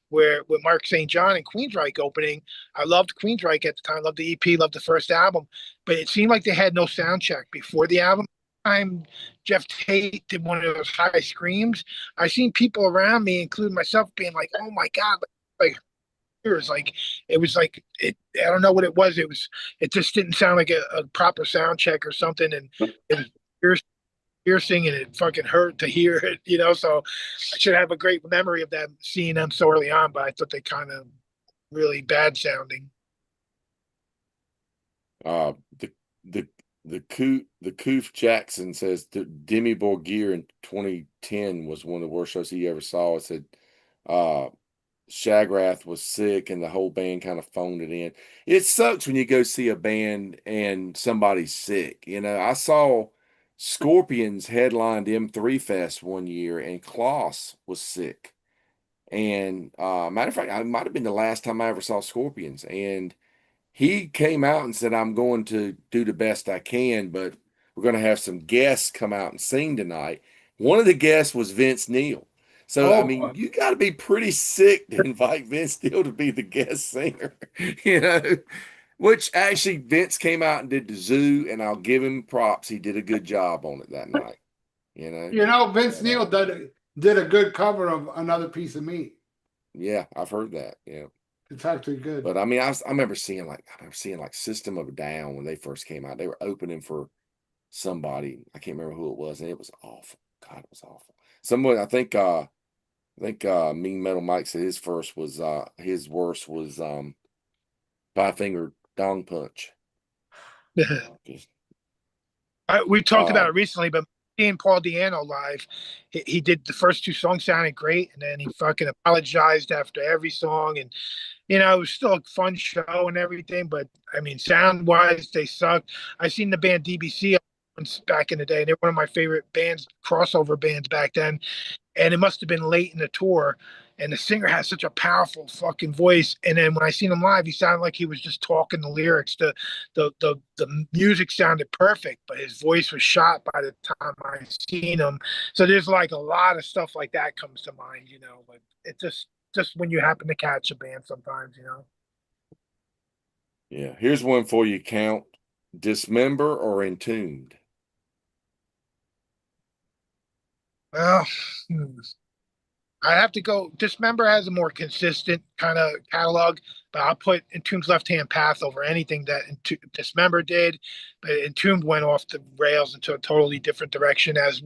where with Mark St. John and Queensryche opening. I loved Queensryche at the time, loved the EP, loved the first album, but it seemed like they had no sound check before the album. Time Jeff Tate did one of those high screams. I seen people around me, including myself, being like, "Oh my god!" Like ears, like it was like it. I don't know what it was. It was. It just didn't sound like a proper sound check or something, and it was piercing and it fucking hurt to hear it, you know. So I should have a great memory of them seeing them so early on, but I thought they kind of really bad sounding. uh, the the the Coof Jackson says that Demi Borgir in 2010 was one of the worst shows he ever saw. It said uh Shagrath was sick and the whole band kind of phoned it in. It sucks when you go see a band and somebody's sick. You know, I saw Scorpions headlined M3 Fest one year and Klaus was sick. And matter of fact, it might have been the last time I ever saw Scorpions. And he came out and said, I'm going to do the best I can, but we're going to have some guests come out and sing tonight. One of the guests was Vince Neil. So, I mean, Oh, you got to be pretty sick to invite Vince Neil to be the guest singer, you know, which actually Vince came out and did the zoo, and I'll give him props. He did a good job on it that night, you know. Vince But, Neil did a good cover of Another Piece of Meat. yeah, I've heard that. Yeah. It's actually good. But I mean, I remember seeing like System of a Down when they first came out. They were opening for somebody. I can't remember who it was, and it was awful. God, it was awful. Someone I think Mean Metal Mike said his worst was Five Finger Dong Punch. Just We talked about um it recently, but seeing Paul Diano live, he did the first two songs sounding great, and then he fucking apologized after every song, and it was still a fun show and everything, but I mean, sound wise, they sucked. I seen the band DBC once back in the day. They're one of my favorite bands, crossover bands back then, and it must have been late in the tour. And the singer has such a powerful fucking voice. And then when I seen him live, he sounded like he was just talking the lyrics. The music sounded perfect, but his voice was shot by the time I seen him. So there's like a lot of stuff like that comes to mind, But it just when you happen to catch a band sometimes. yeah. Here's one for you, Count. Dismember or Entombed? Well, I have to go. Dismember has a more consistent kind of catalog, but I'll put Entombed's Left Hand Path over anything that Dismember did. But Entombed went off the rails into a totally different direction as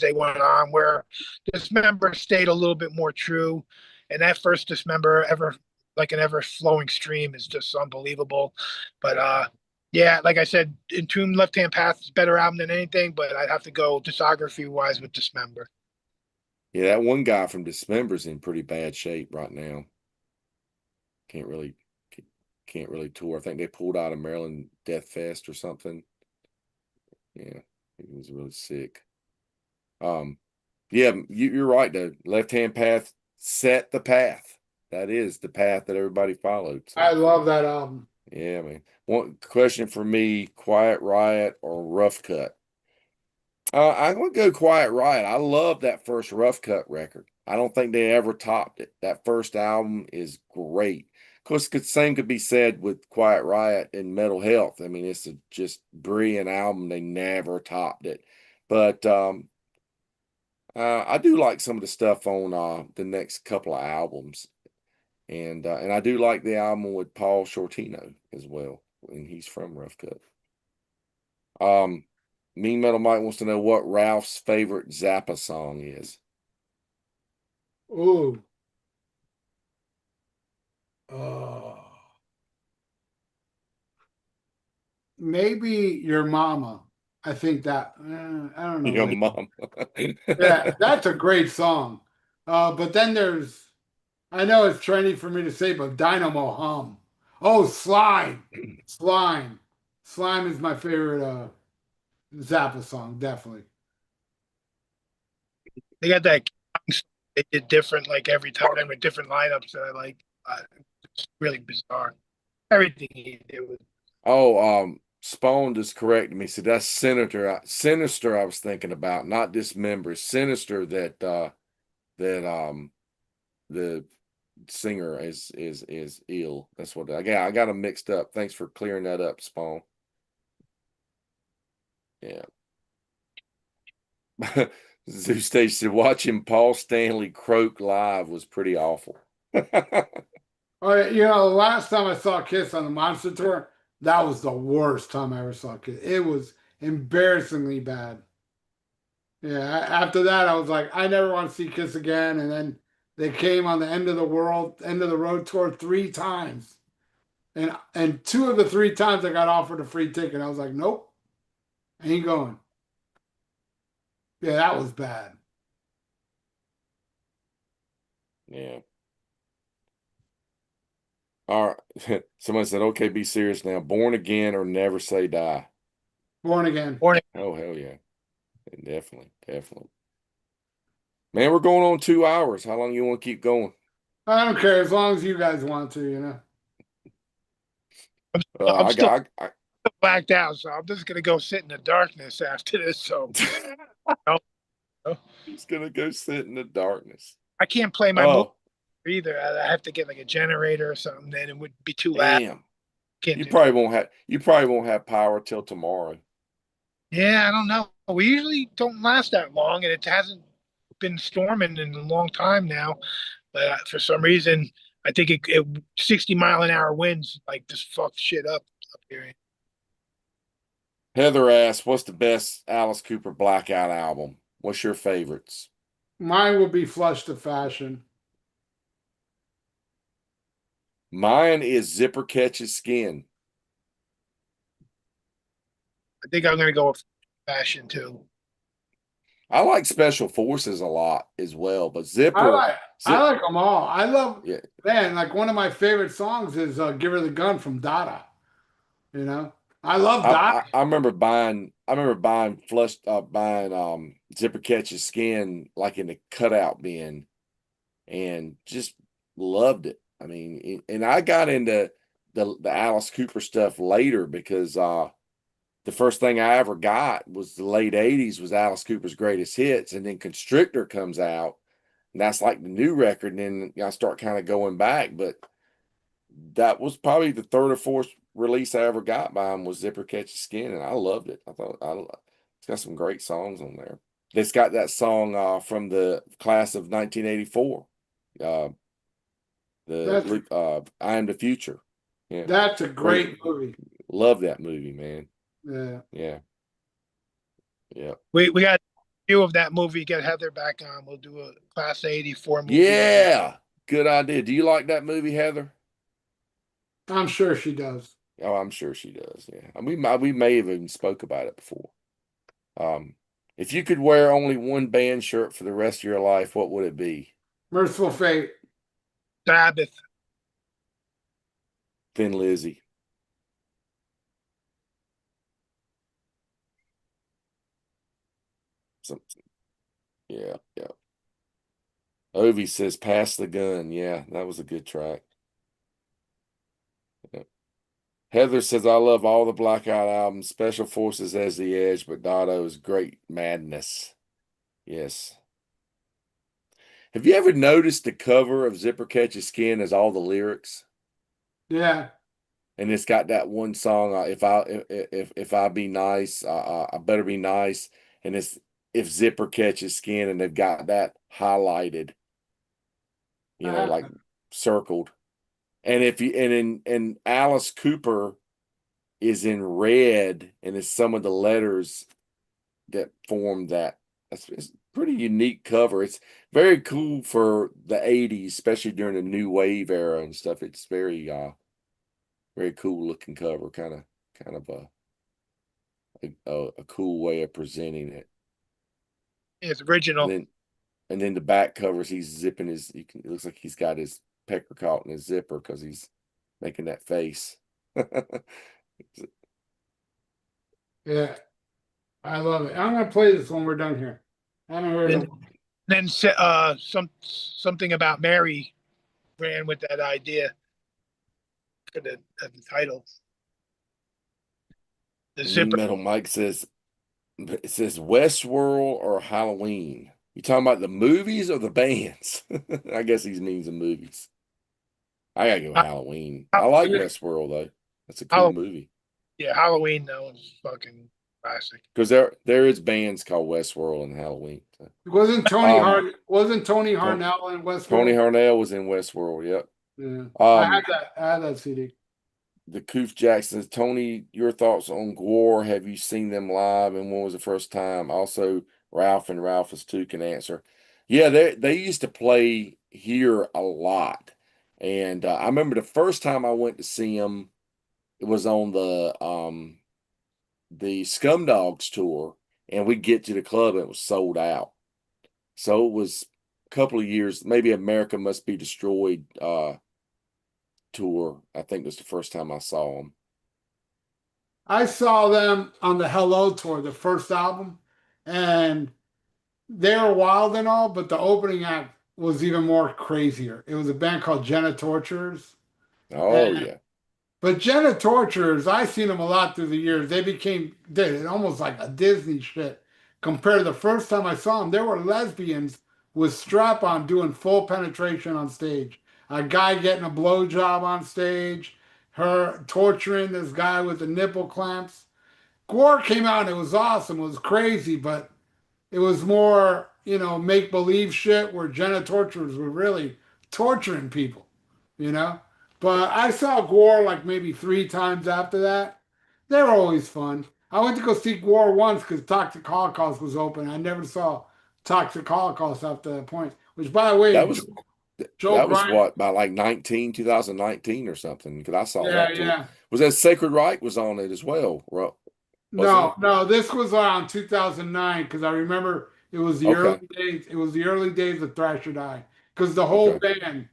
they went on. Where Dismember stayed a little bit more true, and that first Dismember ever like an ever flowing stream is just unbelievable. But yeah, like I said, Entombed Left Hand Path is a better album than anything. But I'd have to go discography wise with Dismember. Yeah, that one guy from Dismember's in pretty bad shape right now. Can't really can't really tour. I think they pulled out of Maryland Death Fest or something. Yeah, he was really sick. Um, yeah, you're right though. Left hand path set the path. That is the path that everybody followed. I So love that album. yeah, man. One question for me: Quiet Riot or Rough Cut? I'm gonna go Quiet Riot. I love that first Rough Cut record. I don't think they ever topped it. That first album is great. Of course, same could be said with Quiet Riot and Mental Health. I mean, it's a just brilliant album. They never topped it. But I do like some of the stuff on the next couple of albums, and I do like the album with Paul Shortino as well, and he's from Rough Cut. Um, Mean Metal Mike wants to know what Ralph's favorite Zappa song is. Ooh. Oh. maybe Your Mama. I think that I don't know Your that. mom. Yeah, that's a great song. But then there's I know it's trendy for me to say, but Dynamo Hum. Oh, Slime. Slime. Slime is my favorite Zappa song, definitely. They got that they did different like every time with different lineups that I like. It's really bizarre. Everything he did was Oh, Spawn just corrected me. So that's Senator Sinister I was thinking about, not Dismember. Sinister that the singer is ill. That's what I got them mixed up. Thanks for clearing that up, Spawn. Yeah. Zoo Stage said watching Paul Stanley croak live was pretty awful. Oh, yeah, you know, the last time I saw Kiss on the Monster Tour, that was the worst time I ever saw Kiss. It was embarrassingly bad. Yeah, after that, I was like, I never want to see Kiss again. And then they came on the End of the World, End of the Road tour three times. And two of the three times I got offered a free ticket. I was like, nope, ain't going. Yeah, that was bad. Yeah. All right. Somebody said, okay, be serious now. Born again or never say die. Born again. born. Oh, hell yeah. Definitely. Definitely. Man, we're going on 2 hours. How long you want to keep going? I don't care as long as you guys want to, you know. I'm I still got I blacked out, so I'm just gonna go sit in the darkness after this. So no, no. He's gonna go sit in the darkness. I can't play my motor Oh, either. I have to get like a generator or something. Then it would be too loud. damn. Can't do that. You probably won't have power till tomorrow. Yeah, I don't know. We usually don't last that long, and it hasn't been storming in a long time now. But for some reason, I think 60-mile-an-hour winds like just fucked shit up here. Heather asks, what's the best Alice Cooper Blackout album? What's your favorites? Mine would be Flush to Fashion. Mine is Zipper Catches Skin. I think I'm gonna go with fashion too. I like Special Forces a lot as well, but I like I Zip, like them all. I love yeah. man, like one of my favorite songs is Give Her the Gun from Dada. You know? I love Dada. I remember buying Zipper Catches Skin like in the cutout bin and just loved it. I mean, and I got into the Alice Cooper stuff later because the first thing I ever got was the late 80s was Alice Cooper's greatest hits, and then Constrictor comes out, and that's like the new record, and then I start kind of going back. But that was probably the third or fourth release I ever got by him was Zipper Catches Skin, and I loved it. It's got some great songs on there. It's got that song from the class of 1984, uh, That's I Am the Future. Yeah, that's a great. great movie. Love that movie, man. Yeah. Yeah, yeah. We got a few of that movie. Get Heather back on. We'll do a class 84 movie on that. Yeah, good idea. Do you like that movie, Heather? I'm sure she does. Oh, I'm sure she does. Yeah, and we may have even spoke about it before. Um, if you could wear only one band shirt for the rest of your life, what would it be? Merciful Fate. Sabbath. Thin Lizzy. Some, yeah, yeah. Ovi says, "Pass the gun." Yeah, that was a good track. Yeah. Heather says, "I love all the Blackout albums. Special Forces as the Edge, but Dotto's Great Madness." Yes. Have you ever noticed the cover of Zipper Catches Skin as all the lyrics? Yeah. And it's got that one song, if I be nice, I better be nice. And it's if Zipper Catches Skin, and they've got that highlighted, Uh, like circled. And if you and Alice Cooper is in red, and it's some of the letters that form that. It's a pretty unique cover. It's very cool for the 80s, especially during the new wave era and stuff. It's very cool looking cover, kind of a cool way of presenting it. It's And original. then the back covers, he's zipping it looks like he's got his pecker caught in his zipper because he's making that face. Yeah, I love it. I'm gonna play this when we're done here. I haven't heard And of. then something about Mary ran with that idea for the title. The Mean zipper. Metal Mike says it says Westworld or Halloween. You talking about the movies or the bands? I guess he means the movies. I gotta go Halloween. I like Yeah, Westworld though. That's a cool Halloween, movie. yeah, Halloween. That was fucking classic. Because there is bands called Westworld and Halloween. So. Wasn't Tony Ton- Harnell in Tony Westworld? Harnell was in Westworld. Yep. Yeah, Um, I had that CD. the Coof Jacksons. Tony, your thoughts on Gore? Have you seen them live? And when was the first time? Also, Ralph and Ralphus too can answer. Yeah, they used to play here a lot, and I remember the first time I went to see them. It was on the Scum Dogs tour, and we get to the club and it was sold out. So it was a couple of years, maybe America Must Be Destroyed tour. I think was the first time I saw them. I saw them on the Hello tour, the first album, and they were wild and all, but the opening act was even more crazier. It was a band called Jenna Torturers. Oh yeah. But Jenna Torturers, I've seen them a lot through the years. They became almost like a Disney shit. Compared to the first time I saw them, there were lesbians with strap on doing full penetration on stage. A guy getting a blowjob on stage, her torturing this guy with the nipple clamps. Gore came out and it was awesome. It was crazy, but it was more, make believe shit where Jenna Torturers were really torturing people, you know? But I saw Gore like maybe 3 times after that. They were always fun. I went to go see Gore once because Toxic Holocaust was open. I never saw Toxic Holocaust after that point. Which, by the way, That was Joe that was Grind. what by like 2019 or something because I saw Yeah, that tour. yeah. Was that Sacred Reich was on it as well, wasn't No, it? no, this was around 2009 because I remember it was the Okay, early days. It was the early days of Thrasher Die because the whole okay. band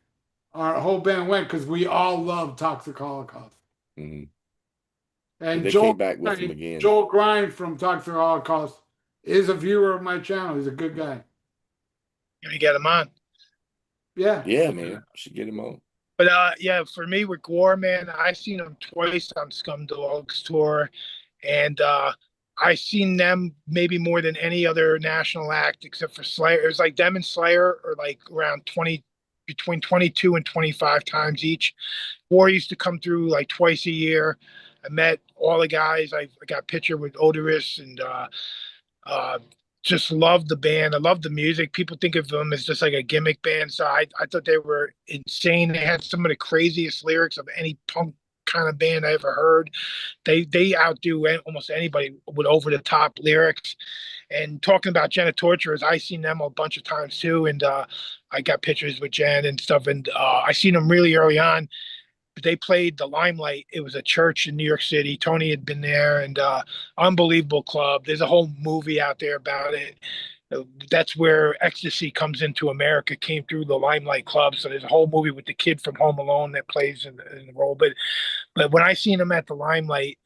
our whole band went because we all love Toxic Holocaust. Hmm. And And they came back with them again. Joel Grind from Toxic Holocaust is a viewer of my channel. He's a good guy. You get them on. Yeah. Yeah, man, should get him on. But yeah, for me with Gore, man, I seen them twice on Scum Dogs tour, and I seen them maybe more than any other national act except for Slayer. It was like them and Slayer, or like around 20, between 22 and 25 times each. Gore used to come through like twice a year. I met all the guys. I got a picture with Odorous and uh, just love the band. I love the music. People think of them as just like a gimmick band. So I thought they were insane. They had some of the craziest lyrics of any punk kind of band I ever heard. They outdo almost anybody with over the top lyrics. And talking about Jenna Torturers, I seen them a bunch of times too. And I got pictures with Jen and stuff. And I seen them really early on. They played the Limelight. It was a church in New York City. Tony had been there, and unbelievable club. There's a whole movie out there about it. That's where ecstasy comes into America. Came through the Limelight Club. So there's a whole movie with the kid from Home Alone that plays in the role. But when I seen him at the Limelight,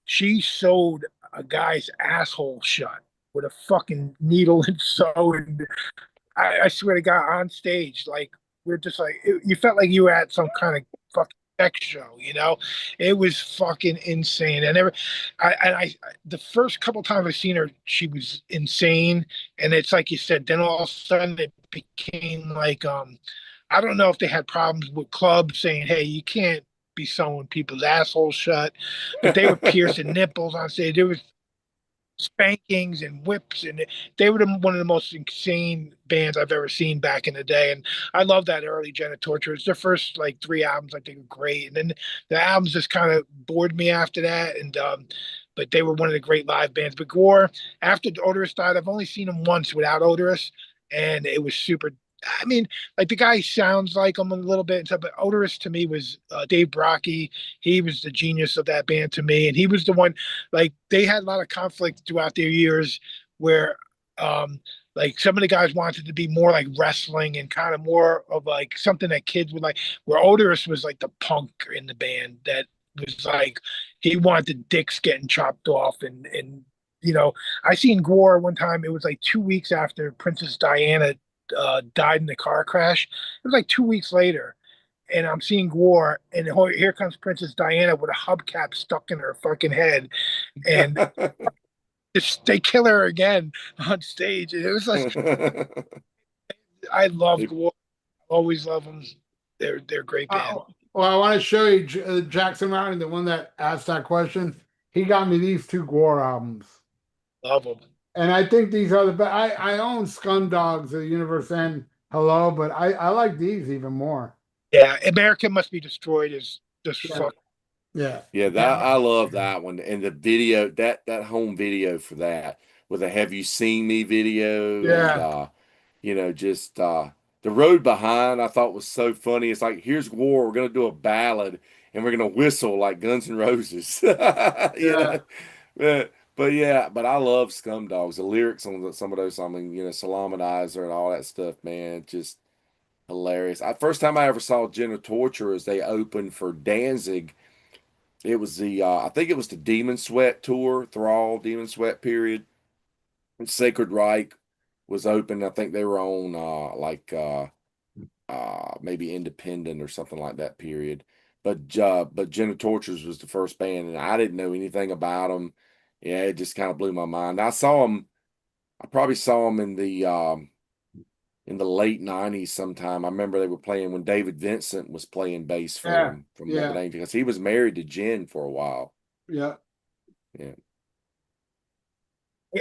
she sewed a guy's asshole shut with a fucking needle and sew. And I swear to God, on stage, like we're just like you felt like you were at some kind of fucking sex show, you know? It was fucking insane. I the first couple times I seen her, she was insane. And it's like you said, then all of a sudden it became like I don't know if they had problems with clubs saying, hey, you can't be sewing people's assholes shut, but they were piercing nipples on stage. There was spankings and whips, and they were one of the most insane bands I've ever seen back in the day. And I love that early Jenna Torture. It's their first like 3 albums I think are great, and then the albums just kind of bored me after that. And but they were one of the great live bands. But Gore, after Odorous died, I've only seen them once without Odorous, and it was super I mean, like the guy sounds like him a little bit and stuff, but Odorous to me was Dave Brockie. He was the genius of that band to me, and he was the one. Like they had a lot of conflict throughout their years, where um, like some of the guys wanted to be more like wrestling and kind of more of like something that kids would like. Where Odorous was like the punk in the band that was like he wanted dicks getting chopped off and. I seen Gore one time. It was like 2 weeks after Princess Diana died in the car crash. It was like 2 weeks later, and I'm seeing War, and here comes Princess Diana with a hubcap stuck in her fucking head, and they kill her again on stage. And it was like I loved They- War, always love them. They're a great band. Well, I want to show you Jackson Mountain, the one that asked that question. He got me these two Gore albums. Love them. And I think these are the best. I own Scum Dogs, the Universe and Hello, but I like these even more. Yeah, America Must Be Destroyed is just Yeah, fuck. yeah, Yeah, that I love that one. And the video, that home video for that with a Have You Seen Me video and yeah, just the road behind I thought was so funny. It's like here's war, we're gonna do a ballad and we're gonna whistle like Guns N' Roses. yeah. But I love Scum Dogs. The lyrics on some of those, I mean, Salamanizer and all that stuff, man, just hilarious. First time I ever saw Gentle Torture is they opened for Danzig. It was I think it was the Demon Sweat tour, Thrall, Demon Sweat period. And Sacred Reich was open. I think they were on maybe Independent or something like that period. But Gentle Tortures was the first band, and I didn't know anything about them. Yeah, it just kind of blew my mind. I saw them. I probably saw them in the late '90s sometime. I remember they were playing when David Vincent was playing bass for Yeah, him from Morbid yeah, Angel because he was married to Jen for a while. yeah. Yeah,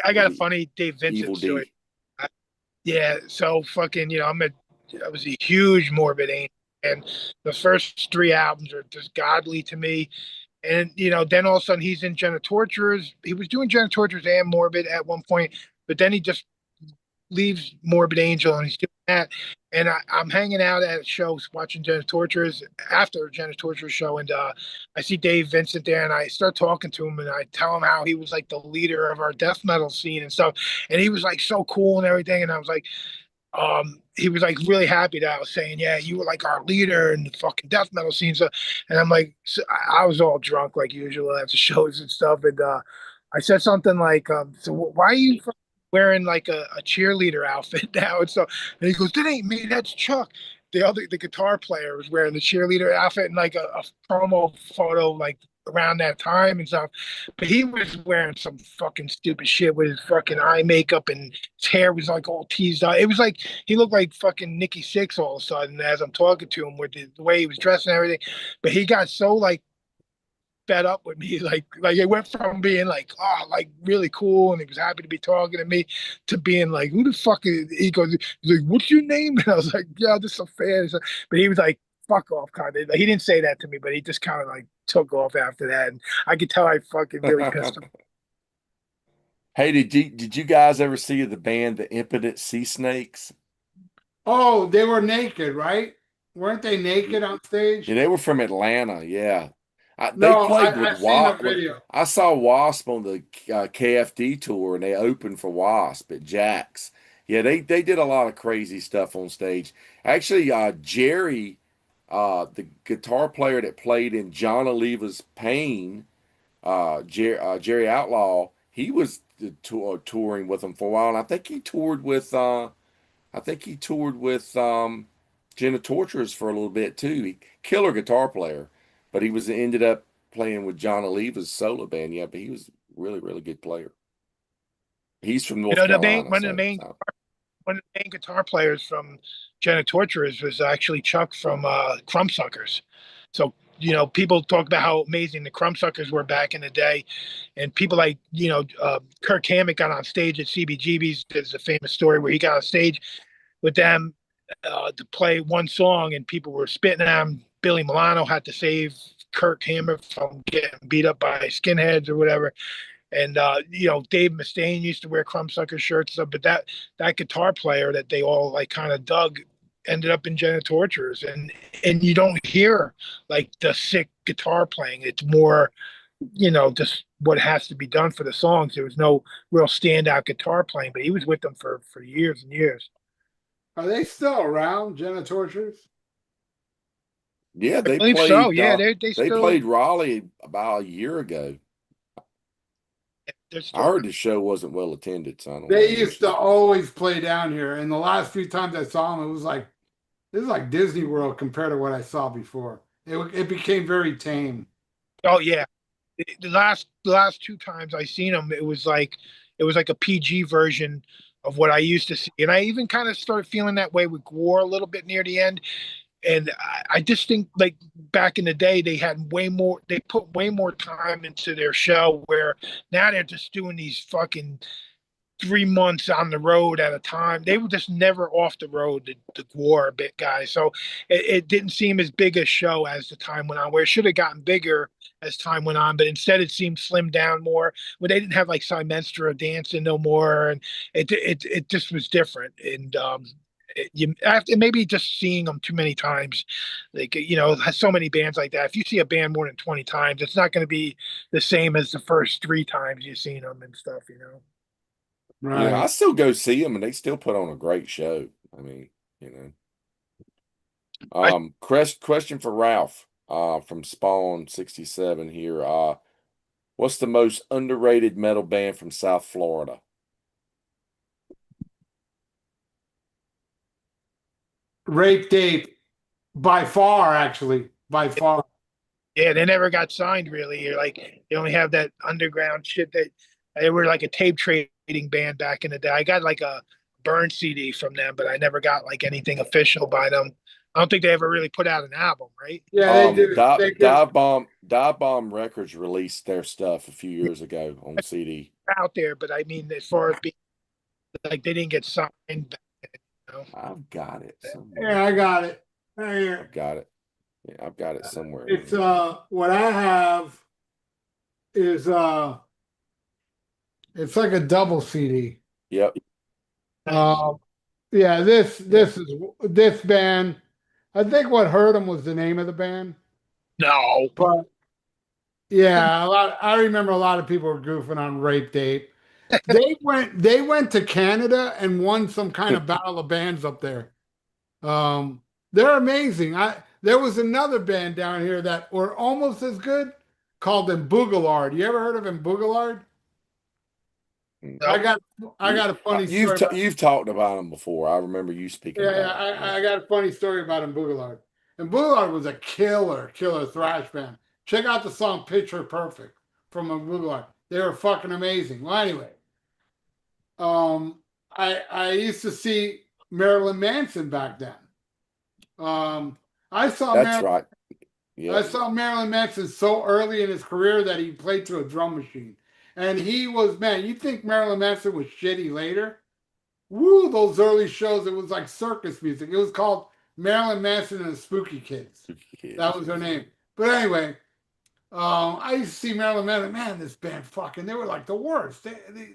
I got with a the funny Dave Evil Vincent story. D. Yeah, so fucking, I was a huge Morbid Angel, and the first three albums are just godly to me. And then all of a sudden he's in Jenna Torturers. He was doing Jenna Torturers and Morbid at one point, but then he just leaves Morbid Angel and he's doing that. And I'm hanging out at shows watching Jenna Torturers after Jenna Torturers show, and I see Dave Vincent there, and I start talking to him, and I tell him how he was like the leader of our death metal scene and stuff, and he was like so cool and everything, and I was like, he was like really happy that I was saying, yeah, you were like our leader in the fucking death metal scene. So, and I'm like, so I was all drunk like usual after shows and stuff. And I said something like, so why are you wearing like a cheerleader outfit now? And he goes, that ain't me, that's Chuck. The guitar player was wearing the cheerleader outfit and like a promo photo like around that time and stuff. But he was wearing some fucking stupid shit with his fucking eye makeup and his hair was like all teased out. It was like he looked like fucking Nikki Sixx all of a sudden as I'm talking to him with the way he was dressed and everything. But he got so like fed up with me. Like it went from being like, oh, like really cool, and he was happy to be talking to me, to being like, who the fuck is he goes, he's like, what's your name? And I was like, yeah, just a fan. But he was like, fuck off, kind of. Like, he didn't say that to me, but he just kind of like took off after that. And I could tell I fucking really pissed him. Hey, did you guys ever see the band the Impotent Sea Snakes? Oh, they were naked, right? Weren't they naked on Yeah, stage? they were from Atlanta. Yeah, they No, played with I've seen the Wasp. video. I saw Wasp on the KFD tour, and they opened for Wasp at Jack's. Yeah, they did a lot of crazy stuff on stage. Actually, Jerry, the guitar player that played in John Oliva's Pain, Jerry Outlaw, he was touring with them for a while, and I think he toured with Jenna Torturers for a little bit too. Killer guitar player, but he was ended up playing with John Oliva's solo band. Yeah, but he was really, really good player. He's from You North know, the main Carolina, so. one of the main guitar players from Jenna Torturers was actually Chuck from Crumbsuckers. So, people talk about how amazing the Crumbsuckers were back in the day. And people like, Kirk Hammett got on stage at CBGB's. There's a famous story where he got on stage with them to play one song and people were spitting at him. Billy Milano had to save Kirk Hammett from getting beat up by skinheads or whatever. And Dave Mustaine used to wear Crumbsucker shirts, but that guitar player that they all like kind of dug ended up in Tortures, and you don't hear like the sick guitar playing. It's more, just what has to be done for the songs. There was no real standout guitar playing, but he was with them for years and years. Are they still around, Jenna Tortures? Yeah, I believe so. Yeah, they they still played Raleigh about a year ago. they're I still heard the show wasn't well attended, so I don't know. They used to always play down here, and the last few times I saw them, it was like this is like Disney World compared to what I saw before. It became very tame. Oh yeah, the last two times I seen them, it was like a PG version of what I used to see, and I even kind of started feeling that way with Gore a little bit near the end. And I just think like back in the day they had way more, they put way more time into their show, where now they're just doing these fucking 3 months on the road at a time. They were just never off the road, the War bit guys. So it didn't seem as big a show as the time went on, where it should have gotten bigger as time went on, but instead it seemed slimmed down more. When they didn't have like Simenstra dancing no more, and it just was different. And you after maybe just seeing them too many times, like has so many bands like that. If you see a band more than 20 times, it's not going to be the same as the first 3 times you've seen them and stuff. I Right. still go see them, and they still put on a great show. I mean, you know. I Question for Ralph, from Spawn 67 here. What's the most underrated metal band from South Florida? Rape Date by far, actually, by far. Yeah, they never got signed really. You're like they only have that underground shit that they were like a tape trading band back in the day. I got like a burn CD from them, but I never got like anything official by them. I don't think they ever really put out an album, right? Yeah, they do. They just Dive Bomb Records released their stuff a few years ago on CD. Out there, but I mean, as far as being like they didn't get signed. I've got it yeah, somewhere. I got it. Right here. I've got it. Yeah, I've got it somewhere in It's here. what I have is it's like a double CD. Yep. Um yeah, this Yep. this is this band. I think what hurt them was the name of the band. No, But yeah, I remember a lot of people were goofing on Rape Date. They went to Canada and won some kind of battle of bands up there. Um, they're amazing. There was another band down here that were almost as good called them Boogalard. You ever heard of them Boogalard? I no. got I got a funny story about You've talked about them before. I remember you speaking yeah, about them. Yeah. I got a funny story about them Boogalard. And Boogalard was a killer thrash band. Check out the song Picture Perfect from a Boogalard. They were fucking amazing. Well, anyway, I used to see Marilyn Manson back then. Um, I saw That's Marilyn right. I Yep. saw Marilyn Manson so early in his career that he played to a drum machine. And he was, man, you think Marilyn Manson was shitty later? Woo, those early shows, it was like circus music. It was called Marilyn Manson and the Spooky Kids. That Kids. was their name. But anyway, I used to see Marilyn Manson. Man, this band fucking, they were like the worst.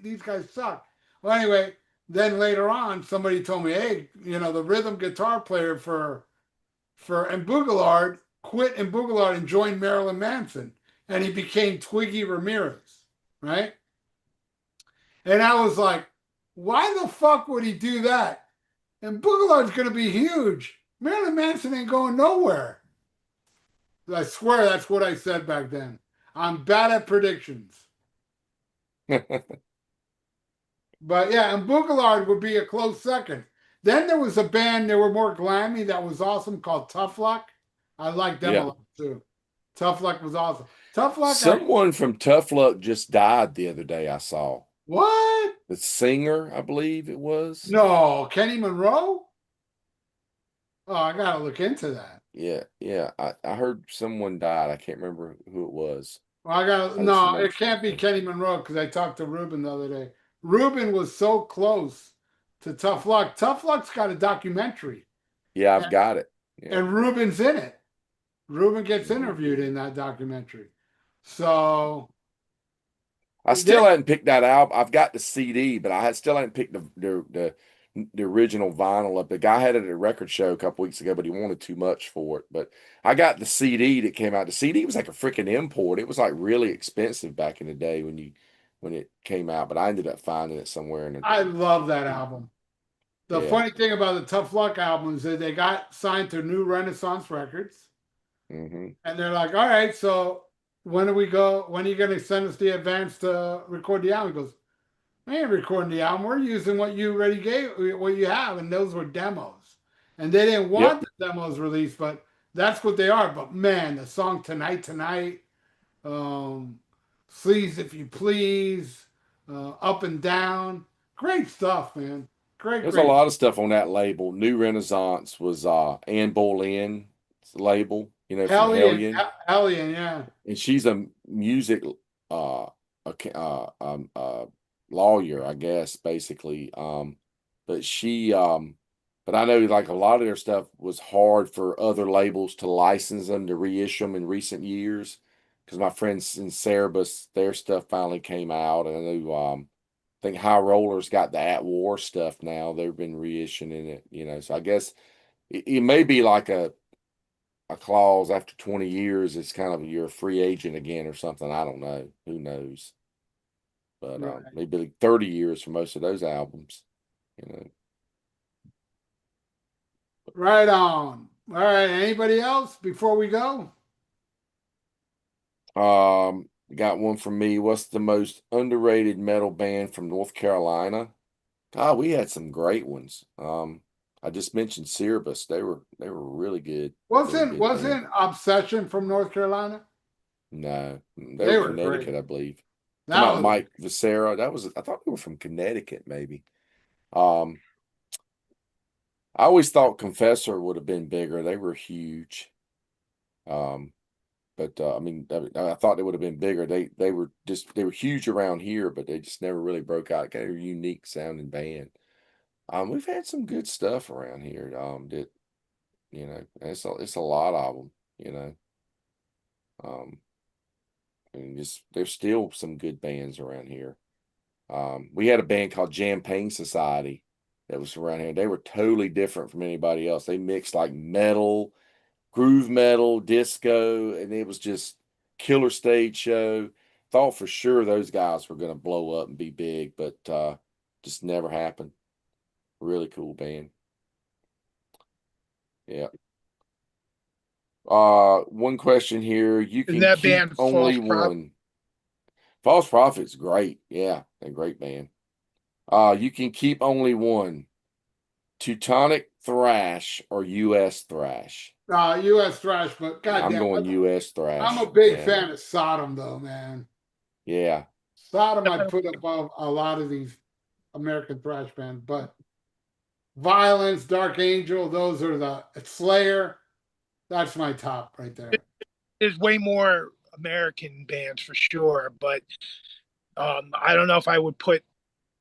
These guys suck. Well, anyway, then later on, somebody told me, hey, the rhythm guitar player for and Boogalard quit and Boogalard and joined Marilyn Manson, and he became Twiggy Ramirez, right? And I was like, why the fuck would he do that? And Boogalard's gonna be huge. Marilyn Manson ain't going nowhere. I swear that's what I said back then. I'm bad at predictions. But yeah, and Boogalard would be a close second. Then there was a band, they were more glammy, that was awesome called Tough Luck. I liked them a Yeah. lot too. Tough Luck was awesome. Tough Luck, Someone from Tough Luck just died the other day, I saw. what? The singer, I believe it was. No, Kenny Monroe? Oh, I gotta look into that. Yeah, yeah. I heard someone died. I can't remember who it was. Well, I got I just no, remember. it can't be Kenny Monroe because I talked to Ruben the other day. Ruben was so close to Tough Luck. Tough Luck's got a documentary, Yeah, I've and, got it. Yeah. and Ruben's in it. Ruben gets Mhm. interviewed in that documentary. So I they, still hadn't picked that album. I've got the CD, but still hadn't picked the the original vinyl up. The guy had it at a record show a couple weeks ago, but he wanted too much for it. But I got the CD that came out. The CD was like a freaking import. It was like really expensive back in the day when it came out. But I ended up finding it somewhere in it. I love that album. The Yeah. funny thing about the Tough Luck album is that they got signed to New Renaissance Records, Mm-hmm. and they're like, "All right, so when do we go? When are you going to send us the advance to record the album?" He goes, "I ain't recording the album. We're using what you already gave, what you have, and those were demos. And they didn't Yep. want the demos released, but that's what they are. But man, the song Tonight Tonight, um, Please If You Please, Up and Down, great stuff, man. Great, There's a great. lot of stuff on that label. New Renaissance was Ann Boleyn's label, from Hellion, Hellion. Hellion, yeah. And she's a music uh lawyer, I guess, basically. But but I know like a lot of their stuff was hard for other labels to license them to reissue them in recent years. Because my friends in Cerebus, their stuff finally came out, and I know I think High Rollers got the At War stuff now. They've been reissuing it. So I guess it may be like a clause after 20 years. It's kind of you're a free agent again or something. I don't know. Who knows? But Right. maybe like 30 years for most of those albums. Right on. All right. Anybody else before we go? Got one from me. What's the most underrated metal band from North Carolina? God, we had some great ones. I just mentioned Cerebus. They were really good. Really Wasn't good band. wasn't Obsession from North Carolina? No, they They were were great. Connecticut, I believe. Talking That about was Mike Viscera. I thought they were from Connecticut, maybe. Um, I always thought Confessor would have been bigger. They were huge. Um, but I mean, I thought they would have been bigger. They were huge around here, but they just never really broke out. Kind of a unique sounding band. We've had some good stuff around here. That it's a lot of them. Um, and just there's still some good bands around here. We had a band called Jam Pain Society that was around here. They were totally different from anybody else. They mixed like metal, groove metal, disco, and it was just killer stage show. Thought for sure those guys were going to blow up and be big, but just never happened. Really cool band. Yeah. One question here. You And can that keep band only False Prophet. one. False Prophet's great. Yeah, a great band. You can keep only one. Teutonic thrash or U.S. thrash? U.S. thrash, but I'm goddamn, going U.S. I'm a thrash. big Yeah. fan of Sodom, though, man. Yeah. Sodom I put above a lot of these American thrash bands, but Violence, Dark Angel, those are the Slayer. That's my top right there. There's way more American bands for sure, but I don't know if I would put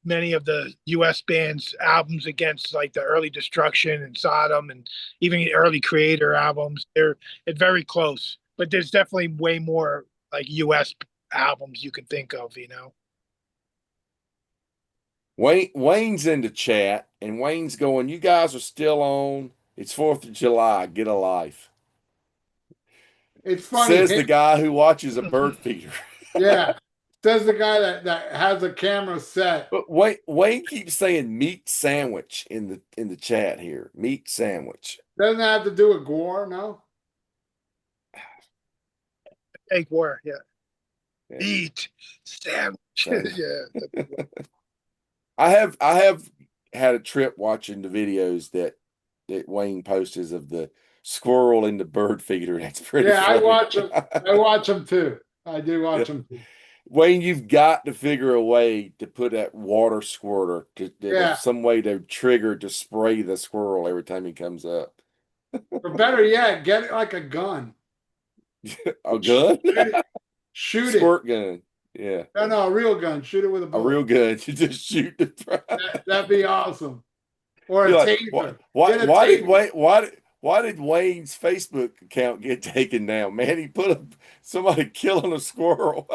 many of the U.S. bands' albums against like the early Destruction and Sodom and even the early Creator albums. It's very close, but there's definitely way more like U.S. albums you can think of. Wayne's in the chat, and Wayne's going, "You guys are still on. It's 4th of July. Get a life." It's funny. Says the guy who watches a bird feeder. Yeah. Says the guy that has a camera set. But Wayne keeps saying meat sandwich in the chat here. Meat sandwich. Doesn't have to do with gore, no? Egg War, yeah. Yeah. Eat sandwich. Yeah. I have had a trip watching the videos that Wayne posts of the squirrel in the bird feeder. That's pretty Yeah, I funny. watch them. I watch them too. I do watch Yeah. them too. Wayne, you've got to figure a way to put that water squirter Yeah. some way to trigger to spray the squirrel every time he comes up. Or better yet, get it like a gun. A gun? Shoot it. Squirt gun. Yeah. No, a real gun. Shoot it with a A bullet. real gun. You just shoot the That'd be awesome. Or a like, taser. Why did Wayne's Facebook account get taken down? Man, he put somebody killing a squirrel.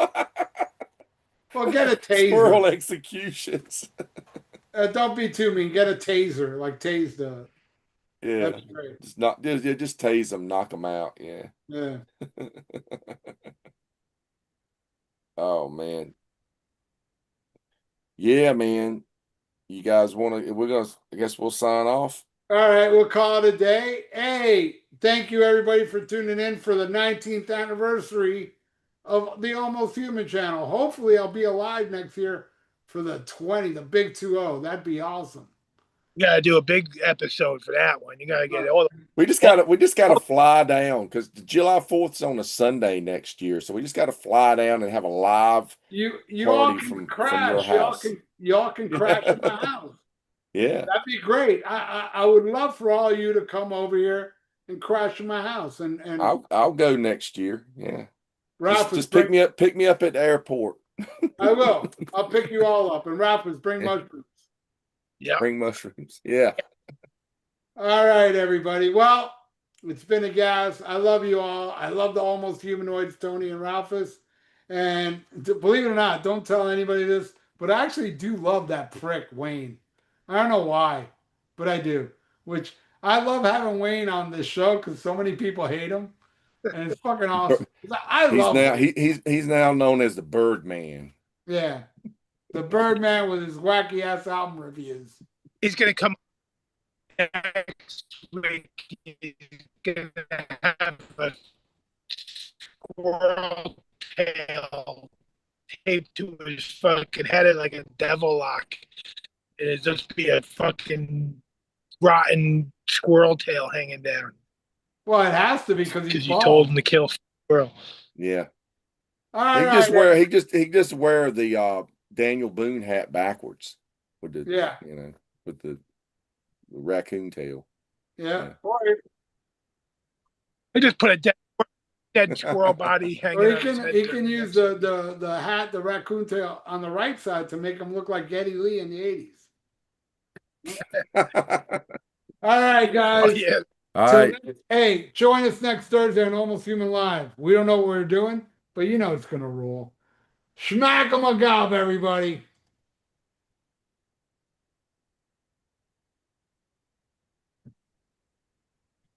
Well, get a taser. Squirrel executions. Don't be too mean. Get a taser, like Tase does. Yeah. That'd be great. Just tase them, knock them out. Yeah. Yeah. Oh man. Yeah, man. You guys want to? I guess we'll sign off. All right, we'll call it a day. Hey, thank you everybody for tuning in for the 19th anniversary of the Almost Human channel. Hopefully, I'll be alive next year for the 20, the big 2-0. That'd be awesome. You gotta do a big episode for that one. You gotta get all. We just gotta fly down because July 4th is on a Sunday next year, so we just gotta fly down and have a live You all party can from your crash. house. Y'all can crash in my house. Yeah. That'd be great. I would love for all of you to come over here and crash in my house. And I'll go next year. Yeah. Ralphus, Just pick me up at the airport. I will. I'll pick you all up. And Ralphus, bring mushrooms. Yeah. Bring mushrooms. Yeah. All right, everybody. Well, it's been a gas. I love you all. I love the Almost Humanoids, Tony and Ralphus. And believe it or not, don't tell anybody this, but I actually do love that prick, Wayne. I don't know why, but I do. Which I love having Wayne on this show because so many people hate him. And it's fucking awesome. I love Wayne. He's now known as the Birdman. Yeah. The Birdman with his wacky ass album reviews. He's gonna come next week. He's gonna have a squirrel tail taped to his fucking head like a devil lock. And it'd just be a fucking rotten squirrel tail hanging down. Well, it has to be because you told him to kill squirrel. Yeah. All he right, just wear the Daniel Boone hat backwards with the with the raccoon tail. Yeah. I just put a dead squirrel body hanging. Or he can use the hat, the raccoon tail on the right side to make him look like Geddy Lee in the 80s. All right, guys. Oh, yeah. All right. Hey, join us next Thursday on Almost Human Live. We don't know what we're doing, but you know it's gonna rule. Schmack 'em a gob, everybody.